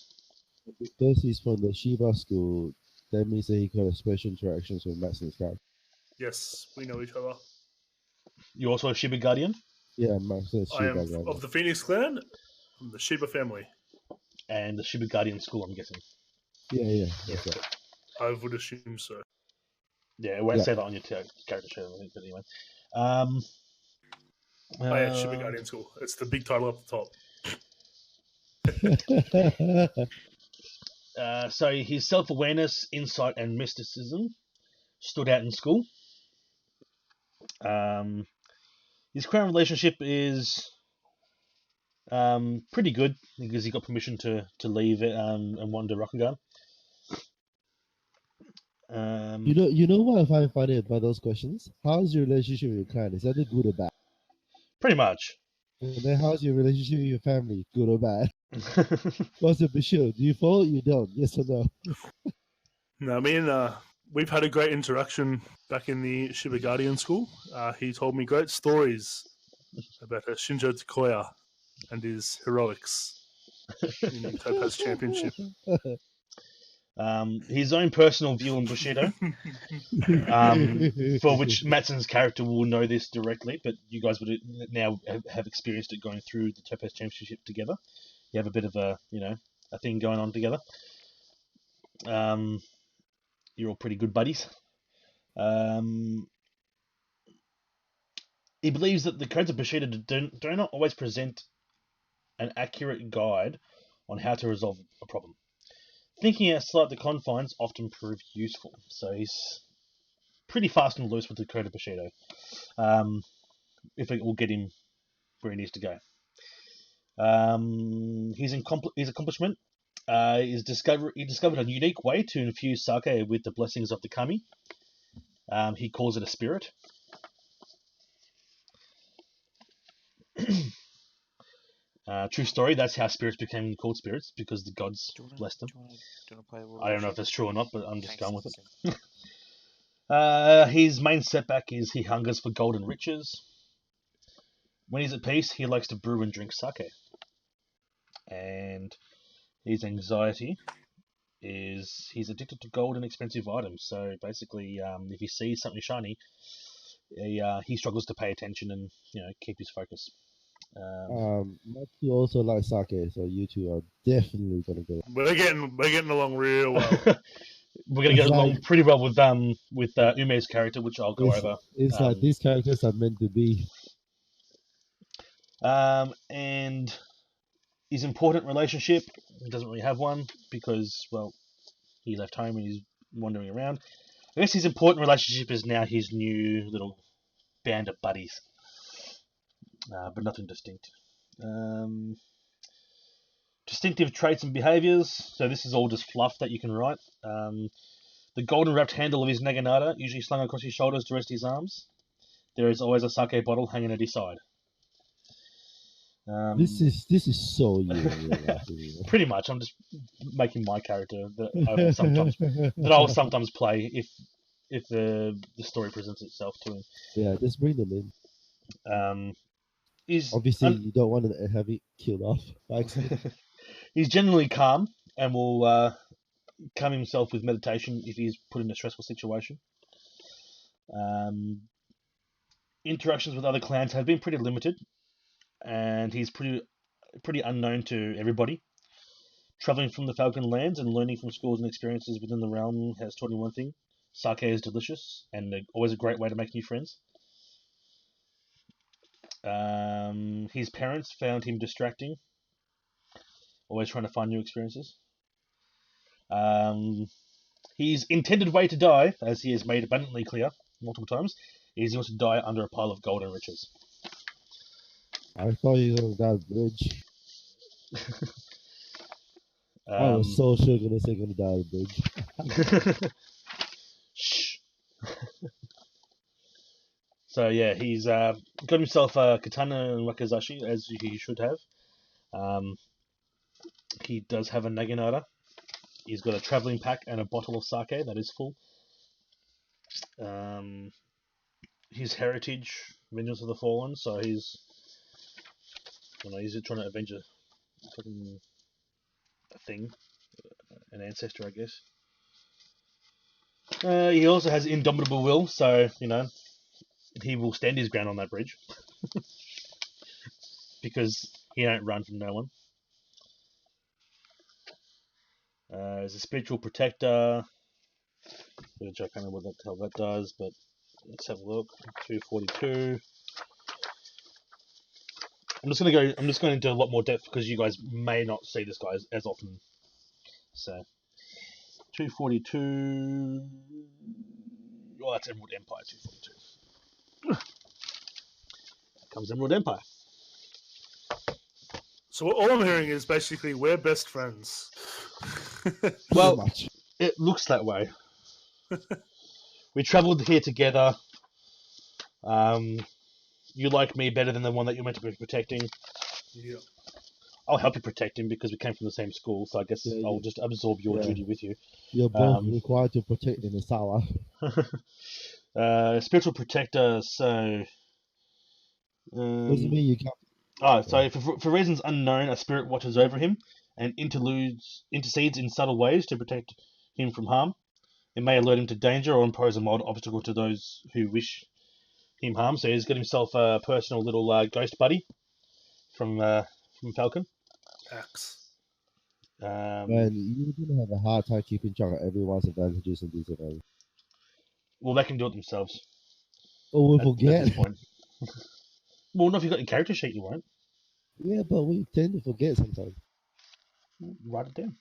Because he's from the Shiba school, that means that he could have special interactions with Max and Scott. Yes, we know each other. You're also a Shiba Guardian? Yeah, Max and I Shiba am Guardian. of the Phoenix clan, from the Shiba family. And the Shiba Guardian School, I'm guessing. Yeah, that's right. I would assume so. Yeah, it won't Yeah. say that on your character sheet, I think, but anyway. Oh yeah, Shiba Guardian School. It's the big title up the top. So his self-awareness, insight, and mysticism stood out in school. His current relationship is pretty good because he got permission to leave it and wander Rokugan. You know what I find funny about those questions? How's your relationship with your clan? Is that a good or bad? Pretty much. And then how's your relationship with your family? Good or bad? What's the issue? Do you follow? You don't? Yes or no? No, me and we've had a great interaction back in the Shiba Guardian School. He told me great stories about Shinjo Takoya and his heroics in the Topaz Championship. His own personal view on Bushido, for which Matsson's character will know this directly, but you guys would now have experienced it going through the Topaz Championship together. You have a bit of a thing going on together. You're all pretty good buddies. He believes that the codes of Bushido do not always present an accurate guide on how to resolve a problem. Thinking outside the confines often prove useful. So he's pretty fast and loose with the code of Bushido. If it will get him where he needs to go. His accomplishment is he discovered a unique way to infuse sake with the blessings of the kami. He calls it a spirit. True story, that's how spirits became called spirits, because the gods blessed them. I don't know if that's true or not, but I'm just going with it. His main setback is he hungers for gold and riches. When he's at peace, he likes to brew and drink sake. And his anxiety is he's addicted to gold and expensive items. So basically, if he sees something shiny, he struggles to pay attention and keep his focus. Matthew also likes sake, so you two are definitely gonna get it. We're getting along real well. We're gonna get along pretty well with Ume's character, which I'll go over. It's like these characters are meant to be. And his important relationship, he doesn't really have one because, well, he left home and he's wandering around. I guess his important relationship is now his new little band of buddies. But nothing distinct. Distinctive traits and behaviors. So this is all just fluff that you can write. The golden wrapped handle of his naginata, usually slung across his shoulders to rest his arms. There is always a sake bottle hanging at his side. This is so you in real life. Anyway. Pretty much. I'm just making my character that I will sometimes play if the story presents itself to him. Yeah, just bring them in. He's Obviously, you don't want to have it killed off by accident. he's generally calm and will calm himself with meditation if he's put in a stressful situation. Interactions with other clans have been pretty limited, and he's pretty unknown to everybody. Traveling from the Falcon Lands and learning from schools and experiences within the realm has taught him one thing: sake is delicious and always a great way to make new friends. His parents found him distracting, always trying to find new experiences. His intended way to die, as he has made abundantly clear multiple times, is he wants to die under a pile of gold and riches. I thought you were going to die on the bridge. I was so sure going to say going to die on the bridge. Shh. So yeah, he's got himself a katana and wakizashi, as he should have. He does have a naginata. He's got a traveling pack and a bottle of sake that is full. His heritage, Vengeance of the Fallen, so he's trying to avenge a fucking thing, an ancestor, I guess. He also has indomitable will, so he will stand his ground on that bridge because he don't run from no one. As a spiritual protector, which I can't remember what the hell that does, but let's have a look. 242. I'm just going into a lot more depth because you guys may not see this guy as often. So 242. Oh, that's Emerald Empire. 242. There comes Emerald Empire. So all I'm hearing is basically we're best friends. Well, much. it looks that way. We travelled here together. You like me better than the one that you're meant to be protecting. Yeah. I'll help you protect him because we came from the same school, so I guess Yeah, I'll just absorb your duty with you. You're both required to protect in the Sawa. Spiritual protector, so... Doesn't mean you can't. So for reasons unknown, a spirit watches over him and intercedes in subtle ways to protect him from harm. It may alert him to danger or impose a mild obstacle to those who wish him harm. So he's got himself a personal little ghost buddy from Falcon. Axe. Man, you're gonna have a hard time keeping track of everyone's advantages and disadvantages. Well, they can do it themselves. Oh, we'll at forget. this point. Well, not if you've got your character sheet, you won't. Yeah, but we tend to forget sometimes. Write it down.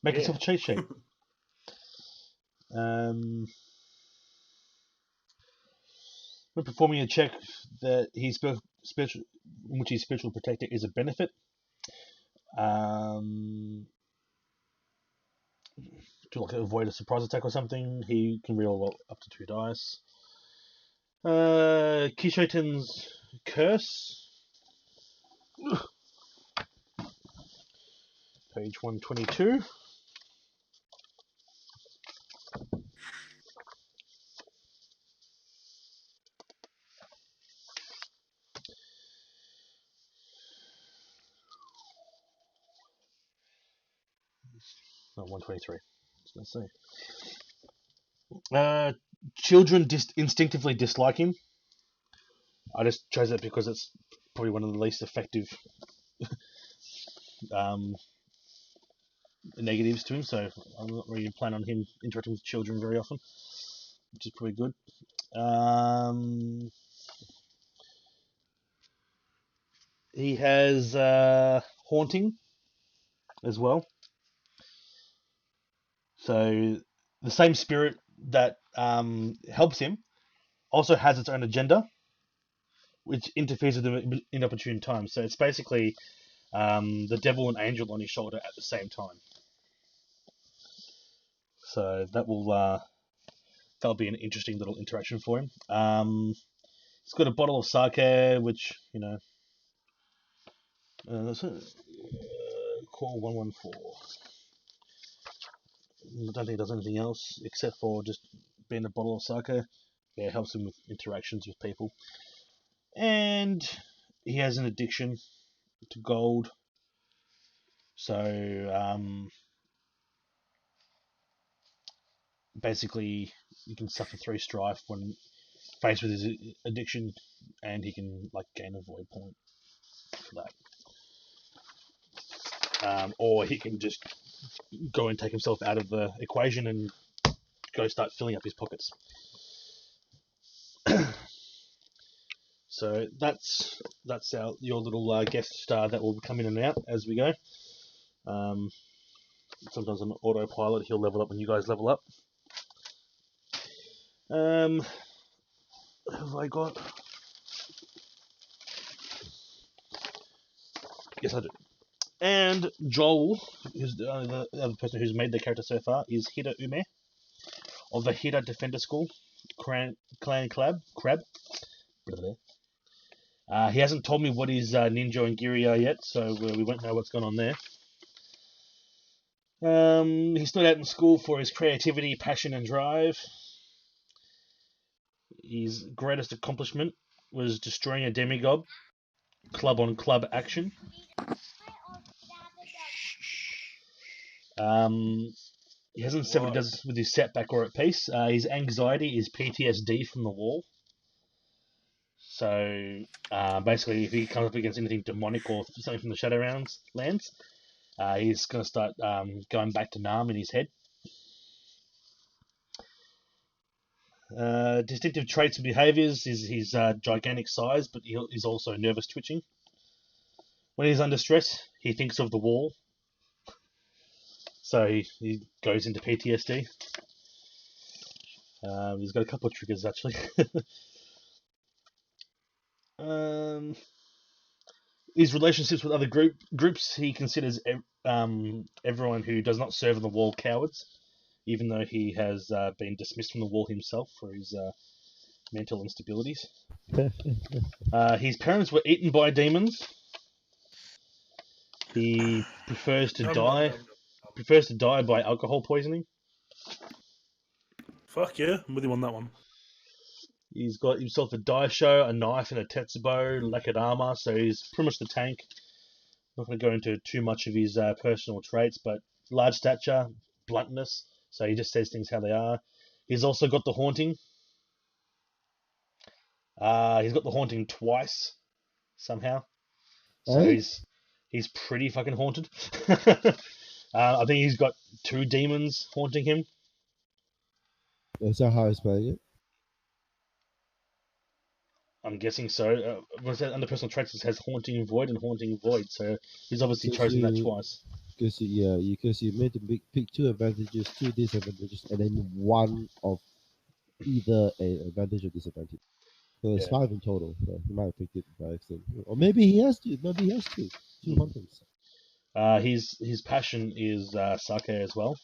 Make yourself a cheat sheet. When performing a check that he's special, in which his spiritual protector is a benefit, to like avoid a surprise attack or something, he can reroll up to 2 dice. Kishoten's Curse, page 122. No, 123. Let's see. Children instinctively dislike him. I just chose that because it's probably one of the least effective negatives to him, so I'm not really planning on him interacting with children very often, which is pretty good. He has haunting as well. So the same spirit that helps him also has its own agenda, which interferes with him at inopportune times. So it's basically the devil and angel on his shoulder at the same time. So that'll be an interesting little interaction for him. He's got a bottle of sake, which That's it. Call 114. I don't think he does anything else except for just being a bottle of sake. Yeah, it helps him with interactions with people. And he has an addiction to gold. So basically, you can suffer 3 strife when faced with his addiction, and he can like gain a void point for that. Or he can just go and take himself out of the equation and go start filling up his pockets. So that's your little guest star that will come in and out as we go. Sometimes on autopilot he'll level up when you guys level up. Have I got? Yes, I do. And Joel, who's the other person who's made the character so far, is Hida Ume of the Hida Defender School, Clan Crab. He hasn't told me what his ninja and giri are yet, so we won't know what's going on there. He stood out in school for his creativity, passion, and drive. His greatest accomplishment was destroying a demigod, club on club action. He hasn't said what he does with his setback or at peace. His anxiety is PTSD from the wall. So basically, if he comes up against anything demonic or something from the Shadowlands, he's going to start going back to Nam in his head. Distinctive traits and behaviours is his gigantic size, but he's also nervous twitching. When he's under stress, he thinks of the wall. So he goes into PTSD. He's got a couple of triggers, actually. His relationships with other groups, he considers everyone who does not serve on the wall cowards, even though he has been dismissed from the wall himself for his mental instabilities. His parents were eaten by demons. He prefers to die by alcohol poisoning. Fuck yeah, I'm with you on that one. He's got himself a daisho, a knife, and a tetsubo, lacquered armor, so he's pretty much the tank. Not going to go into too much of his personal traits, but large stature, bluntness, so he just says things how they are. He's also got the haunting. He's got the haunting twice, somehow. So he's pretty fucking haunted. I think he's got 2 demons haunting him. Is that how he's playing it? I'm guessing so. Was that under personal traits? It has haunting void and haunting void. So he's obviously chosen that twice. Because you made the pick 2 advantages, 2 disadvantages, and then 1 of either an advantage or disadvantage. So it's 5 in total. So he might have picked it by accident, or maybe he has to. Maybe he has 2 hauntings. His passion is sake as well.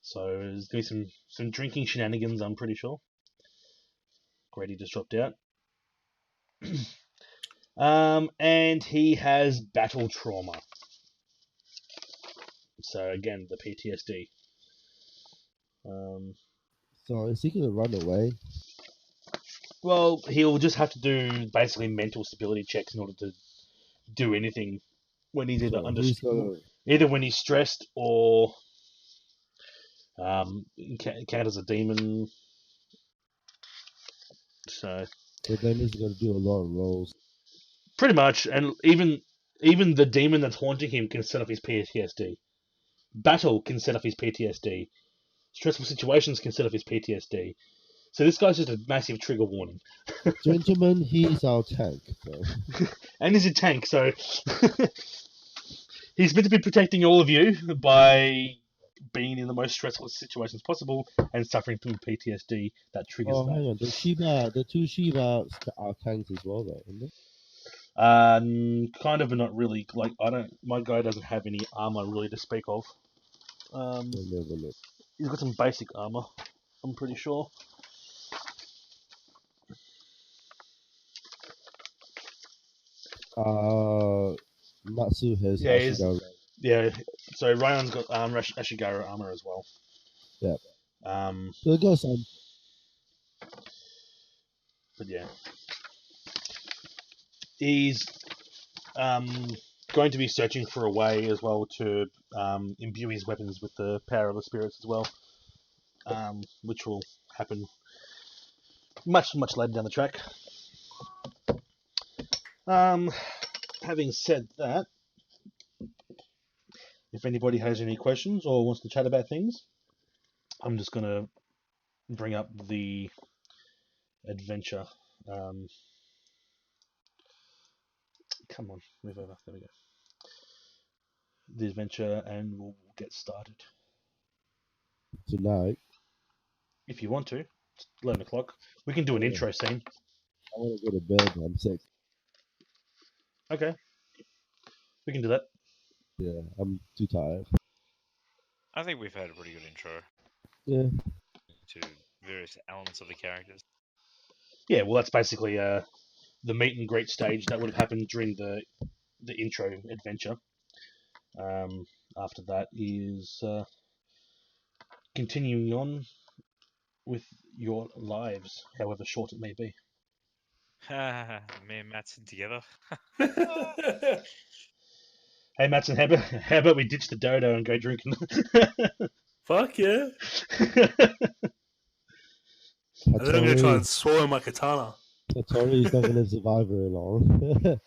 So there's going to be some drinking shenanigans, I'm pretty sure. Grady just dropped out. And he has battle trauma. So again, the PTSD. So is he going to run away? Well, he'll just have to do basically mental stability checks in order to do anything when he's either when he's stressed or encounters a demon. So then he's going to do a lot of rolls. Pretty much, and even the demon that's haunting him can set off his PTSD. Battle can set off his PTSD. Stressful situations can set off his PTSD. So this guy's just a massive trigger warning. Gentlemen, he's our tank. So. And he's a tank, so he's meant to be protecting all of you by being in the most stressful situations possible and suffering from PTSD that triggers that. Hang on. The 2 Shiba are tanks as well, though, isn't it? Kind of, but not really. Like my guy doesn't have any armor really to speak of. He's got some basic armor, I'm pretty sure. Matsu has Yeah, he's, Ashigaru. yeah. So Ryan's got Ashigaru armor as well. Yeah. Um, So it goes on. but yeah, he's going to be searching for a way as well to imbue his weapons with the power of the spirits as well, which will happen much later down the track. Having said that, if anybody has any questions or wants to chat about things, I'm just going to bring up the adventure. Come on, move over. There we go. The adventure, and we'll get started. Tonight. If you want to, it's 11 o'clock. We can do an intro scene. I want to go to bed. I'm sick. Okay. We can do that. Yeah, I'm too tired. I think we've had a pretty good intro Yeah. to various elements of the characters. Yeah, well, that's basically the meet and greet stage that would have happened during the intro adventure. After that is continuing on with your lives, however short it may be. Me and Matson together. Hey, Mats and Herbert, how about we ditch the dodo and go drinking? Fuck yeah. And then I'm going to try and swallow my katana. Hattori is not going to survive very long. I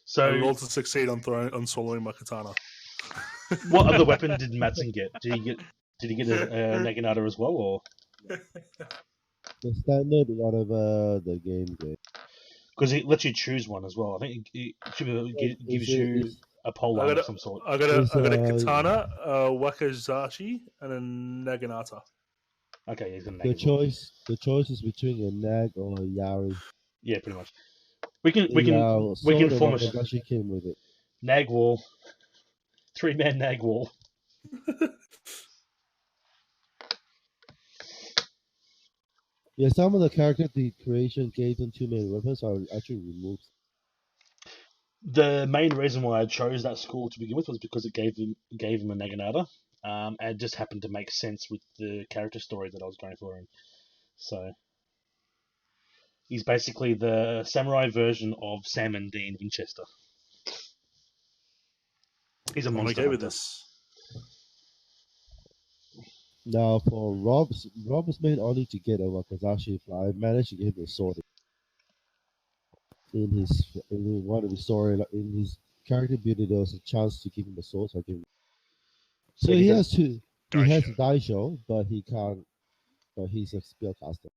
So, rolled to succeed on swallowing my katana. what other weapon did Matson get? Did he get a Naginata as well, or the standard, whatever the game gave. because it lets you choose one as well? I think it gives you a polearm of some sort. I got a katana, a wakizashi, and a naginata. Okay, he's gonna The choice is between a nag or a yari. Yeah, pretty much. We can form a wakizashi came with it. nag wall, 3-man nag wall. Yeah, some of the character the creation gave them too many weapons, so I actually removed. The main reason why I chose that school to begin with was because it gave him a Naginata, and it just happened to make sense with the character story that I was going for him. So he's basically the samurai version of Sam and Dean Winchester. He's a monster hunter. This. Now for Rob's made only to get a wakizashi. If I managed to get him a sword in one of his story, in his character building, there was a chance to give him a sword. So I gave him. So he has to. He has a daisho, but he can't. But he's a spellcaster.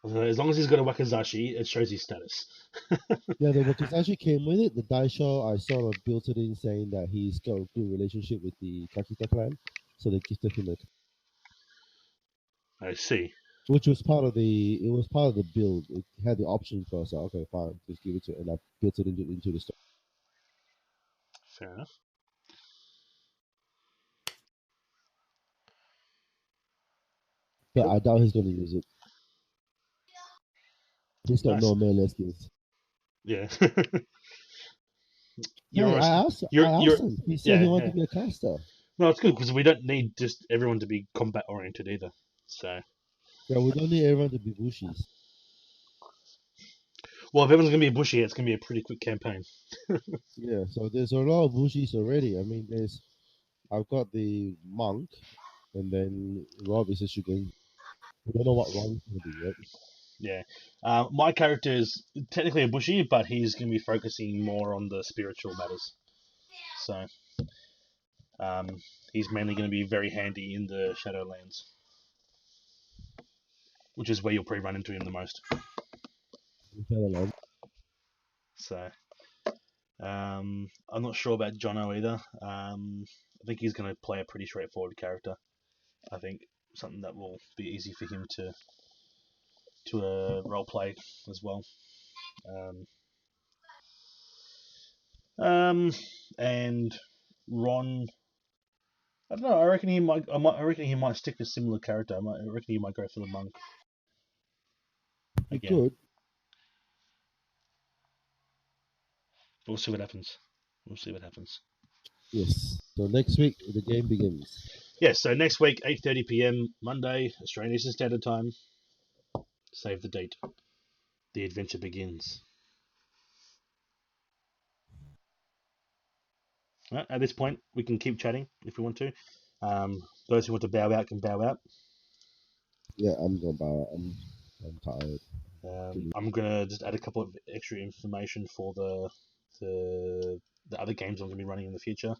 As long as he's got a wakizashi, it shows his status. Yeah, the wakizashi came with it. The daisho, I sort of built it in saying that he's got a good relationship with the Kakita clan, so they gifted him a. I see. Which was part of the build. It had the option for us. Okay, fine, just give it to it, and I built it into the story. Fair enough. But I doubt he's going to use it. He's got no melee skills. Yeah. I asked him. He said he wanted to be a caster. No, it's good because we don't need just everyone to be combat oriented either. So. Yeah, we don't need everyone to be bushis. Well, if everyone's gonna be a bushy, it's gonna be a pretty quick campaign. Yeah, so there's a lot of bushis already. I mean, I've got the monk, and then Rob is a shugen. We don't know what Ron's gonna be yet. Yeah, my character is technically a bushy, but he's gonna be focusing more on the spiritual matters. So, he's mainly gonna be very handy in the Shadowlands, which is where you'll probably run into him the most. So, I'm not sure about Jono either. I think he's going to play a pretty straightforward character. I think something that will be easy for him to role play as well. And Ron, I don't know. I reckon he might stick a similar character. I reckon he might go for the monk. He could. We'll see what happens. We'll see what happens. Yes. So next week the game begins. Yes, so next week, 8:30 p.m. Monday, Australian Eastern Standard Time. Save the date. The adventure begins. Right, at this point, we can keep chatting if we want to. Those who want to bow out can bow out. Yeah, I'm gonna bow out. I'm tired. I'm gonna just add a couple of extra information for the other games I'm gonna be running in the future.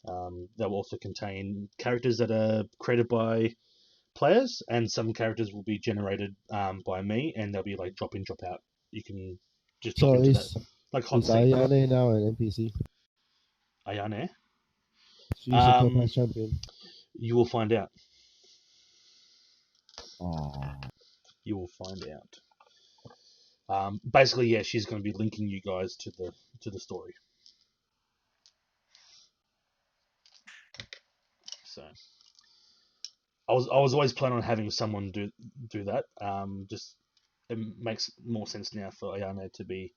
They'll also contain characters that are created by players, and some characters will be generated by me, and they'll be like drop in, drop out. You can just drop So into that, is like hot is seat. Ayane now an NPC? Ayane. She's a Topaz champion. You will find out. Oh. You will find out. Basically, yeah, she's going to be linking you guys to the story. So, I was always planning on having someone do that. Just it makes more sense now for Ayane to be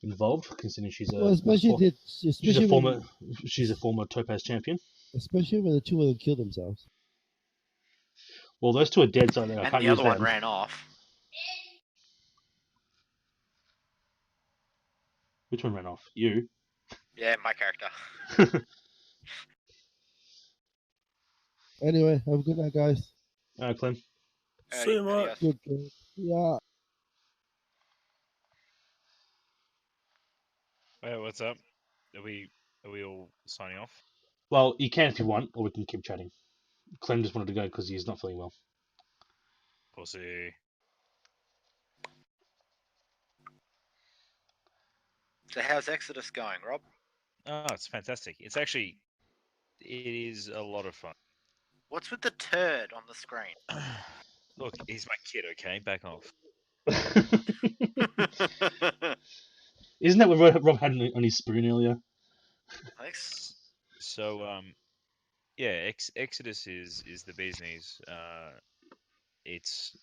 involved, considering Well, especially she's a former Topaz champion. especially when the two of them kill themselves. Well, those two are dead, so I And can't the use other one them. ran off. Which one ran off? You. Yeah, my character. Anyway, have a good night, guys. Clem. See you, mate. Adios. Good game. Yeah. Wait, what's up? Are we all signing off? Well, you can if you want, or we can keep chatting. Clem just wanted to go because he's not feeling well. Pussy. So how's Exodus going, Rob? Oh, it's fantastic. It is a lot of fun. What's with the turd on the screen? Look, he's my kid, okay? Back off. Isn't that what Rob had on his spoon earlier? Thanks. So, yeah, Exodus is the bee's knees. It's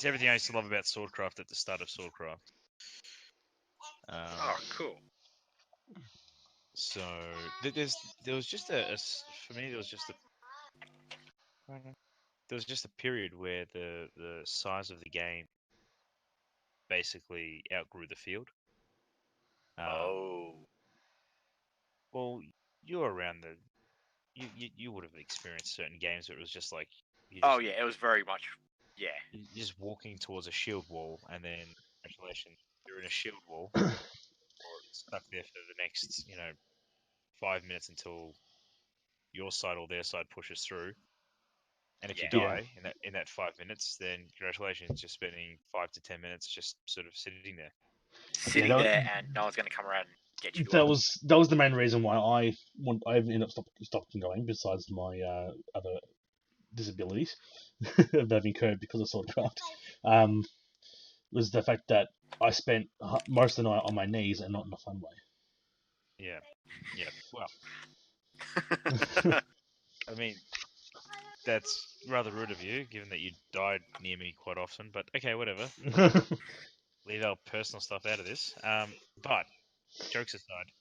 everything I used to love about Swordcraft at the start of Swordcraft. Oh, cool. So there was just for me there was just a period where the size of the game basically outgrew the field. Oh. Well, you were around you would have experienced certain games where it was just like Oh yeah, it was very much. Yeah. you're just walking towards a shield wall, and then congratulations, you're in a shield wall, or stuck there for the next 5 minutes until your side or their side pushes through. And if you Yeah. die in that 5 minutes, then congratulations, you're spending 5 to 10 minutes just sort of sitting there. Sitting there, and no one's gonna come around and get you that up. was the main reason why I ended up stopping going. Besides my other disabilities that have incurred because of Swordcraft, was the fact that I spent most of the night on my knees and not in a fun way. Yeah. Well, I mean, that's rather rude of you, given that you died near me quite often. But okay, whatever. Leave our personal stuff out of this. But jokes aside,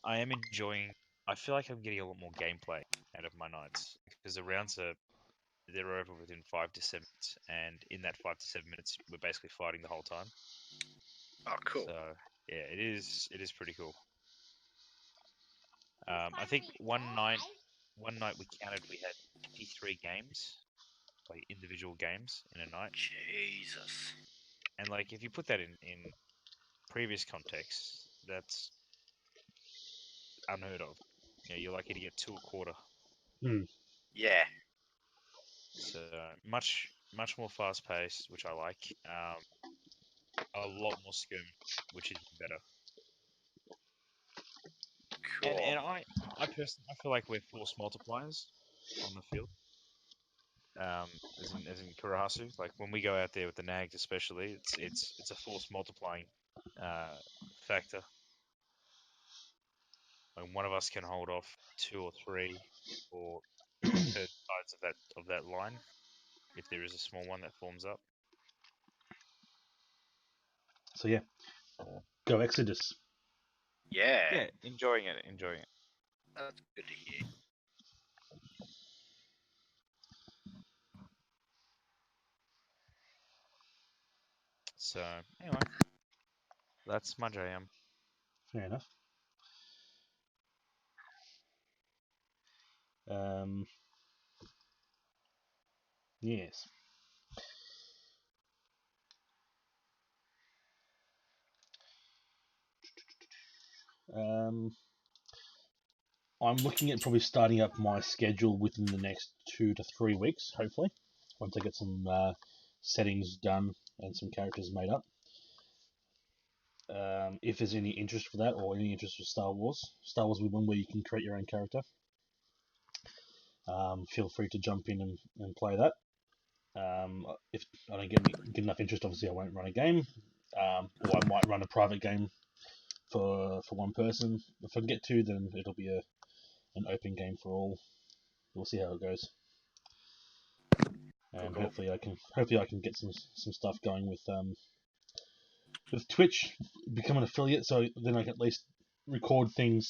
I am enjoying. I feel like I'm getting a lot more gameplay out of my nights because the rounds they're over within 5 to 7 minutes, and in that 5 to 7 minutes, we're basically fighting the whole time. Oh, cool. So yeah, it is pretty cool. I think one night we counted we had 53 games, like individual games in a night. Jesus. And like if you put that in previous contexts, that's unheard of. You're lucky to get 2 a quarter. Yeah. So much more fast paced, which I like. A lot more scum, which is better. Cool. And I personally feel like we're force multipliers on the field. As in Kurohasu, like when we go out there with the nags, especially, it's a force multiplying factor. Like one of us can hold off 2 or 3 or third sides of that line if there is a small one that forms up. So yeah, Go Exodus. Yeah, enjoying it. That's good to hear. So anyway, that's my jam. Fair enough. Yes. I'm looking at probably starting up my schedule within the next 2 to 3 weeks, hopefully, once I get some settings done and some characters made up. If there's any interest for that, or any interest for Star Wars will be one where you can create your own character. Feel free to jump in and play that. If I don't get enough interest, obviously I won't run a game, or I might run a private game for one person. If I get two, then it'll be an open game for all. We'll see how it goes, and Cool. hopefully I can get some stuff going with Twitch, become an affiliate, so then I can at least record things